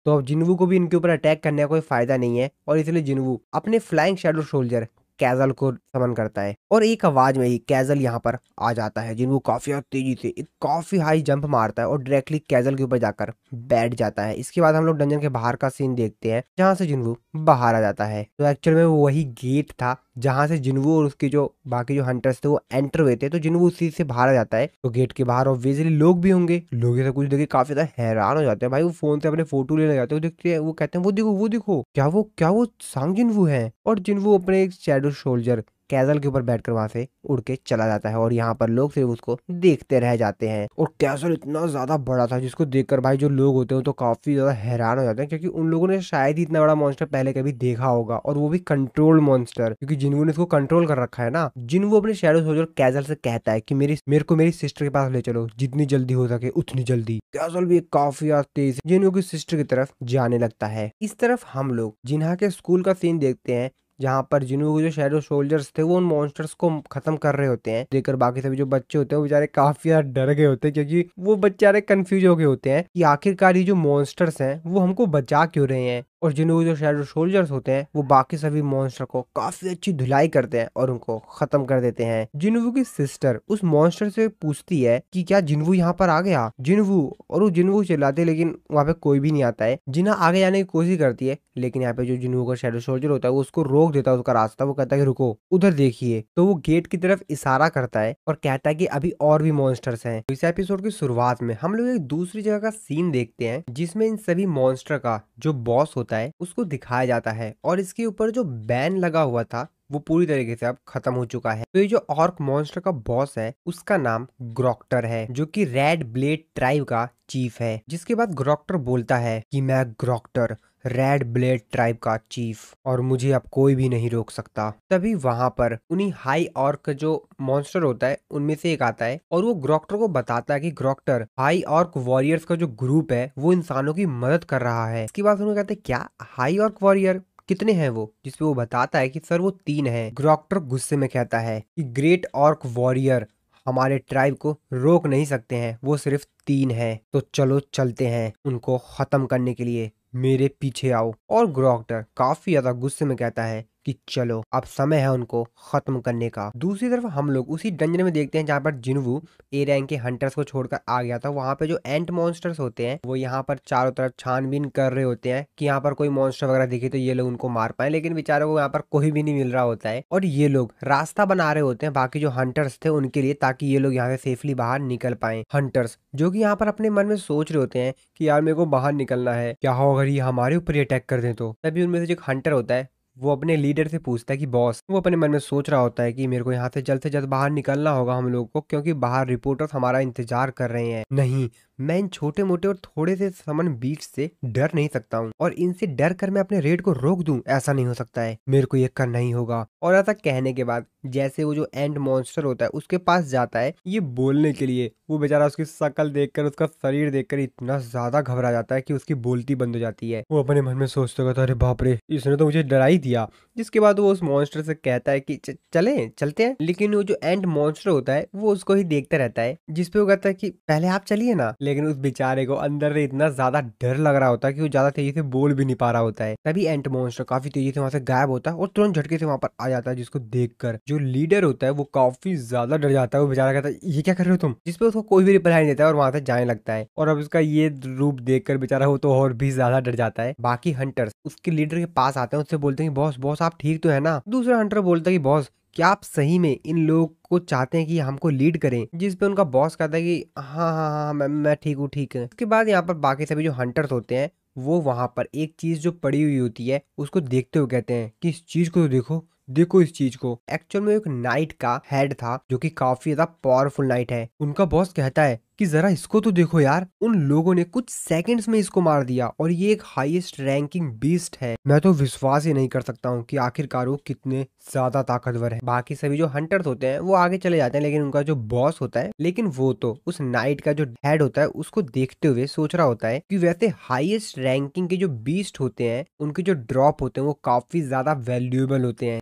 तो अब जिन्वू को भी इनके ऊपर अटैक करने का कोई फायदा नहीं है और इसलिए जिन्वू अपने फ्लाइंग शैडो सोल्जर कैजल को समन करता है और एक आवाज में ही कैजल यहाँ पर आ जाता है। जिन्वू काफी तेजी से एक काफी हाई जंप मारता है और डायरेक्टली कैजल के ऊपर जाकर बैठ जाता है। इसके बाद हम लोग डंजन के बाहर का सीन देखते हैं जहाँ से जिन्वू बाहर आ जाता है। तो एक्चुअल में वो वही गेट था जहां से जिन्वू और उसके जो बाकी जो हंटर्स थे वो एंटर हुए थे। तो जिन्वू उसी से बाहर आ जाता है। तो गेट के बाहर ऑब्वियसली लोग भी होंगे। लोग ऐसा कुछ देखे काफी ज्यादा हैरान हो जाते हैं भाई। वो फोन से अपने फोटो लेने जाते हैं, वो देखते हैं, वो कहते हैं वो देखो क्या वो सांग जिन्वू है। और जिन्वू अपने एक शैडो सोल्जर कैजल के ऊपर बैठकर वहां से उड़ के चला जाता है और यहाँ पर लोग सिर्फ उसको देखते रह जाते हैं। और कैजल इतना ज्यादा बड़ा था जिसको देखकर भाई जो लोग होते हैं तो काफी ज्यादा हैरान हो जाते हैं, क्योंकि उन लोगों ने शायद ही इतना बड़ा मॉन्स्टर पहले कभी देखा होगा और वो भी कंट्रोल्ड मॉन्स्टर, क्योंकि जिन्वू ने इसको कंट्रोल कर रखा है ना। जिन्वू अपने शैडो सोल्जर कैजल से कहता है कि मेरे को मेरी सिस्टर के पास ले चलो, जितनी जल्दी हो सके उतनी जल्दी। कैजल भी काफी तेज जिन्वू की सिस्टर की तरफ जाने लगता है। इस तरफ हम लोग जिन्हा के स्कूल का सीन देखते हैं जहाँ पर जिन्हों के जो शैडो सोल्जर्स थे वो उन मॉन्स्टर्स को खत्म कर रहे होते हैं। देखकर बाकी सभी जो बच्चे होते हैं वो बेचारे काफी ज्यादा डर गए होते हैं, क्योंकि वो बेचारे कंफ्यूज हो गए होते हैं कि आखिरकार ये जो मॉन्स्टर्स हैं वो हमको बचा क्यों रहे हैं। और जिन्हों जो शैडो सोल्जर्स होते हैं वो बाकी सभी मॉन्स्टर को काफी अच्छी धुलाई करते हैं और उनको खत्म कर देते हैं। जिन्वू की सिस्टर उस मॉन्स्टर से पूछती है कि क्या जिन्वू यहाँ पर आ गया जिन्वू, और वो जिन्वू चिल्लाते लेकिन वहाँ पे कोई भी नहीं आता है। जिन्हा आगे जाने की कोशिश करती है लेकिन यहाँ पे जो जिन्वू का शैडो सोल्जर होता है वो उसको रोक देता है उसका रास्ता। वो कहता है कि रुको उधर देखिए। तो वो गेट की तरफ इशारा करता है और कहता है कि अभी और भी मॉन्स्टर्स हैं। इस एपिसोड की शुरुआत में हम लोग एक दूसरी जगह का सीन देखते हैं जिसमें इन सभी मॉन्स्टर का जो बॉस होता है उसको दिखाया जाता है और इसके ऊपर जो बैन लगा हुआ था वो पूरी तरीके से अब खत्म हो चुका है। तो ये जो ऑर्क मॉन्स्टर का बॉस है उसका नाम ग्रोक्टर है, जो कि रेड ब्लेड ट्राइब का चीफ है। जिसके बाद ग्रोक्टर बोलता है कि मैं ग्रोक्टर रेड ब्लेड ट्राइब का चीफ और मुझे अब कोई भी नहीं रोक सकता। तभी वहां पर उन्हीं हाई ऑर्क जो मॉन्स्टर होता है उनमें से एक आता है और वो ग्रोक्टर को बताता है कि ग्रोक्टर हाई ऑर्क वॉरियर्स का जो ग्रुप है वो इंसानों की मदद कर रहा है। इसके बाद उन्होंने कहते हैं क्या हाई ऑर्क वॉरियर कितने हैं वो, जिसपे वो बताता है कि सर वो 3 हैं। ग्रोक्टर गुस्से में कहता है कि ग्रेट ऑर्क वॉरियर हमारे ट्राइब को रोक नहीं सकते हैं, वो सिर्फ 3 हैं। तो चलो चलते हैं उनको खत्म करने के लिए, मेरे पीछे आओ। और ग्रोक्टर काफी ज्यादा गुस्से में कहता है कि चलो अब समय है उनको खत्म करने का। दूसरी तरफ हम लोग उसी डंजन में देखते हैं जहाँ पर जिन्वू ए रैंक के हंटर्स को छोड़कर आ गया था। वहां पे जो एंट मॉन्स्टर्स होते हैं वो यहाँ पर चारों तरफ छानबीन कर रहे होते हैं कि यहाँ पर कोई मॉन्स्टर वगैरह दिखे तो ये लोग उनको मार पाए, लेकिन बेचारों को यहाँ पर कोई भी नहीं मिल रहा होता है। और ये लोग रास्ता बना रहे होते हैं बाकी जो हंटर्स थे उनके लिए, ताकि ये लोग यहाँ से सेफली बाहर निकल पाए। हंटर्स जो कि यहाँ पर अपने मन में सोच रहे होते हैं कि यार मेरे को बाहर निकलना है, क्या हो अगर ये हमारे ऊपर अटैक कर दें तो। तभी उनमें से जो हंटर होता है वो अपने लीडर से पूछता है कि बॉस, वो अपने मन में सोच रहा होता है कि मेरे को यहाँ से जल्द बाहर निकलना होगा हम लोग को, क्योंकि बाहर रिपोर्टर्स हमारा इंतजार कर रहे हैं। नहीं, मैं इन छोटे मोटे और थोड़े से समन बीच से डर नहीं सकता हूँ और इनसे डर कर मैं अपने रेड को रोक दूं, ऐसा नहीं हो सकता है, मेरे को ये करना ही होगा। और ऐसा कहने के बाद जैसे वो जो एंड मॉन्स्टर होता है उसके पास जाता है ये बोलने के लिए, वो बेचारा उसकी शक्ल देखकर उसका शरीर देखकर इतना ज्यादा घबरा जाता है कि उसकी बोलती बंद हो जाती है। वो अपने मन में सोचते होगा अरे बाप रे, इसने तो मुझे डरा ही दिया। जिसके बाद वो उस मॉन्स्टर से कहता है कि चलते हैं। लेकिन वो जो एंड मॉन्स्टर होता है वो उसको ही देखता रहता है, जिसपे वो कहता है कि पहले आप चलिए ना। लेकिन उस बेचारे को अंदर से इतना ज्यादा डर लग रहा होता है कि वो ज्यादा तेजी से बोल भी नहीं पा रहा होता है। तभी एंट मॉन्स्टर काफी तेजी से वहां से गायब होता है और तुरंत झटके से वहां पर आ जाता है, जिसको देखकर जो लीडर होता है वो काफी ज्यादा डर जाता है। वो बेचारा कहता है ये क्या कर रहे हो तुम, जिसपे उसको कोई भी रिप्लाई नहीं देता है और वहां से जाने लगता है। और अब उसका ये रूप देखकर बेचारा वो तो और भी ज्यादा डर जाता है। बाकी हंटर्स उसके लीडर के पास आते हैं, उससे बोलते हैं बॉस आप ठीक तो है ना। दूसरा हंटर बोलता है कि बॉस क्या आप सही में इन लोग को चाहते हैं कि हमको लीड करें, जिस पे उनका बॉस कहता है कि हाँ मैं ठीक हूँ ठीक है। उसके बाद यहाँ पर बाकी सभी जो हंटर्स होते हैं वो वहां पर एक चीज जो पड़ी हुई होती है उसको देखते हुए कहते हैं कि इस चीज को तो देखो इस चीज को। एक्चुअल में एक नाइट का हेड था जो कि काफी ज्यादा पावरफुल नाइट है। उनका बॉस कहता है कि जरा इसको तो देखो यार, उन लोगों ने कुछ सेकंड्स में इसको मार दिया और ये एक हाईएस्ट रैंकिंग बीस्ट है। मैं तो विश्वास ही नहीं कर सकता हूँ कि आखिरकार वो कितने ज्यादा ताकतवर है। बाकी सभी जो हंटर्स होते हैं वो आगे चले जाते हैं, लेकिन उनका जो बॉस होता है, लेकिन वो तो उस नाइट का जो हेड होता है उसको देखते हुए सोच रहा होता है कि वैसे हाईएस्ट रैंकिंग के जो बीस्ट होते हैं उनके जो ड्रॉप होते हैं वो काफी ज्यादा वैल्यूएबल होते हैं।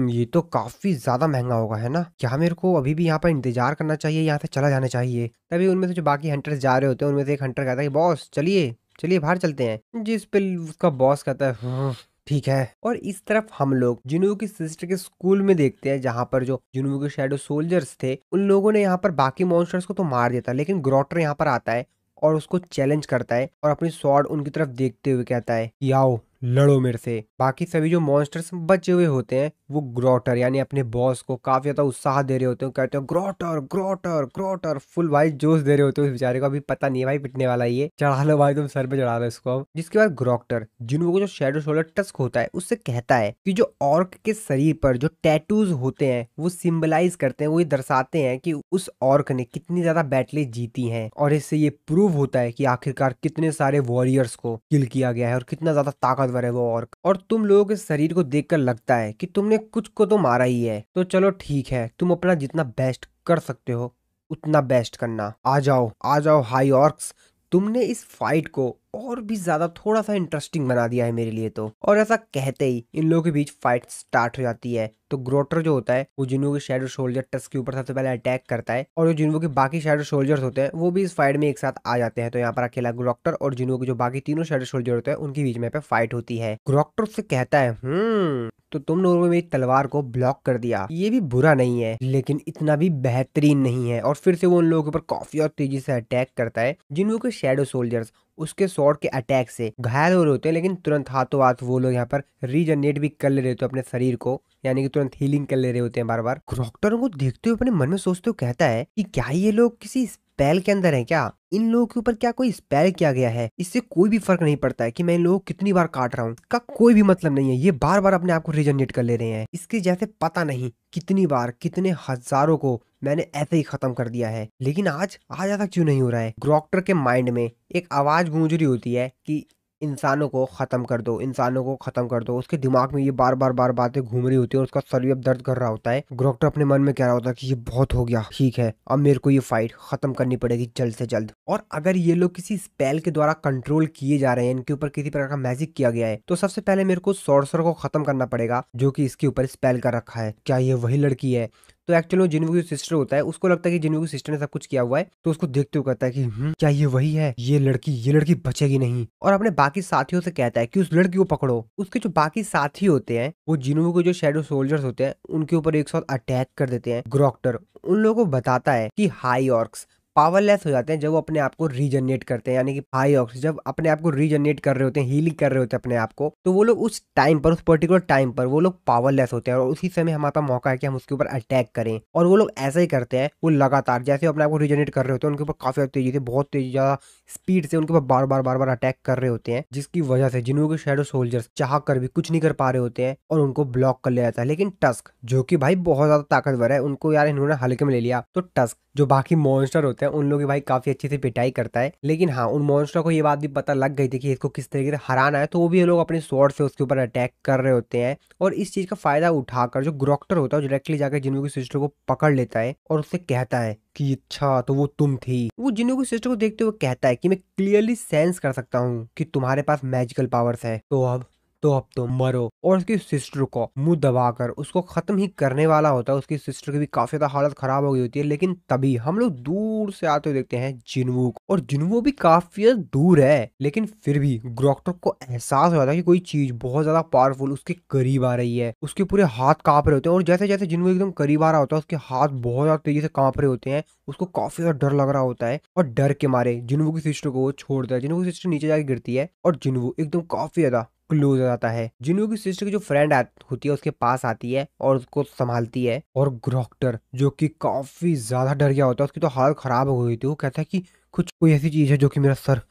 ये तो काफी ज्यादा महंगा होगा है ना, क्या मेरे को अभी भी यहाँ पर इंतजार करना चाहिए, यहाँ से चला जाना चाहिए। तभी उनमें से जो बाकी हंटर्स जा रहे होते हैं उनमें से एक हंटर कहता है कि बॉस चलिए चलिए बाहर चलते हैं। जिस पे उसका बॉस कहता है "हाँ, ठीक है। और इस तरफ हम लोग जिन्हों की सिस्टर के स्कूल में देखते हैं, जहाँ पर जो जिन्हों के शैडो सोल्जर्स थे उन लोगों ने यहाँ पर बाकी मॉन्स्टर्स को तो मार दिया था, लेकिन ग्रोटर यहाँ पर आता है और उसको चैलेंज करता है और अपनी स्वॉर्ड उनकी तरफ देखते हुए कहता है कि आओ लड़ो मेरे से। बाकी सभी जो मॉन्स्टर्स बचे हुए होते हैं वो ग्रोटर यानी अपने बॉस को काफी ज्यादा उत्साह दे रहे होते हैं, कहते हैं ग्रोटर ग्रोटर ग्रोटर, फुल भाई जोश दे रहे होते हैं। उस बेचारे को अभी पता नहीं है भाई पिटने वाला ही है, चढ़ा लो भाई तुम सर पे चढ़ा लो इसको। जिसके बाद ग्रोटर जिनको को जो शैडो सोलर टस्क होता है उससे कहता है कि जो ऑर्क के शरीर पर जो टैटूज होते हैं वो सिंबलाइज करते हैं, वो ये दर्शाते हैं कि उस ऑर्क ने कितनी ज्यादा बैटलें जीती हैं, और इससे ये प्रूव होता है कि आखिरकार कितने सारे वॉरियर्स को किल किया गया है और कितना ज्यादा ताकतवर है वो ऑर्क। और तुम लोगों के शरीर को देखकर लगता है कि तुमने कुछ को तो मारा ही है, तो चलो ठीक है, तुम अपना जितना बेस्ट कर सकते हो उतना बेस्ट करना। आ जाओ हाई ऑर्क्स, तुमने इस फाइट को और भी ज्यादा थोड़ा सा इंटरेस्टिंग बना दिया है मेरे लिए तो। और ऐसा कहते ही इन लोगों के बीच फाइट स्टार्ट हो जाती है। तो ग्रोटर जो होता है वो जिन्हों के शैडो सोल्जर टस्क के ऊपर सबसे पहले अटैक करता है, और जो जिन्हों के बाकी शैडो सोल्जर्स होते हैं वो भी इस फाइट में एक साथ आ जाते हैं। तो यहाँ पर अकेला ग्रोक्टर और जिन्हों के जो बाकी तीनों शैडो सोल्जर होते हैं उनके बीच में पे फाइट होती है। ग्रोक्टर से कहता है तो तुम लोगों ने मेरी तलवार को ब्लॉक कर दिया, ये भी बुरा नहीं है लेकिन इतना भी बेहतरीन नहीं है। और फिर से वो उन लोगों के ऊपर काफी और तेजी से अटैक करता है। जिन्हों के शैडो सोल्जर्स उसके स्वॉर्ड के अटैक से घायल हो रहे होते हैं, लेकिन तुरंत हाथों हाथ वो लोग यहाँ पर रीजनरेट भी कर ले रहे होते हैं अपने शरीर को, यानी कि तुरंत हीलिंग कर ले रहे होते हैं बार बार। ग्रोक्टर को देखते हुए अपने मन में सोचते हुए कहता है कि क्या ये लोग किसी स्पेल के अंदर है क्या? इन लोगों के ऊपर क्या कोई स्पेल किया गया है? इससे कोई भी फर्क नहीं पड़ता है कि मैं इन लोगों को कितनी बार काट रहा हूँ, इसका कोई भी मतलब नहीं है। ये बार बार अपने आप को रीजनरेट कर ले रहे हैं। इसके जैसे पता नहीं कितनी बार कितने हजारों को मैंने ऐसे ही खत्म कर दिया है, लेकिन आज आज ऐसा क्यों नहीं हो रहा है? ग्रोक्टर के माइंड में एक आवाज गूंज रही होती है कि इंसानों को खत्म कर दो, इंसानों को खत्म कर दो। उसके दिमाग में ये बार बार बातें घूम रही होती है और उसका सर भी अब दर्द कर रहा होता है। ग्रोक्टर अपने मन में कह रहा होता है कि ये बहुत हो गया, ठीक है अब मेरे को ये फाइट खत्म करनी पड़ेगी जल्द से जल्द। और अगर ये लोग किसी स्पेल के द्वारा कंट्रोल किए जा रहे हैं, इनके ऊपर किसी प्रकार का मैजिक किया गया है, तो सबसे पहले मेरे को सॉर्सर को खत्म करना पड़ेगा जो कि इसके ऊपर स्पेल कर रखा है। क्या ये वही लड़की है? तो एक्चुअली जिन्वू की सिस्टर होता है, उसको लगता है कि जिन्वू की सिस्टर ने सब कुछ किया हुआ है, तो उसको देखते हुए कहता है कि क्या ये वही है? ये लड़की बचेगी नहीं। और अपने बाकी साथियों से कहता है कि उस लड़की को पकड़ो। उसके जो बाकी साथी होते हैं वो जिन्वू के जो शैडो सोल्जर्स होते हैं उनके ऊपर एक साथ अटैक कर देते हैं। ग्रोक्टर उन लोगों को बताता है कि हाई ऑर्क्स पावरलेस हो जाते हैं जब वो अपने आप को रीजनरेट करते हैं, यानी कि हाई ऑक्स जब अपने आप को रीजनरेट कर रहे होते हैं, हीलिंग कर रहे होते हैं अपने आप को, तो वो लोग उस टाइम पर, उस पर्टिकुलर टाइम पर वो लोग पावरलेस होते हैं और उसी समय हमारे पास मौका है कि हम उसके ऊपर अटैक करें। और वो लोग ऐसा ही करते हैं, वो लगातार जैसे अपने आप को रीजनरेट कर रहे होते हैं उनके ऊपर काफी तेजी से, बहुत तेजी, ज्यादा स्पीड से उनके ऊपर बार बार अटैक कर रहे होते हैं, जिसकी वजह से जिन्हों के शैडो सोल्जर्स चाह कर भी कुछ नहीं कर पा रहे होते हैं और उनको ब्लॉक कर लिया जाता है। लेकिन टस्क जो कि भाई बहुत ज्यादा ताकतवर है, उनको यार इन्होंने हल्के में ले लिया। तो टस्क जो बाकी मॉन्स्टर होते हैं उन लोगों की भाई काफी अच्छी से पिटाई करता है। लेकिन हाँ, उन मॉन्स्टर को ये बात भी पता लग गई थी कि इसको किस तरीके से हराना है, तो वो भी ये लोग अपने स्वॉर्ड से उसके ऊपर अटैक कर रहे होते हैं। और इस चीज का फायदा उठाकर जो ग्रोक्टर होता है डायरेक्टली जाकर जिन्हों की सिस्टर को पकड़ लेता है और उससे कहता है कि अच्छा तो वो तुम थी। वो जिन्हों की सिस्टर को देखते हुए कहता है कि मैं क्लियरली सेंस कर सकता हूँ कि तुम्हारे पास मैजिकल पावर्स है, तो अब तो मरो। और उसकी सिस्टर को मुंह दबाकर उसको खत्म ही करने वाला होता है। उसकी सिस्टर की भी काफी ज्यादा हालत खराब हो गई होती है, लेकिन तभी हम लोग दूर से आते हुए देखते हैं जिन्वू को। और जिन्वू भी काफी दूर है, लेकिन फिर भी ग्रोक्टर को एहसास हो जाता है कि कोई चीज बहुत ज्यादा पावरफुल उसके करीब आ रही है। उसके पूरे हाथ कांप रहे होते हैं और जैसे जैसे जिन्वू एकदम करीब आ रहा होता है उसके हाथ बहुत ज्यादा तेजी से कांप रहे होते हैं। उसको काफी ज्यादा डर लग रहा होता है और डर के मारे जिन्वू की सिस्टर को वो छोड़ता है। जिन्वू की सिस्टर नीचे जाके गिरती है और जिन्वू एकदम काफी ज्यादा क्लोज हो जाता है। जिन्हों की सिस्टर की जो फ्रेंड होती है उसके पास आती है और उसको संभालती है। और ग्रोक्टर जो कि काफी ज्यादा डर गया होता है, उसकी तो हालत खराब हो गई थी, वो कहता है कि कुछ कोई ऐसी चीज है जो कि मेरा सर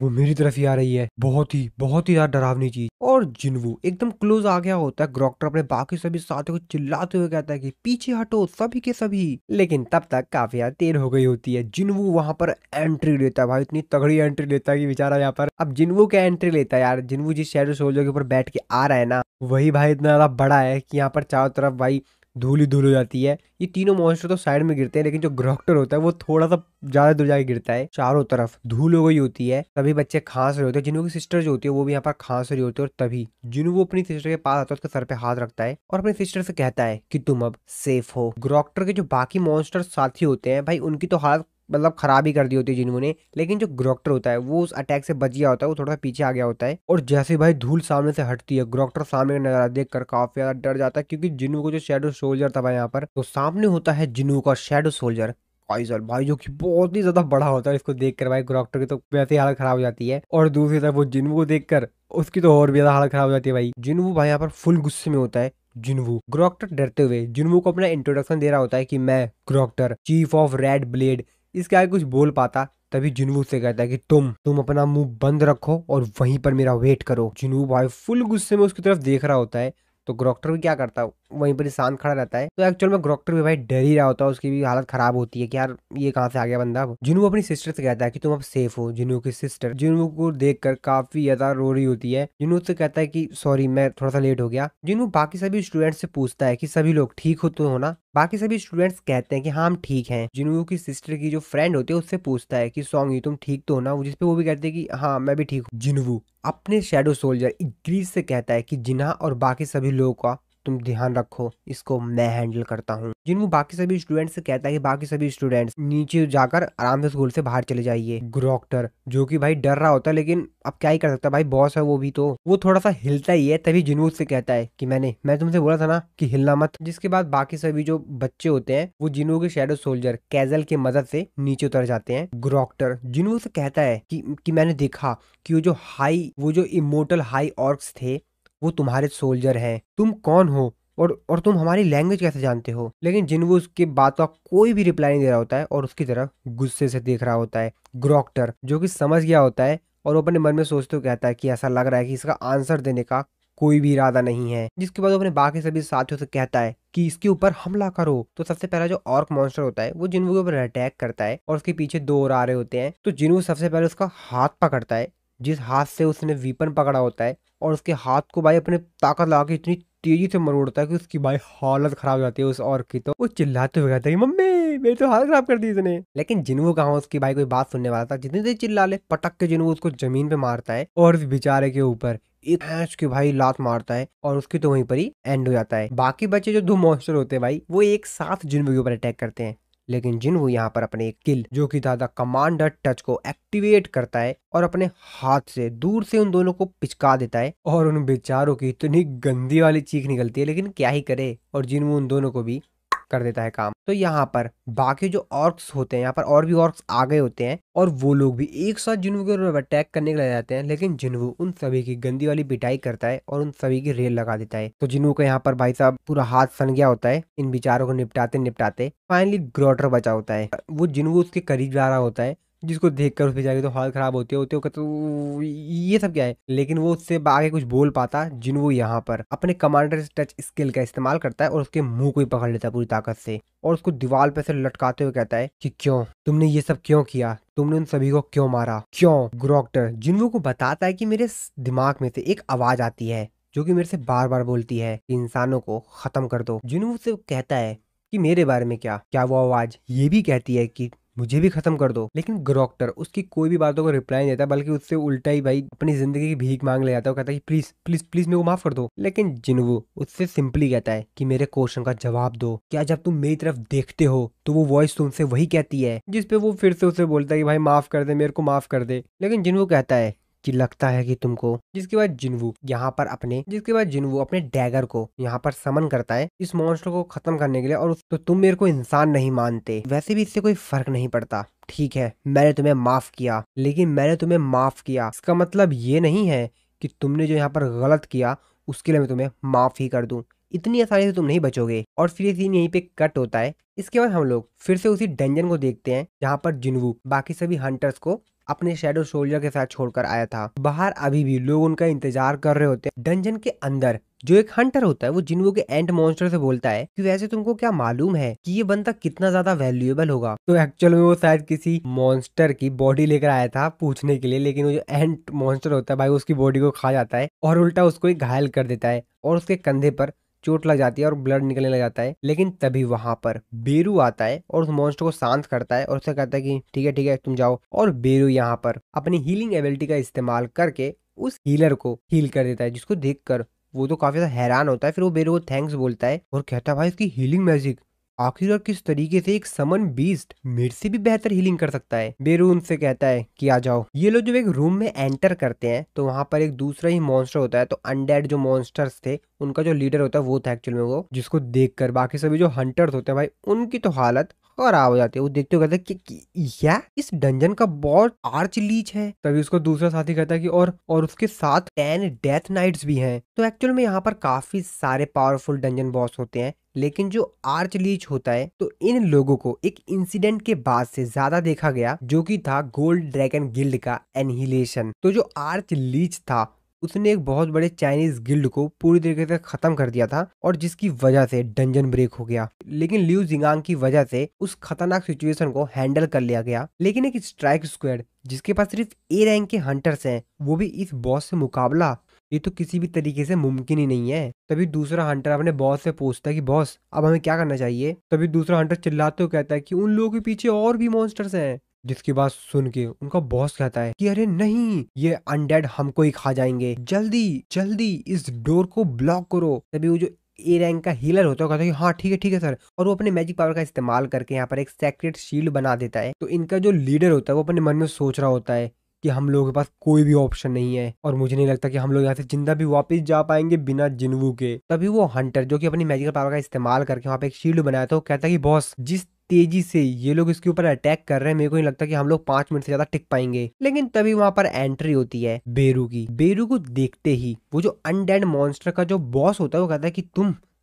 वो मेरी तरफ ही आ रही है, बहुत ही ज्यादा डरावनी चीज। और जिन्वू एकदम क्लोज आ गया होता है। ग्रोक्टर अपने बाकी सभी साथियों को चिल्लाते हुए कहता है कि पीछे हटो सभी के सभी। लेकिन तब तक काफी ज्यादा देर हो गई होती है। जिन्वू वहां पर एंट्री लेता है, भाई इतनी तगड़ी एंट्री लेता है कि बेचारा यहाँ पर अब जिन्वू क्या एंट्री लेता है यार। जिन्वू जिस शैडो सोल्जर के ऊपर बैठ के आ रहा है ना, वही भाई इतना ज्यादा बड़ा है कि यहाँ पर चारों तरफ भाई धूल ही धूल हो जाती है। ये तीनों मॉन्स्टर तो साइड में गिरते हैं, लेकिन जो ग्रोक्टर होता है वो थोड़ा सा ज्यादा दूर जाके गिरता है। चारों तरफ धूल हो गई होती है, सभी बच्चे खांस रहे होते हैं। जिन्हों की सिस्टर जो होती है वो भी यहाँ पर खांस रही होती है। और तभी जिन्हों वो अपनी सिस्टर के पास आता है, उसके सर पे हाथ रखता है और अपनी सिस्टर से कहता है कि तुम अब सेफ हो। ग्रोक्टर के जो बाकी मॉन्स्टर साथी होते हैं भाई उनकी तो हालत मतलब खराब ही कर दी होती है जिन्हों ने, लेकिन जो ग्रोक्टर होता है वो उस अटैक से बच गया होता है, वो थोड़ा सा पीछे आ गया होता है। और जैसे भाई धूल सामने से हटती है, ग्रोक्टर सामने का नजारा देख कर काफी ज्यादा डर जाता है, क्योंकि जिन्नू को जो शैडो सोल्जर था भाई यहाँ पर, तो सामने होता है जिन्नू का शैडो सोल्जर काइजल भाई, जो कि बहुत ही ज्यादा बड़ा होता है। इसको देखकर भाई ग्रोक्टर की तो वैसे ही हालत खराब हो जाती है, और दूसरी तरफ वो जिन्नू को देखकर उसकी तो और भी ज्यादा हालत खराब हो जाती है भाई। जिन्नू भाई यहाँ पर फुल गुस्से में होता है। जिन्वू ग्रोक्टर डरते हुए जिन्वू को अपना इंट्रोडक्शन दे रहा होता है कि मैं ग्रोक्टर, चीफ ऑफ रेड ब्लेड। इसके आगे कुछ बोल पाता, तभी जिन्वू से कहता है कि तुम अपना मुंह बंद रखो और वहीं पर मेरा वेट करो। जिन्वू भाई फुल गुस्से में उसकी तरफ देख रहा होता है, तो ग्रोक्टर भी क्या करता है, वहीं पर शांत खड़ा रहता है। तो एक्चुअल में ग्रोक्टर भी भाई डर ही रहा होता है, उसकी भी हालत खराब होती है कि यार ये कहाँ से आ गया बंदा। जिन्वू अपनी सिस्टर से कहता है कि तुम अब सेफ हो। जिन्वू की सिस्टर जिन्वू को देखकर काफी ज्यादा रो रही होती है। जिन्वू से कहता है कि सॉरी मैं थोड़ा सा लेट हो गया। जिन्वू बाकी सभी स्टूडेंट से पूछता है कि सभी लोग ठीक हो तो हो ना। बाकी सभी स्टूडेंट्स कहते हैं कि हाँ हम ठीक हैं। जिन्वू की सिस्टर की जो फ्रेंड होती है उससे पूछता है कि सॉन्ग तुम ठीक तो हो ना, जिसपे वो भी कहते हैं कि हाँ मैं भी ठीक हूँ। जिन्वू अपने शैडो सोल्जर इग्रीज से कहता है कि जिन्हा और बाकी सभी लोगों का तुम ध्यान रखो, इसको मैं हैंडल करता हूँ। जिन्हों बाकी सभी स्टूडेंट्स से कहता है कि बाकी सभी स्टूडेंट्स नीचे जाकर आराम से स्कूल से बाहर चले जाइए। ग्रोक्टर जो कि भाई डर रहा होता है, लेकिन अब क्या ही कर सकता है भाई, बॉस है वो भी, तो वो थोड़ा सा हिलता ही है। तभी जिन्वू से कहता है कि मैं तुमसे बोला था ना कि हिलना मत। जिसके बाद बाकी सभी जो बच्चे होते हैं वो जिन्वू के शैडो सोल्जर कैजल की मदद से नीचे उतर जाते हैं। ग्रोक्टर जिन्वू से कहता है कि मैंने देखा कि वो जो इमोर्टल हाई ऑर्क्स थे वो तुम्हारे सोल्जर हैं। तुम कौन हो और तुम हमारी लैंग्वेज कैसे जानते हो। लेकिन जिन्वू उसकी बात का कोई भी रिप्लाई नहीं दे रहा होता है और उसकी तरफ गुस्से से देख रहा होता है। ग्रोक्टर जो कि समझ गया होता है और वो अपने मन में सोचते हुए कहता है कि ऐसा लग रहा है कि इसका आंसर देने का कोई भी इरादा नहीं है। जिसके बाद वो अपने बाकी सभी साथियों से कहता है कि इसके ऊपर हमला करो। तो सबसे पहला जो ऑर्क मॉन्स्टर होता है वो जिन्वू के ऊपर अटैक करता है और उसके पीछे दो और आ रहे होते हैं। तो जिन्वू सबसे पहले उसका हाथ पकड़ता है, जिस हाथ से उसने वीपन पकड़ा होता है, और उसके हाथ को भाई अपने ताकत लगा के इतनी तेजी से मरोड़ता है कि उसकी भाई हालत खराब हो जाती है उस ऑर्क की। तो वो चिल्लाते हुए कहता है मम्मी मेरी तो हालत खराब कर दी इसने। लेकिन जिन्वू कहाँ उसकी भाई कोई बात सुनने वाला था, जितनी देर चिल्ला ले पटक के जिन्वू उसको जमीन पे मारता है और उस बेचारे के ऊपर एक हैच के भाई लात मारता है और उसकी तो वहीं पर ही एंड हो जाता है। बाकी बचे जो दो मॉन्स्टर होते हैं भाई वो एक साथ जिन्वू के ऊपर अटैक करते हैं, लेकिन जिन्वू यहाँ पर अपने किल जो कि था द कमांडर टच को एक्टिवेट करता है और अपने हाथ से दूर से उन दोनों को पिचका देता है और उन बेचारों की इतनी गंदी वाली चीख निकलती है, लेकिन क्या ही करे, और जिन्वू उन दोनों को भी कर देता है काम। तो यहाँ पर बाकी जो ऑर्क्स होते हैं, यहाँ पर और भी ऑर्क्स आ गए होते हैं और वो लोग भी एक साथ जिन्वू के ऊपर अटैक करने के लिए जाते हैं, लेकिन जिन्वू उन सभी की गंदी वाली पिटाई करता है और उन सभी की रेल लगा देता है। तो जिन्वू का यहाँ पर भाई साहब पूरा हाथ सन गया होता है इन बेचारों को निपटाते निपटाते। फाइनली ग्रोटर बचा होता है, वो जिन्वू उसके करीब जा रहा होता है, जिसको देखकर उस बेचारे की तो हालत खराब होती है तो ये सब क्या है, लेकिन वो उससे आगे कुछ बोल पाता। जिन्वू यहाँ पर अपने कमांडर टच स्किल का इस्तेमाल करता है और उसके मुंह को ही पकड़ लेता है पूरी ताकत से और उसको दीवार पे से लटकाते हुए कहता है कि क्यों तुमने ये सब क्यों किया, तुमने उन सभी को क्यों मारा, क्यों। ग्रोक्टर जिन्वू को बताता है कि मेरे दिमाग में से एक आवाज आती है जो कि मेरे से बार बार बोलती है कि इंसानों को खत्म कर दो। जिन्वू से कहता है कि मेरे बारे में क्या वो आवाज ये भी कहती है कि मुझे भी खत्म कर दो। लेकिन ग्रोक्टर उसकी कोई भी बातों को रिप्लाई नहीं देता, बल्कि उससे उल्टा ही भाई अपनी जिंदगी की भीख मांग ले जाता है। वो कहता है कि प्लीज प्लीज प्लीज मेरे को माफ कर दो। लेकिन जिन्वू उससे सिंपली कहता है कि मेरे क्वेश्चन का जवाब दो, क्या जब तुम मेरी तरफ देखते हो तो वो वॉइस तुमसे वही कहती है। जिसपे वो फिर से उसे बोलता है कि भाई माफ कर दे, मेरे को माफ कर दे। लेकिन जिन्वू कहता है कि लगता है कि तुमको। जिसके बाद जिन्वू अपने डैगर को यहाँ पर समन करता है इस मॉन्स्टर को खत्म करने के लिए। और तो तुम मेरे को इंसान नहीं मानते, वैसे भी इससे कोई फर्क नहीं पड़ता, ठीक है मैंने तुम्हें माफ किया, लेकिन मैंने तुम्हें माफ किया इसका मतलब ये नहीं है कि तुमने जो यहाँ पर गलत किया उसके लिए मैं तुम्हें माफ ही कर दूं। इतनी आसानी से तुम नहीं बचोगे। और फिर ये सीन यहीं पे कट होता है। इसके बाद हम लोग फिर से उसी डंजन को देखते हैं जहाँ पर जिन्वू बाकी सभी हंटर्स को अपने शैडो सोल्जर के साथ छोड़कर आया था। बाहर अभी भी लोग उनका इंतजार कर रहे होते हैं। डंजन के अंदर जो एक हंटर होता है वो जिन्वू के एंड मॉन्स्टर से बोलता है कि वैसे तुमको क्या मालूम है कि ये बंदा कितना ज्यादा वैल्यूएबल होगा। तो एक्चुअल में वो शायद किसी मॉन्स्टर की बॉडी लेकर आया था पूछने के लिए, लेकिन वो जो एंड मॉन्स्टर होता है भाई उसकी बॉडी को खा जाता है और उल्टा उसको ही घायल कर देता है और उसके कंधे पर चोट लग जाती है और ब्लड निकलने लग जाता है। लेकिन तभी वहां पर बेरू आता है और उस मॉन्स्टर को शांत करता है और उससे कहता है कि ठीक है तुम जाओ। और बेरू यहाँ पर अपनी हीलिंग एबिलिटी का इस्तेमाल करके उस हीलर को हील कर देता है, जिसको देखकर वो तो काफी ज्यादा हैरान होता है। फिर वो बेरू को थैंक्स बोलता है और कहता है भाई इसकी हीलिंग मैजिक आखिर किस तरीके से एक समन बीस्ट मेरे से भी बेहतर हीलिंग कर सकता है। बेरू उनसे कहता है कि आ जाओ। ये लोग जब एक रूम में एंटर करते हैं तो वहां पर एक दूसरा ही मॉन्स्टर होता है। तो अनडेड जो मॉन्स्टर्स थे उनका जो लीडर होता है वो था एक्चुअल में वो, जिसको देखकर बाकी सभी जो हंटर्स होते हैं भाई उनकी तो हालत खराब हो जाती है। वो देखते हुए कहते हैं कि क्या इस डंजन का बॉस आर्च लीच है। तभी उसको दूसरा साथी कहता है कि और उसके साथ 10 डेथ नाइट्स भी हैं। तो एक्चुअल में यहाँ पर काफी सारे पावरफुल डंजन बॉस होते हैं, लेकिन जो आर्च लीच होता है तो इन लोगों को एक इंसिडेंट के बाद से ज्यादा देखा गया, जो कि था गोल्ड ड्रैगन गिल्ड का एनहिलेशन। तो जो आर्च लीच था उसने एक बहुत बड़े चाइनीज गिल्ड को पूरी तरीके से खत्म कर दिया था, और जिसकी वजह से डंजन ब्रेक हो गया। लेकिन लिu जिंगांग की वजह से उस खतरनाक सिचुएशन को हैंडल कर लिया गया। लेकिन एक स्ट्राइक स्क्वाड जिसके पास सिर्फ ए रैंक के हंटर्स हैं, वो भी इस बॉस से मुकाबला, ये तो किसी भी तरीके से मुमकिन ही नहीं है। तभी दूसरा हंटर अपने बॉस से पूछता है कि बॉस अब हमें क्या करना चाहिए। तभी दूसरा हंटर चिल्लाते हुए कहता है कि उन लोगों के पीछे और भी मॉन्स्टर्स हैं। जिसकी बात सुन के उनका बॉस कहता है कि अरे नहीं, ये अनडेड हमको ही खा जाएंगे, जल्दी जल्दी इस डोर को ब्लॉक करो। तभी वो जो ए रैंक का हीलर होता है कहता है कि हाँ ठीक है सर, और वो अपने मैजिक पावर का इस्तेमाल करके यहाँ पर एक सेक्रेट शील्ड बना देता है। तो इनका जो लीडर होता है वो अपने मन में सोच रहा होता है कि हम लोगों के पास कोई भी ऑप्शन नहीं है, और मुझे नहीं लगता कि हम लोग यहाँ से जिंदा भी वापस जा पाएंगे बिना जिन्वू के। तभी वो हंटर जो कि अपनी मैजिकल पावर का इस्तेमाल करके वहाँ पे एक शील्ड बनाया था, वो कहता है कि बॉस जिस तेजी से ये लोग इसके ऊपर अटैक कर रहे हैं, मेरे को नहीं लगता कि हम लोग 5 मिनट से ज्यादा टिक पाएंगे। लेकिन तभी वहां पर एंट्री होती है बेरू की। बेरू को देखते ही वो जो अनडेड मॉन्स्टर का जो बॉस होता है वो कहता है कि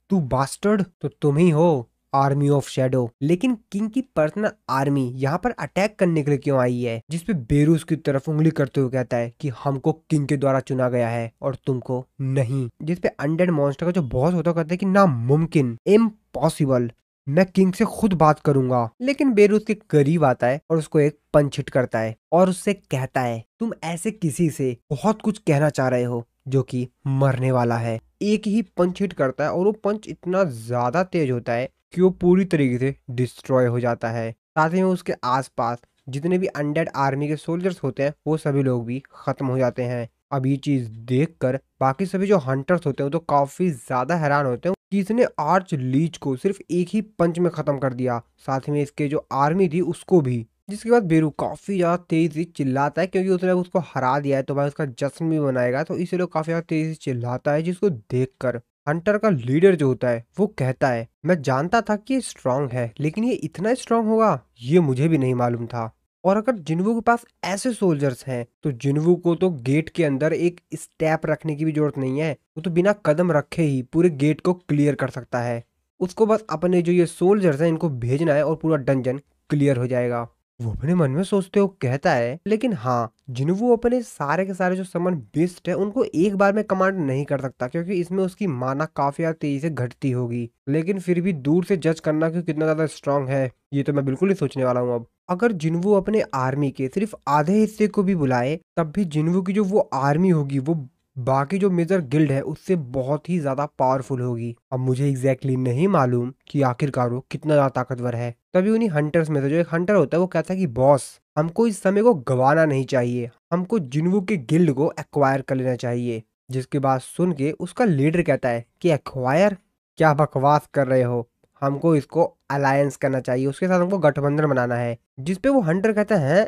तू बास्टर्ड, तो तुम ही हो आर्मी ऑफ शेडो। लेकिन किंग की पर्सनल आर्मी यहाँ पर अटैक करने के लिए क्यों आई है? जिसपे बेरू उसकी तरफ उंगली करते हुए कहता है कि हमको किंग के द्वारा चुना गया है और तुमको नहीं। जिसपे अनडेड मॉन्स्टर का जो बॉस होता है कहता है कि नामुमकिन, इम्पॉसिबल, मैं किंग से खुद बात करूंगा। लेकिन बेरू उसके करीब आता है और उसको एक पंच हिट करता है और उससे कहता है तुम ऐसे किसी से बहुत कुछ कहना चाह रहे हो जो कि मरने वाला है। एक ही पंच हिट करता है और वो पंच इतना ज्यादा तेज होता है कि वो पूरी तरीके से डिस्ट्रॉय हो जाता है। साथ ही में उसके आसपास जितने भी अनडेड आर्मी के सोल्जर्स होते हैं वो सभी लोग भी खत्म हो जाते हैं। अब ये चीज देखकर बाकी सभी जो हंटर्स होते हैं वो तो काफी ज्यादा हैरान होते हैं कि इसने आर्च लीच को सिर्फ एक ही पंच में खत्म कर दिया, साथ में इसके जो आर्मी थी उसको भी। जिसके बाद बेरू काफी ज्यादा तेजी से चिल्लाता है क्योंकि उसने उसको हरा दिया है तो भाई उसका जश्न भी मनाएगा, तो इसीलिए काफी ज्यादा तेजी से चिल्लाता है। जिसको देखकर हंटर का लीडर जो होता है वो कहता है मैं जानता था कि ये स्ट्रांग है, लेकिन ये इतना स्ट्रांग होगा ये मुझे भी नहीं मालूम था। और अगर जिन्वू के पास ऐसे सोल्जर्स हैं तो जिन्वू को तो गेट के अंदर एक स्टेप रखने की भी जरूरत नहीं है, वो तो बिना कदम रखे ही पूरे गेट को क्लियर कर सकता है। उसको बस अपने जो ये सोल्जर्स हैं इनको भेजना है और पूरा डंजन क्लियर हो जाएगा। वो अपने मन में सोचते हो कहता है, लेकिन हाँ जिन्वू अपने सारे के सारे जो समन बेस्ट है उनको एक बार में कमांड नहीं कर सकता क्योंकि इसमें उसकी माना काफी ज्यादा तेजी से घटती होगी। लेकिन फिर भी दूर से जज करना कि कितना ज्यादा स्ट्रांग है ये तो मैं बिल्कुल ही सोचने वाला हूँ। अब अगर जिन्वू अपने आर्मी के सिर्फ आधे हिस्से को भी बुलाए तब भी जिन्वू की जो वो आर्मी होगी वो बाकी जो मेजर गिल्ड है उससे बहुत ही ज्यादा पावरफुल होगी। अब मुझे एग्जैक्टली नहीं मालूम कि आखिरकार वो कितना ज्यादा ताकतवर है। तभी उन्हीं हंटर्स में से जो एक हंटर होता है वो कहता है कि बॉस हमको इस समय को गंवाना नहीं चाहिए, हमको जिन्वू के गिल्ड को एक्वायर कर लेना चाहिए। जिसके बाद सुन के उसका लीडर कहता है कि एक्वायर, क्या बकवास कर रहे हो, हमको इसको अलायंस करना चाहिए, उसके साथ हमको गठबंधन बनाना है। जिसपे वो हंटर कहता है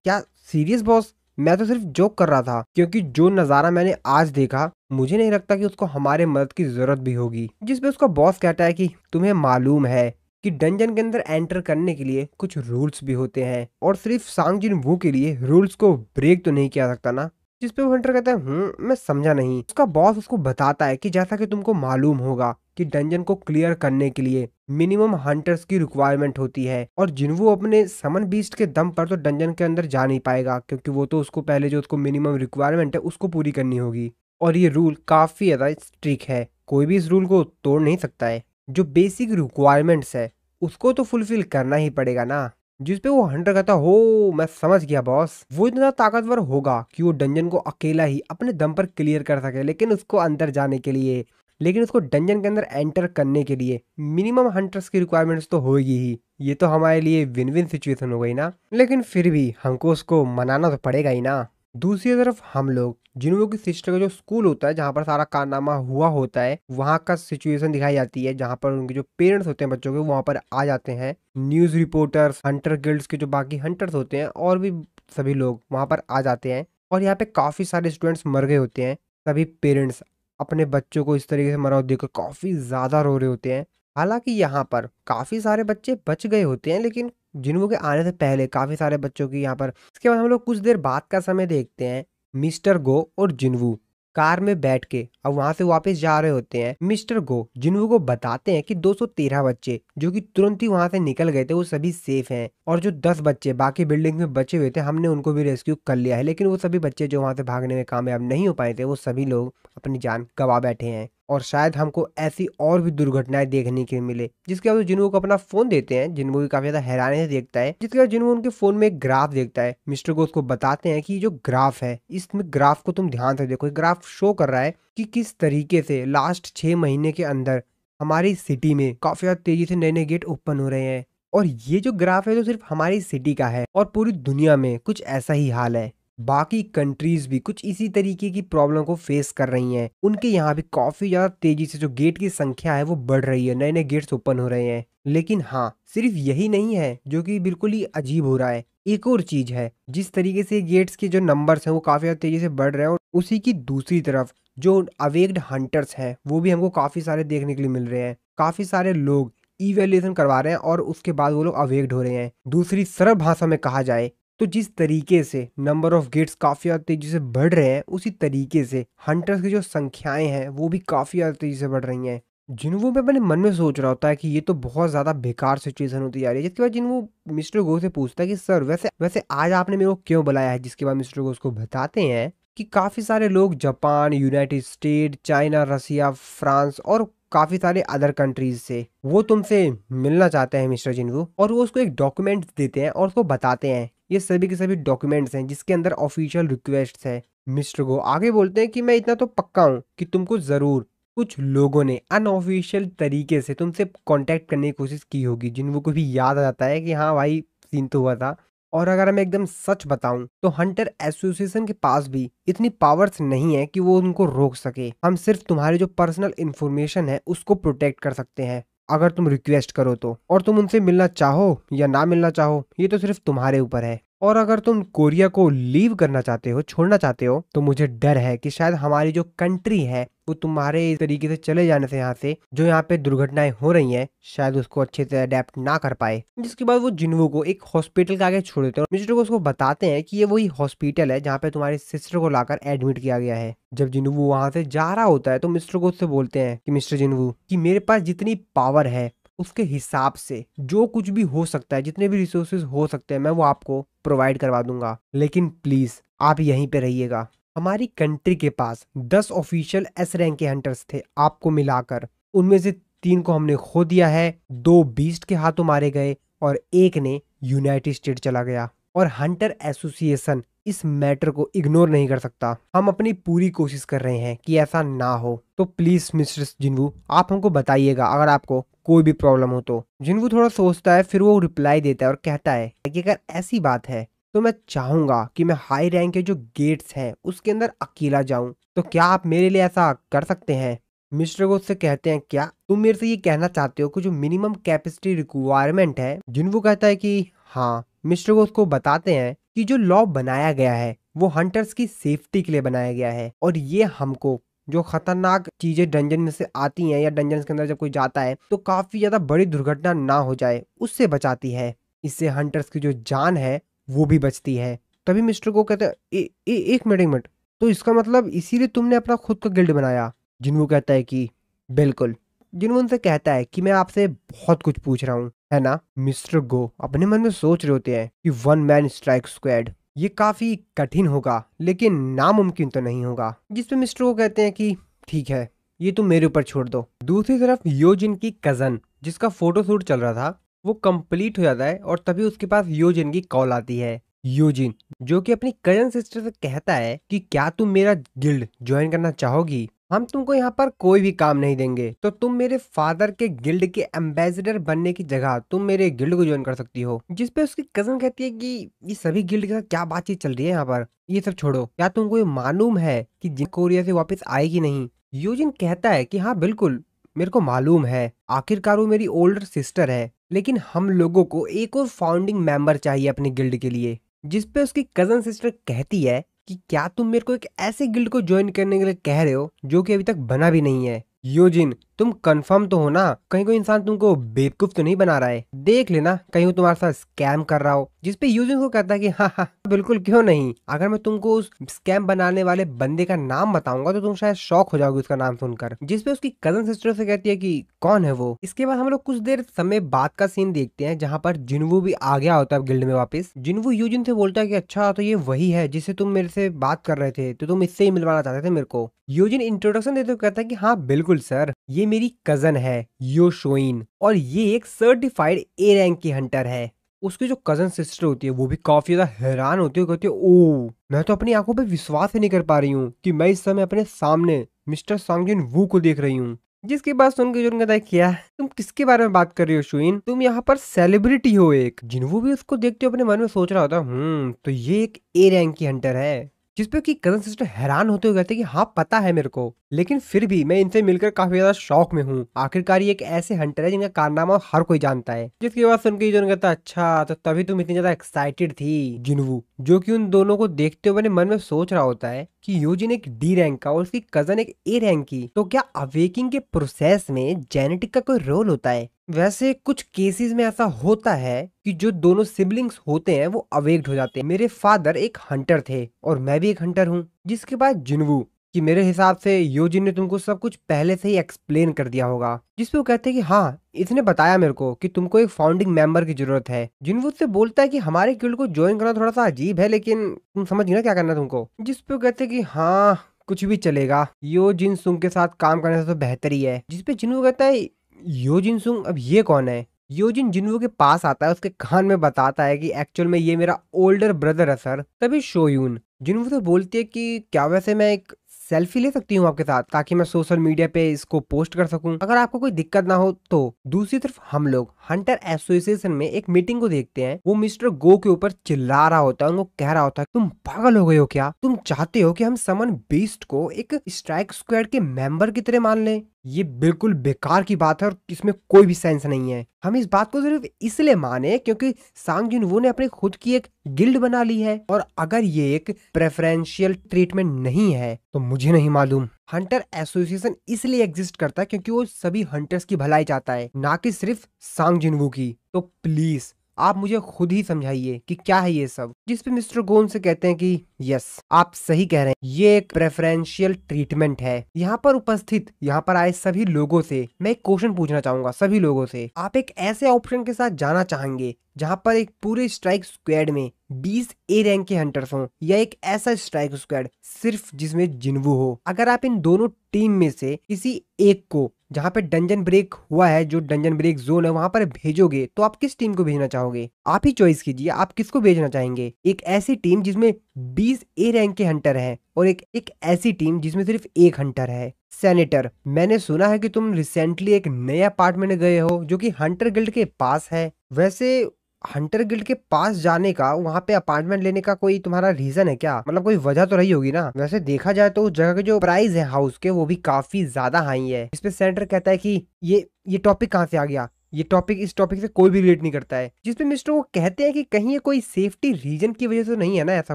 क्या सीरियस बॉस, मैं तो सिर्फ जोक कर रहा था क्योंकि जो नजारा मैंने आज देखा मुझे नहीं लगता कि उसको हमारे मदद की जरूरत भी होगी। जिसपे उसका बॉस कहता है कि तुम्हें मालूम है कि डंजन के अंदर एंटर करने के लिए कुछ रूल्स भी होते हैं और सिर्फ सांग जिन वू के लिए रूल्स को ब्रेक तो नहीं किया सकता ना। जिसपे वो हंटर कहता है मैं समझा नहीं। उसका बॉस उसको बताता है कि जैसा कि तुमको मालूम होगा कि डंजन को क्लियर करने के लिए मिनिमम हंटर्स की रिक्वायरमेंट होती है और जिन्वू अपने समन बीस्ट के दम पर तो डंजन के अंदर जा नहीं पाएगा क्योंकि वो तो उसको पहले जो उसको मिनिमम रिक्वायरमेंट है उसको पूरी करनी होगी। और ये रूल काफी ज्यादा स्ट्रिक्ट है, कोई भी इस रूल को तोड़ नहीं सकता है। जो बेसिक रिक्वायरमेंट्स है उसको तो फुलफिल करना ही पड़ेगा ना। जिसपे वो हंटर कहता हो मैं समझ गया बॉस, वो इतना ताकतवर होगा कि वो डंजन को अकेला ही अपने दम पर क्लियर कर सके, लेकिन उसको अंदर जाने के लिए, लेकिन उसको डंजन के अंदर एंटर करने के लिए मिनिमम हंटर्स की रिक्वायरमेंट्स तो होगी ही। ये तो हमारे लिए विन विन सिचुएशन हो गई ना। लेकिन फिर भी हमको उसको मनाना तो पड़ेगा ही ना। दूसरी तरफ हम लोग जिन्हों की सिस्टर का जो स्कूल होता है जहाँ पर सारा कारनामा हुआ होता है वहाँ का सिचुएशन दिखाई जाती है, जहाँ पर उनके जो पेरेंट्स होते हैं बच्चों के वहाँ पर आ जाते हैं। न्यूज़ रिपोर्टर्स, हंटर गिल्ड्स के जो बाकी हंटर्स होते हैं और भी सभी लोग वहाँ पर आ जाते हैं और यहाँ पे काफ़ी सारे स्टूडेंट्स मर गए होते हैं। सभी पेरेंट्स अपने बच्चों को इस तरीके से मरा हुआ देखकर काफ़ी ज़्यादा रो रहे होते हैं। हालांकि यहाँ पर काफ़ी सारे बच्चे बच गए होते हैं, लेकिन जिन्हों के आने से पहले काफ़ी सारे बच्चों की यहाँ पर। इसके बाद हम लोग कुछ देर बाद का समय देखते हैं। मिस्टर गो और जिन्वू कार में बैठ के अब वहां से वापस जा रहे होते हैं। मिस्टर गो जिन्वू को बताते हैं कि 213 बच्चे जो कि तुरंत ही वहां से निकल गए थे वो सभी सेफ हैं और जो 10 बच्चे बाकी बिल्डिंग में बचे हुए थे हमने उनको भी रेस्क्यू कर लिया है, लेकिन वो सभी बच्चे जो वहां से भागने में कामयाब नहीं हो पाए थे वो सभी लोग अपनी जान गंवा बैठे हैं। और शायद हमको ऐसी और भी दुर्घटनाएं देखने के लिए मिले। जिसके बाद जिन्वू को अपना फोन देते हैं। जिन्वू भी काफी ज्यादा हैरानी से देखता है। जिसके बाद जिन्वू उनके फोन में एक ग्राफ देखता है। मिस्टर को उसको बताते हैं कि जो ग्राफ है इसमें ग्राफ को तुम ध्यान से देखो, ग्राफ शो कर रहा है कि किस तरीके से लास्ट 6 महीने के अंदर हमारी सिटी में काफी ज्यादा तेजी से नए नए गेट ओपन हो रहे हैं। और ये जो ग्राफ है तो सिर्फ हमारी सिटी का है और पूरी दुनिया में कुछ ऐसा ही हाल है। बाकी कंट्रीज भी कुछ इसी तरीके की प्रॉब्लम को फेस कर रही हैं। उनके यहाँ भी काफी ज्यादा तेजी से जो गेट की संख्या है वो बढ़ रही है, नए नए गेट्स ओपन हो रहे हैं। लेकिन हाँ, सिर्फ यही नहीं है जो कि बिल्कुल ही अजीब हो रहा है। एक और चीज है, जिस तरीके से गेट्स के जो नंबर्स हैं वो काफी ज्यादा तेजी से बढ़ रहे हैं और उसी की दूसरी तरफ जो अवेक्ड हंटर्स हैं वो भी हमको काफी सारे देखने के लिए मिल रहे हैं। काफी सारे लोग इवैल्यूएशन करवा रहे हैं और उसके बाद वो लोग अवेक्ड हो रहे हैं। दूसरी सरल भाषा में कहा जाए तो जिस तरीके से नंबर ऑफ गेट्स काफी ज्यादा तेजी से बढ़ रहे हैं उसी तरीके से हंटर्स की जो संख्याएं हैं वो भी काफी ज्यादा तेजी से बढ़ रही हैं। जिन्वू में अपने मन में सोच रहा होता है कि ये तो बहुत ज्यादा बेकार सिचुएशन होती जा रही है। जिसके बाद जिन्वू मिस्टर गो से पूछता है कि सर वैसे वैसे आज आपने मेरे को क्यों बुलाया है। जिसके बाद मिस्टर गो उसको बताते हैं कि काफी सारे लोग जापान, यूनाइटेड स्टेट, चाइना, रसिया, फ्रांस और काफी सारे अदर कंट्रीज से वो तुमसे मिलना चाहते हैं मिस्टर जिन्वू। और वो उसको एक डॉक्यूमेंट देते हैं और उसको बताते हैं ये सभी के सभी डॉक्यूमेंट्स हैं जिसके अंदर ऑफिशियल रिक्वेस्ट है। मिस्टर गो आगे बोलते हैं कि मैं इतना तो पक्का हूँ कि तुमको जरूर कुछ लोगों ने अनऑफिशियल तरीके से तुमसे कांटेक्ट करने की कोशिश की होगी। जिन्वू को भी याद आ जाता है कि हाँ भाई सीन तो हुआ था। और अगर मैं एकदम सच बताऊं तो हंटर एसोसिएशन के पास भी इतनी पावर्स नहीं है कि वो उनको रोक सके। हम सिर्फ तुम्हारी जो पर्सनल इंफॉर्मेशन है उसको प्रोटेक्ट कर सकते हैं अगर तुम रिक्वेस्ट करो तो। और तुम उनसे मिलना चाहो या ना मिलना चाहो ये तो सिर्फ तुम्हारे ऊपर है। और अगर तुम कोरिया को लीव करना चाहते हो, छोड़ना चाहते हो, तो मुझे डर है कि शायद हमारी जो कंट्री है वो तुम्हारे इस तरीके से चले जाने से यहाँ से जो यहाँ पे दुर्घटनाएं हो रही हैं शायद उसको अच्छे से अडेप्ट ना कर पाए। जिसके बाद वो जिन्वू को एक हॉस्पिटल के आगे छोड़ देते हैं और मिस्टर को उसको बताते हैं कि ये वही हॉस्पिटल है जहाँ पे तुम्हारी सिस्टर को लाकर एडमिट किया गया है। जब जिन्वू वहां से जा रहा होता है तो मिस्टर को उससे बोलते हैं कि मिस्टर जिन्वू कि मेरे पास जितनी पावर है उसके हिसाब से जो कुछ भी हो सकता है, जितने भी रिसोर्सेज हो सकते हैं मैं वो आपको प्रोवाइड करवा दूंगा, लेकिन प्लीज आप यहीं पे रहिएगा। हमारी कंट्री के पास 10 ऑफिशियल एस रैंक के हंटर्स थे आपको मिलाकर, उनमें से 3 को हमने खो दिया है, 2 बीस्ट के हाथों मारे गए और 1 ने यूनाइटेड स्टेट चला गया। और हंटर एसोसिएशन इस मैटर को इग्नोर नहीं कर सकता। हम अपनी पूरी कोशिश कर रहे हैं कि ऐसा ना हो। तो प्लीज मिस्टर जिन्वू आप हमको बताइएगा अगर आपको कोई भी प्रॉब्लम हो तो। जिन्वू थोड़ा सोचता है फिर वो रिप्लाई देता है और कहता है कि अगर ऐसी बात है तो मैं चाहूंगा कि मैं हाई रैंक के जो गेट्स हैं उसके अंदर अकेला जाऊं, तो क्या आप मेरे लिए ऐसा कर सकते हैं। मिस्टर को उससे कहते हैं क्या तुम मेरे से ये कहना चाहते हो कि जो मिनिमम कैपेसिटी रिक्वायरमेंट है। जिन्वू कहता है कि हाँ। मिस्टर को उसको बताते हैं कि जो लॉ बनाया गया है वो हंटर्स की सेफ्टी के लिए बनाया गया है और ये हमको जो खतरनाक चीजें डंजन में से आती हैं या डंजन के अंदर जब कोई जाता है तो काफी ज्यादा बड़ी दुर्घटना ना हो जाए उससे बचाती है। इससे हंटर्स की जो जान है वो भी बचती है। तभी मिस्टर को कहते हैं एक मिनट, तो इसका मतलब इसीलिए तुमने अपना खुद का गिल्ड बनाया। जिन्वू कहता है कि बिल्कुल। जिन्वू उनसे कहता है कि मैं आपसे बहुत कुछ पूछ रहा हूँ है ना। मिस्टर गो अपने मन में सोच रहे होते हैं कि 1 मैन स्ट्राइक स्क्वाड ये काफी कठिन होगा लेकिन नामुमकिन तो नहीं होगा। जिसपे मिस्टर को कहते हैं कि ठीक है ये तुम मेरे ऊपर छोड़ दो। दूसरी तरफ योजिन की कजन जिसका फोटोशूट चल रहा था वो कंप्लीट हो जाता है और तभी उसके पास योजिन की कॉल आती है। योजिन जो कि अपनी कजन सिस्टर से कहता है कि क्या तुम मेरा गिल्ड ज्वाइन करना चाहोगी। हम तुमको यहाँ पर कोई भी काम नहीं देंगे, तो तुम मेरे फादर के गिल्ड के एम्बेसडर बनने की जगह तुम मेरे गिल्ड को ज्वाइन कर सकती हो। जिसपे उसकी कजन कहती है कि ये सभी गिल्ड के साथ क्या बातचीत चल रही है यहाँ पर, ये सब छोड़ो, क्या तुमको ये मालूम है कि जिन कोरिया से वापस आएगी नहीं। यूजिन कहता है कि हाँ बिल्कुल मेरे को मालूम है, आखिरकार वो मेरी ओल्डर सिस्टर है, लेकिन हम लोगों को एक और फाउंडिंग मेंबर चाहिए अपने गिल्ड के लिए। जिसपे उसकी कजन सिस्टर कहती है कि क्या तुम मेरे को एक ऐसे गिल्ड को ज्वाइन करने के लिए कह रहे हो जो कि अभी तक बना भी नहीं है। योजिन तुम कंफर्म तो हो ना, कहीं कोई इंसान तुमको बेवकूफ तो नहीं बना रहा है, देख लेना कहीं वो तुम्हारे साथ स्कैम कर रहा हो। जिसपे यूजिन को कहता है कि हाँ हाँ बिल्कुल क्यों नहीं, अगर मैं तुमको उस स्कैम बनाने वाले बंदे का नाम बताऊंगा तो तुम शायद शॉक हो जाओगे उसका नाम सुनकर। जिसपे उसकी कजन सिस्टर से कहती है कि कौन है वो। इसके बाद हम लोग कुछ देर समय बाद का सीन देखते हैं जहाँ पर जिनवू भी आ गया होता है गिल्ड में वापस। जिनवू यूजिन से बोलता है कि अच्छा तो ये वही है जिससे तुम मेरे से बात कर रहे थे, तो तुम इससे ही मिलवाना चाहते थे मेरे को। यूजिन इंट्रोडक्शन देते हुए कहता है कि हाँ बिल्कुल सर, ये मेरी कजन है यो शोइन, और ये एक सर्टिफाइड ए रैंक की हंटर है। उसकी जो कजन सिस्टर होती है वो भी काफी ज्यादा हैरान होती है, कहती है ओ मैं तो अपनी आंखों पे विश्वास ही नहीं कर पा रही हूँ कि मैं इस समय अपने सामने मिस्टर सांगजिन वू को देख रही हूँ। जिसके बाद सुनकर जो कहता है क्या तुम किसके बारे में बात कर रही हो शुइन, तुम यहाँ पर सेलिब्रिटी हो एक। जिनवू भी उसको देखते हुए अपने मन में सोच रहा होता तो ये एक ए रैंक की हंटर है। जिसपे की कजन सिस्टर हैरान होते हुए कहते कि हाँ पता है मेरे को, लेकिन फिर भी मैं इनसे मिलकर काफी ज्यादा शौक में हूँ, आखिरकार ये एक ऐसे हंटर है जिनका कारनामा हर कोई जानता है। जिसके बाद सुनकर जो कहता अच्छा तो तभी तुम इतनी ज्यादा एक्साइटेड थी जिनवू, जो कि उन दोनों को देखते हुए मन में सोच रहा होता है कि यूजिन एक डी रैंक का और उसकी कजन एक ए रैंक की, तो क्या अवेकिंग के प्रोसेस में जेनेटिक का कोई रोल होता है। वैसे कुछ केसेस में ऐसा होता है कि जो दोनों सिबलिंग्स होते हैं वो अवेक्ड हो जाते हैं। मेरे फादर एक हंटर थे और मैं भी एक हंटर हूँ। जिसके बाद जिनवू कि मेरे हिसाब से योजिन ने तुमको सब कुछ पहले से ही एक्सप्लेन कर दिया होगा। जिसपे वो कहते हैं कि हाँ इसने बताया मेरे को कि तुमको एक फाउंडिंग मेंबर की जरूरत है। जिनवू से बोलता है कि हमारे गिल्ड को ज्वाइन करना थोड़ा सा अजीब है, लेकिन तुम समझ गए ना क्या करना है तुमको। जिसपे वो कहते हैं कि हाँ कुछ भी चलेगा, यो जिन सुंग के साथ काम करने से तो बेहतर ही है। जिसपे जिनवू कहता है योजिन सुंग अब ये कौन है। योजिन जिनवू के पास आता है, उसके कान में बताता है कि एक्चुअल में ये मेरा ओल्डर ब्रदर है सर। तभी शोयून जिनवू से बोलती है कि क्या वैसे मैं एक सेल्फी ले सकती हूँ आपके साथ, ताकि मैं सोशल मीडिया पे इसको पोस्ट कर सकूं, अगर आपको कोई दिक्कत ना हो तो। दूसरी तरफ हम लोग हंटर एसोसिएशन में एक मीटिंग को देखते हैं। वो मिस्टर गो के ऊपर चिल्ला रहा होता है, उनको कह रहा होता है तुम पागल हो गए हो क्या, तुम चाहते हो कि हम समन बीस्ट को एक स्ट्राइक स्क्वाड के मेंबर की तरह मान लें। ये बिल्कुल बेकार की बात है और इसमें कोई भी सेंस नहीं है। हम इस बात को सिर्फ इसलिए माने क्योंकि सांग जिन वो ने अपनी खुद की एक गिल्ड बना ली है, और अगर ये एक प्रेफरेंशियल ट्रीटमेंट नहीं है तो मुझे नहीं मालूम। हंटर एसोसिएशन इसलिए एग्जिस्ट करता है क्योंकि वो सभी हंटर्स की भलाई चाहता है, ना कि सिर्फ सांग जिनवू की। तो प्लीज आप मुझे खुद ही समझाइए कि क्या है ये सब। जिसपे मिस्टर गोन से कहते हैं कि यस आप सही कह रहे हैं, ये एक प्रेफरेंशियल ट्रीटमेंट है। यहाँ पर उपस्थित यहाँ पर आए सभी लोगों से मैं एक क्वेश्चन पूछना चाहूंगा, सभी लोगों से, आप एक ऐसे ऑप्शन के साथ जाना चाहेंगे जहाँ पर एक पूरे स्ट्राइक स्क्वाड में 20 ए रैंक के हंटर्स हों, या एक ऐसा स्ट्राइक स्क्वाड सिर्फ जिसमें जिनवू हो। अगर आप इन दोनों टीम में से किसी एक को जहाँ पे डंजन ब्रेक हुआ है, जो डंजन ब्रेक जोन है, वहां पर भेजोगे तो आप किस टीम को भेजना चाहोगे। आप ही चॉइस कीजिए, आप किसको भेजना चाहेंगे। एक ऐसी टीम जिसमें 20 ए रैंक के हंटर हैं, और एक ऐसी टीम जिसमें सिर्फ एक हंटर है। सेनेटर, मैंने सुना है कि तुम रिसेंटली एक नए अपार्टमेंट में गए हो जो कि हंटर गिल्ड के पास है। वैसे हंटर गिल्ड के पास जाने का, वहाँ पे अपार्टमेंट लेने का कोई तुम्हारा रीजन है क्या, मतलब कोई वजह तो रही होगी ना। वैसे देखा जाए तो उस जगह के जो प्राइस है हाउस के वो भी काफी ज्यादा हाई है। इस पे सेनेटर कहता है कि ये टॉपिक कहाँ से आ गया, ये टॉपिक इस टॉपिक से कोई भी रिलेट नहीं करता है। जिसपे मिस्टर वो कहते हैं कि कहीं ये कोई सेफ्टी रीजन की वजह से नहीं है ना, ऐसा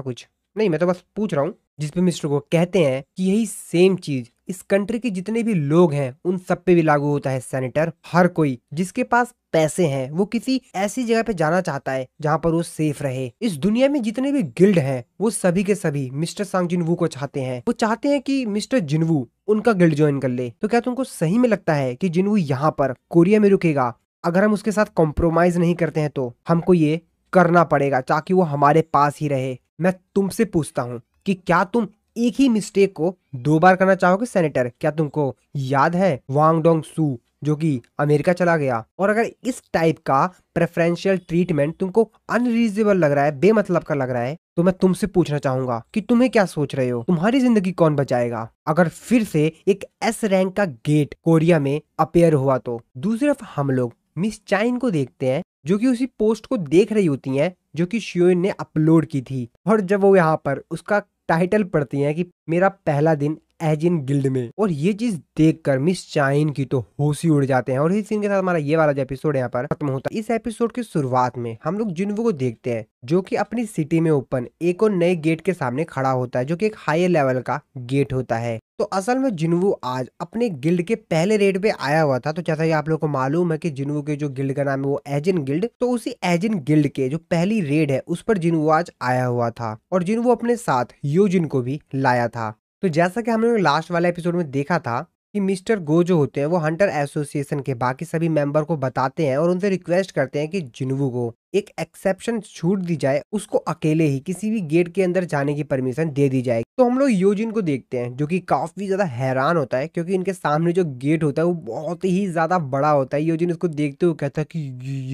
कुछ नहीं, मैं तो बस पूछ रहा हूँ। जिसपे मिस्टर को कहते हैं कि यही सेम चीज इस कंट्री के जितने भी लोग हैं उन सब पे भी लागू होता है सेनेटर। हर कोई जिसके पास पैसे हैं वो किसी ऐसी जगह पे जाना चाहता है जहाँ पर वो सेफ रहे। इस दुनिया में जितने भी गिल्ड हैं वो सभी के सभी मिस्टर सांग जिनवू को चाहते हैं। वो चाहते हैं कि मिस्टर जिनवू उनका गिल्ड ज्वाइन कर ले। तो क्या तुमको सही में लगता है कि जिनवू यहाँ पर कोरिया में रुकेगा? अगर हम उसके साथ कॉम्प्रोमाइज नहीं करते हैं तो हमको ये करना पड़ेगा ताकि वो हमारे पास ही रहे। मैं तुमसे पूछता हूँ कि क्या तुम एक ही मिस्टेक को 2 बार करना चाहोगे सेनेटर? क्या तुमको याद है वांग डोंग सू जो कि अमेरिका चला गया। और अगर इस टाइप का प्रेफरेंशियल ट्रीटमेंट तुमको अनरीजनेबल लग रहा है, बेमतलब का लग रहा है, तो मैं तुमसे पूछना चाहूंगा कि तुम्हें क्या सोच रहे हो, तुम्हारी जिंदगी कौन बचाएगा अगर फिर से एक एस रैंक का गेट कोरिया में अपेयर हुआ तो। दूसरी तरफ हम लोग मिस चाइन को देखते हैं, जो कि उसी पोस्ट को देख रही होती हैं जो कि शियोन ने अपलोड की थी। और जब वो यहाँ पर उसका टाइटल पढ़ती हैं कि मेरा पहला दिन एज इन गिल्ड में, और ये चीज देखकर मिस चाइन की तो होश ही उड़ जाते हैं। और इस सीन के साथ हमारा ये वाला जो एपिसोड यहाँ पर खत्म होता है। इस एपिसोड की शुरुआत में हम लोग जिन्वो को देखते हैं, जो कि अपनी सिटी में ओपन एक और नए गेट के सामने खड़ा होता है, जो कि एक हायर लेवल का गेट होता है। तो असल में जिन्वो आज अपने गिल्ड के पहले रेड पे आया हुआ था। तो जैसा कि आप लोगों को मालूम है कि जिन्वो के जो गिल्ड का नाम है वो एजिन गिल्ड, तो उसी एजिन गिल्ड के जो पहली रेड है उस पर जिन्वो आज आया हुआ था। और जिन्वो अपने साथ योजिन को भी लाया था। तो जैसा कि हमने लास्ट वाले एपिसोड में देखा था कि मिस्टर गो जो होते हैं वो हंटर एसोसिएशन के बाकी सभी मेंबर को बताते हैं और उनसे रिक्वेस्ट करते हैं कि जिन्वो को एक एक्सेप्शन छूट दी जाए, उसको अकेले ही किसी भी गेट के अंदर जाने की परमिशन दे दी जाए। तो हम लोग योजिन को देखते हैं, जो कि काफी ज्यादा हैरान होता है क्योंकि इनके सामने जो गेट होता है वो बहुत ही ज्यादा बड़ा होता है। योजिन उसको देखते हुए कहता है कि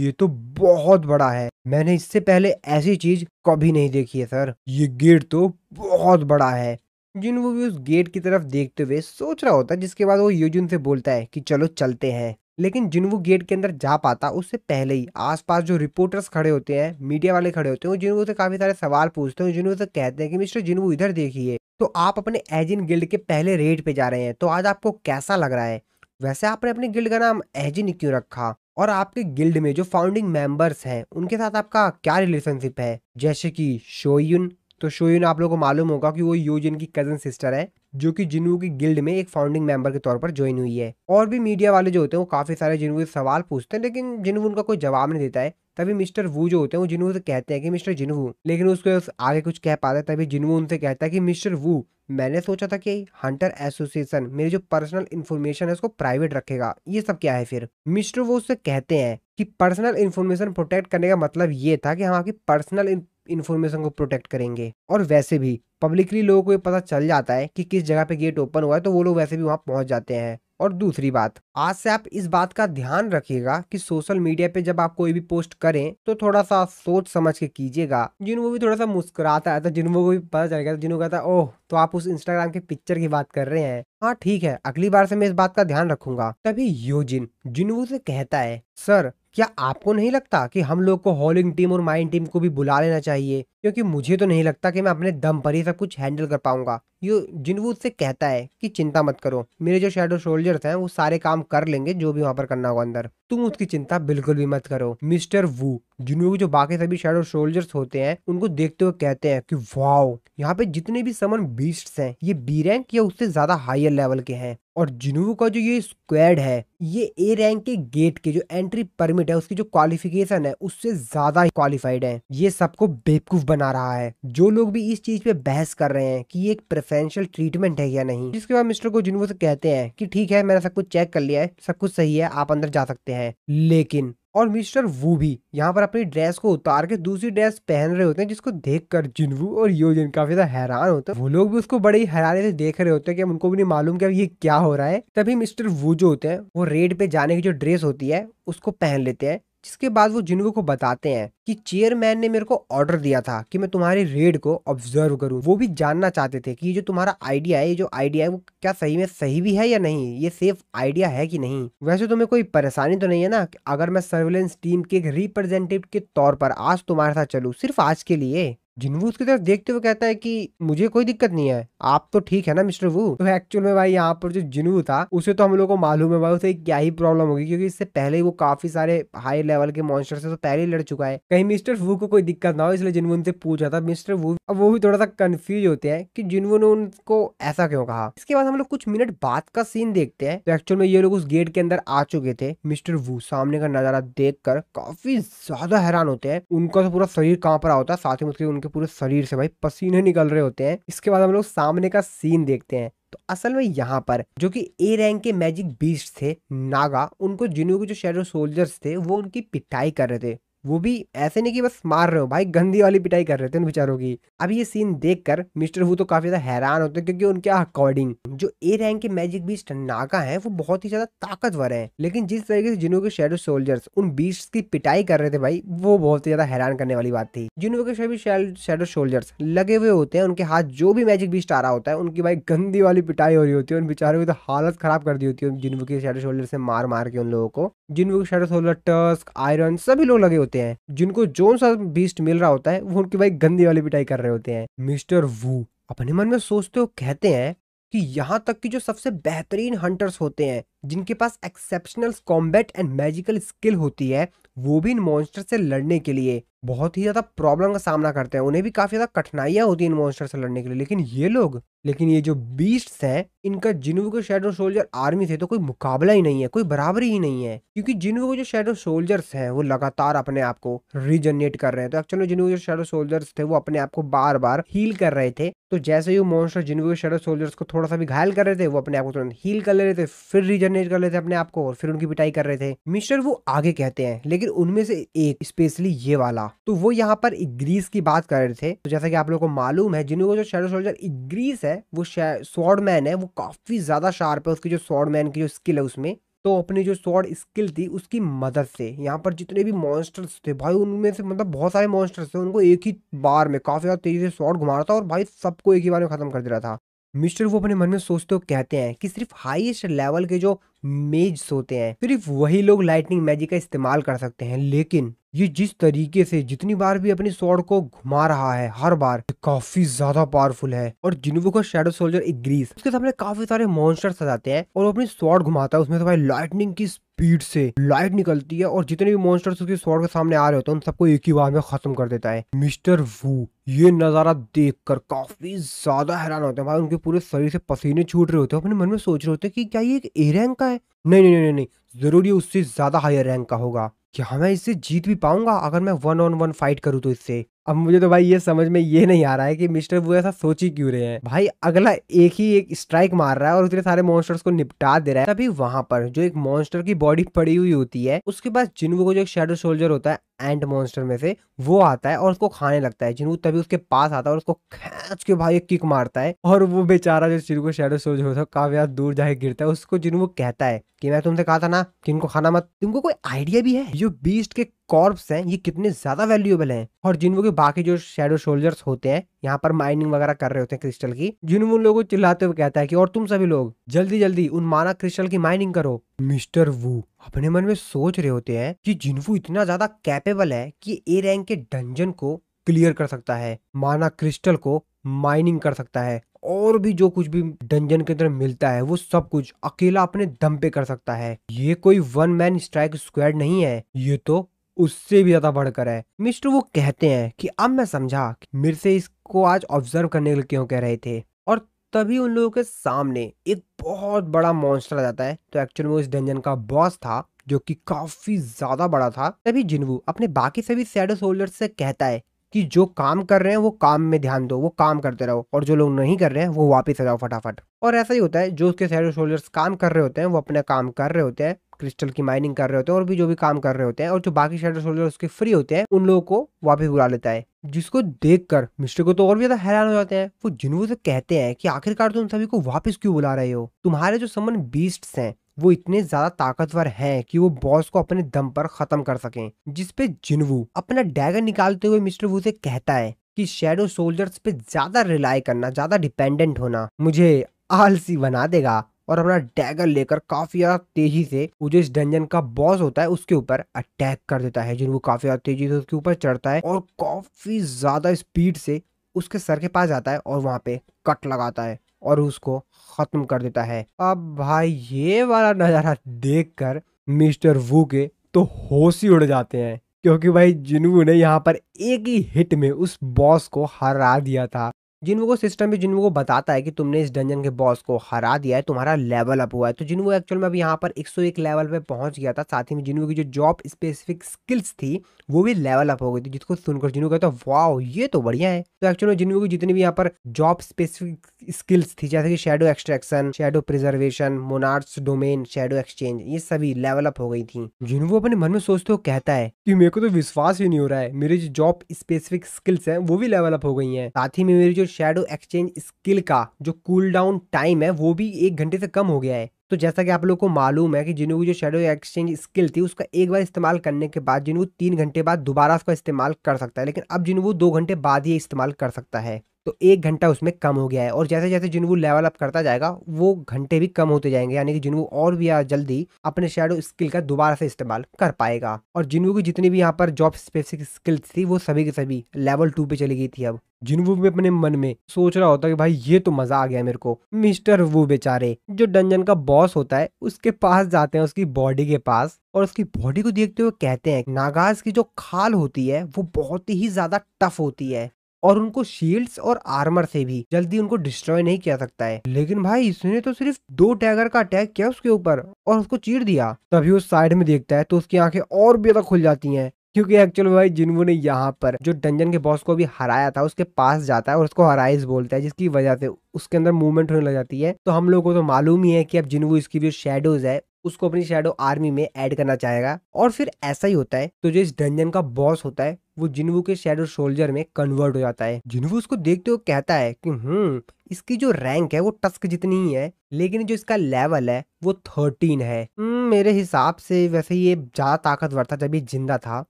ये तो बहुत बड़ा है, मैंने इससे पहले ऐसी चीज कभी नहीं देखी है सर, ये गेट तो बहुत बड़ा है। जिन्वो भी उस गेट की तरफ देखते हुए सोच रहा होता है, जिसके बाद वो योजिन से बोलता है कि चलो चलते हैं। लेकिन जिन्वो गेट के अंदर जा पाता उससे पहले ही आसपास जो रिपोर्टर्स खड़े होते हैं, मीडिया वाले खड़े होते हैं, वो जिन्वो से काफी सारे सवाल पूछते हैं। जिन्वो से कहते हैं कि मिस्टर जिन्वो इधर देखिए, तो आप अपने एजिन गिल्ड के पहले रेड पे जा रहे हैं, तो आज आपको कैसा लग रहा है? वैसे आपने अपने गिल्ड का नाम एजिन क्यों रखा? और आपके गिल्ड में जो फाउंडिंग मेंबर्स हैं उनके साथ आपका क्या रिलेशनशिप है? जैसे कि शोयुन, तो शोयुन आप लोगों को मालूम होगा कि वो योजिन की कजन सिस्टर है, जो कि जिन्वो की गिल्ड में एक फाउंडिंग मेंबर के तौर पर ज्वाइन हुई है। और भी मीडिया वाले जो होते हैं वो काफी सारे जिन्वो से सवाल पूछते हैं, लेकिन जिन्वो उनका कोई जवाब नहीं देता है। तभी मिस्टर वू जो होते हैं वो जिन्वो से कहते हैं कि मिस्टर जिन्वो, लेकिन उसको आगे कुछ कह पाता है। तभी जिन्वो उनसे कहता है कि मिस्टर वू, मैंने सोचा था कि हंटर एसोसिएशन मेरी जो पर्सनल इन्फॉर्मेशन है उसको प्राइवेट रखेगा, ये सब क्या है फिर? मिस्टर वो उससे कहते हैं कि पर्सनल इन्फॉर्मेशन प्रोटेक्ट करने का मतलब ये था कि हम आपकी पर्सनल इन्फॉर्मेशन को प्रोटेक्ट करेंगे। और वैसे भी पब्लिकली लोगों को ये पता चल जाता है कि किस जगह पे गेट ओपन हुआ है, तो वो लोग वैसे भी वहां पहुंच जाते हैं। और दूसरी बात, आज से आप इस बात का ध्यान रखिएगा कि सोशल मीडिया पे जब आप कोई भी पोस्ट करें तो थोड़ा सा सोच समझ के कीजिएगा। जिन्वो भी थोड़ा सा मुस्कुराता है, तो जिन्वो को भी पता चल गया। तो जिन्वो कहता है, ओह तो आप उस इंस्टाग्राम की पिक्चर की बात कर रहे हैं, हाँ ठीक है, अगली बार से मैं इस बात का ध्यान रखूंगा। तभी योजिन जिन्वो से कहता है, सर क्या आपको नहीं लगता कि हम लोग को हॉलिंग टीम और माइन टीम को भी बुला लेना चाहिए? क्योंकि मुझे तो नहीं लगता कि मैं अपने दम पर ही सब कुछ हैंडल कर पाऊंगा। यो जिन्वो से कहता है कि चिंता मत करो, मेरे जो शैडो सोल्जर्स हैं वो सारे काम कर लेंगे जो भी वहां पर करना होगा अंदर, तुम उसकी चिंता बिल्कुल भी मत करो। मिस्टर वू जिन्वो के जो बाकी सभी शैडो सोल्जर्स होते हैं उनको देखते हुए कहते हैं कि वाओ, यहाँ पे जितने भी समन बीस्ट्स हैं ये बी रैंक या उससे ज्यादा हायर लेवल के हैं। और जिन्वो का जो ये स्क्वाड है ये ए रैंक के गेट के जो एंट्री परमिट है उसकी जो क्वालिफिकेशन है उससे ज्यादा क्वालिफाइड है। ये सबको बेवकूफ बना रहा है। जो लोग भी इस चीज पे बहस कर रहे हैं कि ये एक प्रेफरेंशियल ट्रीटमेंट है या नहीं। जिसके बाद मिस्टर को जिन्वो से कहते हैं कि ठीक है, मैंने सब कुछ चेक कर लिया है, सब कुछ सही है, आप अंदर जा सकते हैं। लेकिन और मिस्टर वू भी यहाँ पर अपनी ड्रेस को उतार के दूसरी ड्रेस पहन रहे होते हैं, जिसको देखकर जिन्वो और योजिन काफी ज्यादा हैरान होते हैं। वो लोग भी उसको बड़े ही हैरानी से देख रहे होते हैं कि उनको भी नहीं मालूम कि अब ये क्या हो रहा है। तभी मिस्टर वू जो होते हैं वो रेड पे जाने की जो ड्रेस होती है उसको पहन लेते हैं। जिसके बाद वो जिन्वो को बताते हैं कि चेयरमैन ने मेरे को ऑर्डर दिया था कि मैं तुम्हारी रेड को ऑब्जर्व करूं। वो भी जानना चाहते थे कि ये जो तुम्हारा आइडिया है, ये जो आइडिया है वो क्या सही में सही भी है या नहीं, ये सेफ आइडिया है कि नहीं। वैसे तुम्हें कोई परेशानी तो नहीं है ना अगर मैं सर्विलेंस टीम के एक रिप्रेजेंटेटिव के तौर पर आज तुम्हारे साथ चलूं, सिर्फ आज के लिए? जिन्वो उसकी तरफ देखते हुए कहता है कि मुझे कोई दिक्कत नहीं है, आप तो ठीक है ना मिस्टर वू। तो एक्चुअल में भाई यहाँ पर जो जिन्वो था उसे तो हम लोग को मालूम है भाई उसे क्या ही प्रॉब्लम होगी, क्योंकि इससे पहले ही वो काफी सारे हाई लेवल के मॉन्स्टर से तो पहले ही लड़ चुका है। कहीं मिस्टर वू को कोई दिक्कत ना हो, इसलिए जिन्वो उनसे पूछा था मिस्टर वू। अब वो भी थोड़ा सा कंफ्यूज होते हैं कि जिन्वो ने उनको ऐसा क्यों कहा। इसके बाद हम लोग कुछ मिनट बाद का सीन देखते हैं। तो एक्चुअल में ये लोग उस गेट के अंदर आ चुके थे। मिस्टर वू सामने का नजारा देखकर काफी ज्यादा हैरान होते हैं। उनका तो पूरा शरीर कांप रहा होता है, साथ ही उनके पूरे शरीर से भाई पसीने निकल रहे होते हैं। इसके बाद हम लोग सामने का सीन देखते हैं। तो असल में यहाँ पर जो कि ए रैंक के मैजिक बीस्ट थे नागा, उनको जिन्वो के जो शैडो सोल्जर्स थे वो उनकी पिटाई कर रहे थे। वो भी ऐसे नहीं कि बस मार रहे हो भाई, गंदी वाली पिटाई कर रहे थे उन बेचारों की। अब ये सीन देखकर मिस्टर वू तो काफी ज्यादा हैरान होते हैं, क्योंकि उनके अकॉर्डिंग जो ए रैंक के मैजिक बीस्ट नागा है वो बहुत ही ज्यादा ताकतवर है, लेकिन जिस तरीके से जिन्हों के शैडो सोल्जर्स उन बीस्ट की पिटाई कर रहे थे भाई, वो बहुत ही ज्यादा हैरान करने वाली बात थी। जिन्हों के सभी शैडो सोल्जर्स लगे हुए होते हैं, उनके हाथ जो भी मैजिक बीस्ट आ रहा होता है उनकी भाई गंदी वाली पिटाई हो रही होती है। उन बेचारों की तो हालत खराब कर दी होती है जिन्हों के शैडो सोल्जर से मार मार के उन लोगों को। जिन्हों के शैडो सोल्जर, टस्क, आयरन सभी लोग लगे होते हैं, जिनको जो सा बीस्ट मिल रहा होता है वो उनकी भाई गंदी वाली पिटाई कर रहे होते हैं। मिस्टर वू अपने मन में सोचते हो कहते हैं कि यहाँ तक कि जो सबसे बेहतरीन हंटर्स होते हैं, जिनके पास exceptional combat and magical skill होती है, वो भी इन मॉन्स्टर से लड़ने के लिए बहुत ही ज्यादा प्रॉब्लम का सामना करते हैं। उन्हें भी काफी ज्यादा कठिनाइयां होती हैं इन मॉन्स्टर से लड़ने के लिए। लेकिन ये जो बीस्ट्स हैं, इनका जिन्हों के शैडो सोल्जर आर्मी से तो कोई मुकाबला ही नहीं है, कोई बराबरी ही नहीं है, क्योंकि जिन्हों के जो शैडो सोल्जर्स हैं वो लगातार अपने आप को रीजनरेट कर रहे हैं। तो एक्चुअली जिन्हों के शैडो सोल्जर्स थे वो अपने आप को बार बार हील कर रहे थे। तो जैसे ही वो मॉन्स्टर जिन्हों के शैडो सोल्जर्स को थोड़ा सा भी घायल कर रहे थे, वो अपने आप को तुरंत हील कर ले रहे थे, फिर रीजनरेट कर लेते अपने आप को और फिर उनकी पिटाई कर रहे थे। मिस्टर वो आगे कहते हैं, लेकिन उनमें से एक स्पेशली ये वाला, तो वो यहाँ पर इग्रीस की बात कर रहे थे। तो जैसा कि आप लोगों को मालूम है, जिन्हों को जो शैडो सोल्जर इग्रीस है वो स्वॉर्ड मैन है, वो काफी ज्यादा शार्प है। उसकी जो स्वॉर्ड मैन की जो स्किल है उसमें, तो अपनी जो स्वॉर्ड स्किल थी उसकी मदद से यहाँ पर जितने भी मॉन्स्टर्स थे भाई, उनमें से मतलब बहुत सारे मॉन्स्टर्स थे, उनको एक ही बार में काफी ज्यादा तेजी से स्वॉर्ड घुमा रहा था और भाई सबको एक ही बार में खत्म कर दे रहा था। मिस्टर वो अपने मन में सोचते हो कहते हैं कि सिर्फ हाईएस्ट लेवल के जो मेज होते हैं, सिर्फ वही लोग लाइटनिंग मैजिक का इस्तेमाल कर सकते हैं। लेकिन ये जिस तरीके से जितनी बार भी अपनी स्वॉर्ड को घुमा रहा है, हर बार काफी ज्यादा पावरफुल है। और जिन्हों का शैडो सोल्जर इग्रीस, उसके सामने काफी सारे मॉन्स्टर्स आ जाते हैं और वो अपनी स्वॉर्ड घुमाता है, उसमें से भाई लाइटनिंग की स्पीड से लाइट निकलती है और जितने भी मॉन्स्टर्स उसकी स्वॉर्ड के सामने आ रहे होते हैं उन सबको एक ही बार में खत्म कर देता है। मिस्टर वू ये नजारा देखकर काफी ज्यादा हैरान होते हैं भाई, उनके पूरे शरीर से पसीने छूट रहे होते हैं। अपने मन में सोच रहे होते हैं कि क्या ये एक ए रैंक का है? नहीं नहीं नहीं नहीं, जरूर ये उससे ज्यादा हायर रैंक का होगा। क्या मैं इससे जीत भी पाऊंगा अगर मैं 1-on-1 फाइट करूं तो इससे? अब मुझे तो भाई ये समझ में ये नहीं आ रहा है कि मिस्टर वो ऐसा सोच ही क्यों रहे हैं। भाई अगला एक स्ट्राइक मार रहा है और उतने सारे मॉन्स्टर्स को निपटा दे रहा है। तभी वहां पर जो एक मॉन्स्टर की बॉडी पड़ी हुई होती है, उसके पास जिन्हों को जो एक शैडो सोल्जर होता है एंड मॉन्स्टर में से, वो आता है और उसको खाने लगता है। जिन्हों तभी उसके पास आता है और उसको खींच के भाई एक किक मारता है और वो बेचारा जो जिन्हों को शैडो सोल्जर होता है काफी ज्यादा दूर जाके गिरता है। उसको जिन्हों कहता है कि मैं तुमसे कहा था ना कि इनको खाना मत। तुमको कोई आइडिया भी है जो बीस्ट के कॉर्प्स हैं ये कितने ज्यादा वैल्यूएबल हैं? और जिन्हों के बाकी जो शैडो सोल्जर्स होते हैं यहाँ पर माइनिंग वगैरह कर रहे होते हैं क्रिस्टल की, जिन्होंने उन लोगों को चिल्लाते हुए कहता है कि और तुम सभी लोग जल्दी जल्दी उन माना क्रिस्टल की माइनिंग करो। मिस्टर वू अपने मन में सोच रहे होते हैं कि जिन्वू इतना ज्यादा कैपेबल है कि ए रैंक के डंजन को क्लियर कर सकता है, माना क्रिस्टल को माइनिंग कर सकता है, और भी जो कुछ भी डंजन के अंदर मिलता है वो सब कुछ अकेला अपने दम पे कर सकता है। ये कोई वन मैन स्ट्राइक स्क्वाड नहीं है, ये तो उससे भी ज्यादा बढ़कर है। मिस्टर वो कहते हैं कि अब मैं समझा कि मेरे से इसको आज ऑब्जर्व करने के लिए क्यों कह रहे थे। और तभी उन लोगों के सामने एक बहुत बड़ा मॉन्स्टर आ जाता है। तो एक्चुअली वो इस डंजन का बॉस था जो कि काफी ज्यादा बड़ा था। तभी जिन्वू अपने बाकी सभी शैडो सोल्जर्स से कहता है कि जो काम कर रहे हैं वो काम में ध्यान दो, वो काम करते रहो, और जो लोग नहीं कर रहे हैं वो वापस आ जाओ फटाफट। और ऐसा ही होता है, जो उसके शैडो सोल्जर्स काम कर रहे होते हैं वो अपना काम कर रहे होते हैं, क्रिस्टल की माइनिंग कर रहे होते हैं और भी जो भी काम कर रहे होते हैं, और जो बाकी शैडो सोल्जर उसके फ्री होते हैं उन लोगों को वापस बुला लेता है। जिसको देखकर मिस्टर को तो और भी ज्यादा हैरान हो जाते हैं। वो जिन्वू से कहते हैं कि आखिरकार तुम सभी को वापस क्यों बुला रहे हो? तुम्हारे जो समन बीस्ट्स हैं वो इतने ज्यादा ताकतवर हैं कि वो बॉस को अपने दम पर खत्म कर सकें। जिसपे जिन्वू अपना डैगर निकालते हुए मिस्टर वू से कहता है कि शैडो सोल्जर्स पे ज्यादा रिलाई करना, ज्यादा डिपेंडेंट होना मुझे आलसी बना देगा। और अपना डैगर लेकर काफी ज्यादा तेजी से वो जो इस डंजन का बॉस होता है उसके ऊपर अटैक कर देता है। जिन्वू काफी ज्यादा तेजी से उसके ऊपर चढ़ता है और काफी ज्यादा स्पीड से उसके सर के पास जाता है और वहां पे कट लगाता है और उसको खत्म कर देता है। अब भाई ये वाला नजारा देखकर मिस्टर वू के तो होश ही उड़ जाते हैं, क्योंकि भाई जिन्वू ने यहाँ पर एक ही हिट में उस बॉस को हरा दिया था। जिन्वो को सिस्टम भी जिन्वो को बताता है कि तुमने इस डंजन के बॉस को हरा दिया है, तुम्हारा लेवल अप हुआ है। तो जिन्वो एक्चुअल में अभी यहाँ पर 101 लेवल पे पहुंच गया था। साथ ही में जिन्वो की जो जॉब स्पेसिफिक स्किल्स थी वो भी लेवल अप हो गई थी, जिसको सुनकर जिन्वो कहता है वाओ ये तो बढ़िया है। तो एक्चुअल में जिन्वो की जितनी भी यहाँ पर जॉब स्पेसिफिक स्किल्स थी, जैसे कि shadow extraction, shadow preservation, monarchs domain, shadow exchange, ये सभी लेवल अप हो गई थी। जिन्वो अपने मन में सोचते हो कहता है कि मेरे को तो विश्वास ही नहीं हो रहा है, मेरी जो जॉब स्पेसिफिक स्किल्स हैं वो भी लेवल अप हो गई हैं। साथ ही में मेरी जो शैडो एक्सचेंज स्किल का जो कूल डाउन टाइम है वो भी 1 घंटे से कम हो गया है। तो जैसा कि आप लोग को मालूम है कि जिन्हों की जो शैडो एक्सचेंज स्किल थी उसका एक बार इस्तेमाल करने के बाद जिन्हों 3 घंटे बाद दोबारा उसका इस्तेमाल कर सकता है, लेकिन अब जिन्हों 2 घंटे बाद ही इस्तेमाल कर सकता है। तो 1 घंटा उसमें कम हो गया है। और जैसे जैसे जिन्वो लेवल अप करता जाएगा वो घंटे भी कम होते जाएंगे, यानी कि जिन्वो और भी जल्दी अपने शैडो स्किल का दोबारा से इस्तेमाल कर पाएगा। और जिन्वो की जितनी भी यहाँ पर जॉब स्पेसिफिक स्किल्स थी वो सभी की सभी लेवल 2 पे चली गई थी। अब जिन्वो भी अपने मन में सोच रहा होता कि भाई ये तो मजा आ गया मेरे को। मिस्टर वो बेचारे जो डंजन का बॉस होता है उसके पास जाते हैं, उसकी बॉडी के पास, और उसकी बॉडी को देखते हुए कहते हैं नागाज की जो खाल होती है वो बहुत ही ज्यादा टफ होती है और उनको शील्ड्स और आर्मर से भी जल्दी उनको डिस्ट्रॉय नहीं किया सकता है। लेकिन भाई इसने तो सिर्फ 2 डैगर का अटैक किया उसके ऊपर और उसको चीर दिया। तभी उस साइड में देखता है तो उसकी आंखें और भी ज्यादा खुल जाती हैं, क्योंकि एक्चुअल में भाई जिन्वो ने यहाँ पर जो डंजन के बॉस को भी हराया था उसके पास जाता है और उसको हराइस बोलता है, जिसकी वजह से उसके अंदर मूवमेंट होने लग जाती है। तो हम लोग को तो मालूम ही है कि अब जिन्वो इसकी जो शैडोज है उसको अपनी शैडो आर्मी में ऐड करना चाहेगा और फिर ऐसा ही होता है। तो जो इस डंजन का बॉस होता है वो जिन्वो के शैडो सोल्जर में कन्वर्ट हो जाता है। जिन्वो उसको देखते हुए कहता है कि इसकी जो रैंक है वो टस्क जितनी ही है, लेकिन जो इसका लेवल है वो 13 है। मेरे हिसाब से वैसे ये ज्यादा ताकतवर था जब ये जिंदा था,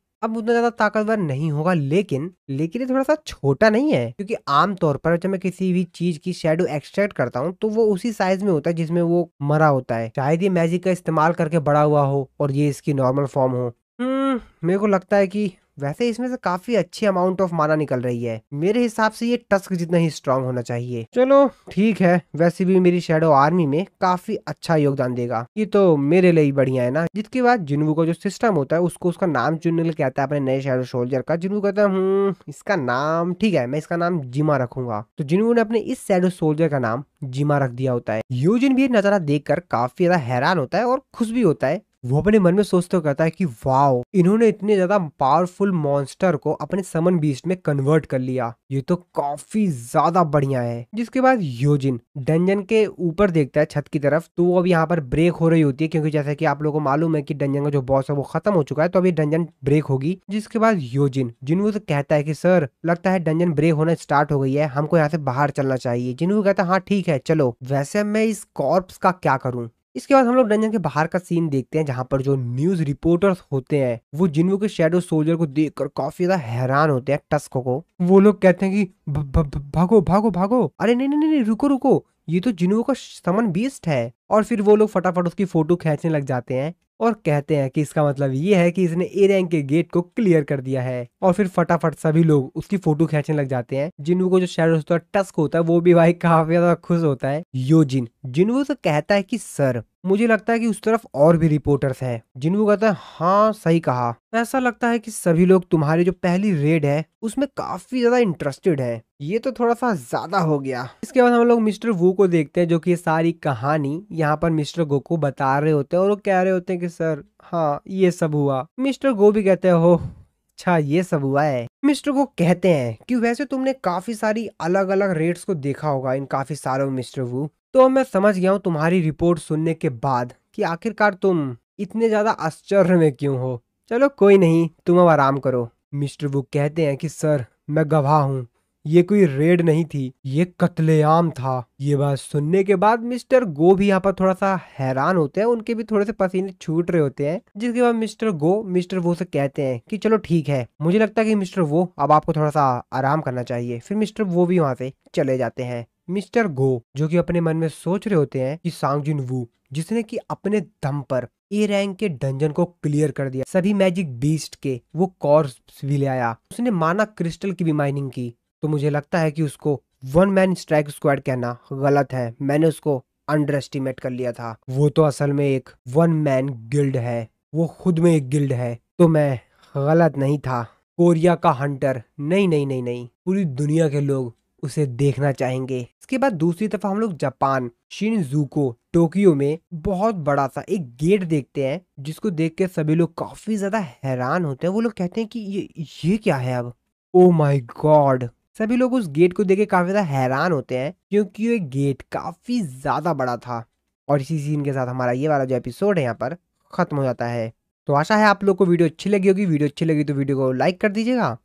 अब उतना ज्यादा ताकतवर नहीं होगा, लेकिन ये थोड़ा सा छोटा नहीं है, क्योंकि आमतौर पर जब मैं किसी भी चीज की शैडो एक्सट्रैक्ट करता हूँ तो वो उसी साइज में होता है जिसमें वो मरा होता है। शायद ये मैजिक का इस्तेमाल करके बड़ा हुआ हो और ये इसकी नॉर्मल फॉर्म हो। मेरे को लगता है कि वैसे इसमें से काफी अच्छी अमाउंट ऑफ माना निकल रही है। मेरे हिसाब से ये टस्क जितना ही स्ट्रांग होना चाहिए। चलो ठीक है, वैसे भी मेरी शैडो आर्मी में काफी अच्छा योगदान देगा, ये तो मेरे लिए ही बढ़िया है ना। जिसके बाद जिन्वो का जो सिस्टम होता है उसको उसका नाम चुनने के लिए कहता है अपने नए शैडो सोल्जर का। जिन्वो कहता है इसका नाम ठीक है, मैं इसका नाम जिमा रखूंगा। तो जिन्वो ने अपने इस शैडो सोल्जर का नाम जिमा रख दिया होता है। यूजिन भी ये नजारा देखकर काफी ज्यादा हैरान होता है और खुश भी होता है। वो अपने मन में सोचते हुए कहता है कि वाओ, इन्होंने इतने ज्यादा पावरफुल मॉन्स्टर को अपने समन बीस्ट में कन्वर्ट कर लिया, ये तो काफी ज्यादा बढ़िया है। जिसके बाद योजिन डंजन के ऊपर देखता है छत की तरफ, तो वो अब यहाँ पर ब्रेक हो रही होती है, क्योंकि जैसा कि आप लोगों को मालूम है कि डंजन का जो बॉस है वो खत्म हो चुका है, तो अभी डंजन ब्रेक होगी। जिसके बाद योजिन जिन्वो से कहता है कि सर लगता है डंजन ब्रेक होना स्टार्ट हो गई है, हमको यहाँ से बाहर चलना चाहिए। जिन्वो कहता है हाँ ठीक है चलो। वैसे मैं इस कॉर्प्स का क्या करूँ। इसके बाद हम लोग डंजन के बाहर का सीन देखते हैं, जहां पर जो न्यूज रिपोर्टर्स होते हैं वो जिन्वो के शैडो सोल्जर को देखकर काफी ज्यादा हैरान होते हैं। टस्को को वो लोग कहते हैं कि भागो भागो भागो। अरे नहीं नहीं नहीं, रुको रुको, ये तो जिन्वो का समन बीस्ट है। और फिर वो लोग फटाफट उसकी फोटो खींचने लग जाते हैं और कहते हैं कि इसका मतलब ये है कि इसने ए रैंक के गेट को क्लियर कर दिया है। और फिर फटाफट सभी लोग उसकी फोटो खींचने लग जाते हैं। जिन्वो को जो शैडो टस्क होता है वो भी भाई काफी ज्यादा खुश होता है। योजिन जिन्वो से कहता है कि सर मुझे लगता है कि उस तरफ और भी रिपोर्टर्स हैं। जिन्वो कहता है हाँ सही कहा, ऐसा लगता है कि सभी लोग तुम्हारी जो पहली रेड है उसमें काफी ज्यादा इंटरेस्टेड है, ये तो थोड़ा सा ज्यादा हो गया। इसके बाद हम लोग मिस्टर वू को देखते हैं, जो कि ये सारी कहानी यहाँ पर मिस्टर गो को बता रहे होते हैं और वो कह रहे होते हैं कि सर हाँ ये सब हुआ। मिस्टर गो भी कहते हैं हो अच्छा ये सब हुआ है। मिस्टर गो कहते हैं कि वैसे तुमने काफी सारी अलग अलग रेड्स को देखा होगा इन काफी सालों में मिस्टर वू, तो मैं समझ गया हूँ तुम्हारी रिपोर्ट सुनने के बाद कि आखिरकार तुम इतने ज्यादा आश्चर्य में क्यों हो। चलो कोई नहीं, तुम अब आराम करो। मिस्टर वू कहते हैं कि सर मैं गवाह हूँ, ये कोई रेड नहीं थी, ये कत्लेआम था। ये बात सुनने के बाद मिस्टर गो भी यहाँ पर थोड़ा सा हैरान होते हैं, उनके भी थोड़े से पसीने छूट रहे होते हैं। जिसके बाद मिस्टर गो मिस्टर वो से कहते हैं कि चलो ठीक है, मुझे लगता है कि मिस्टर वो अब आपको थोड़ा सा आराम करना चाहिए। फिर मिस्टर वो भी वहां से चले जाते हैं। मिस्टर गो जो कि अपने मन में सोच रहे होते हैं कि सांगजुन वू जिसने कि अपने दम पर ए रैंक के डंजन को क्लियर कर दिया, सभी मैजिक बीस्ट के वो कॉर्प्स भी ले आया, उसने माना क्रिस्टल की भी माइनिंग की, तो मुझे लगता है कि उसको वन मैन स्ट्राइक स्क्वाड कहना गलत है। मैंने उसको अंडर एस्टिमेट कर लिया था। वो तो असल में एक वन मैन गिल्ड है, वो खुद में एक गिल्ड है, तो मैं गलत नहीं था। कोरिया का हंटर नहीं नहीं नहीं नहीं, पूरी दुनिया के लोग उसे देखना चाहेंगे। इसके बाद दूसरी तरफ हम लोग जापान शिनजुको टोक्यो में बहुत बड़ा सा एक गेट देखते हैं, जिसको देख के सभी लोग काफी ज्यादा हैरान होते हैं। वो लोग कहते हैं कि ये क्या है अब। Oh my God. सभी लोग उस गेट को देख के काफी ज्यादा हैरान होते हैं, क्योंकि ये गेट काफी ज्यादा बड़ा था। और इसी सीन के साथ हमारा ये वाला जो एपिसोड है यहाँ पर खत्म हो जाता है। तो आशा है आप लोग को वीडियो अच्छी लगी होगी। वीडियो अच्छी लगी तो वीडियो को लाइक कर दीजिएगा।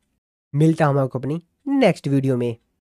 मिलता हूँ मैं आपको अपनी नेक्स्ट वीडियो में।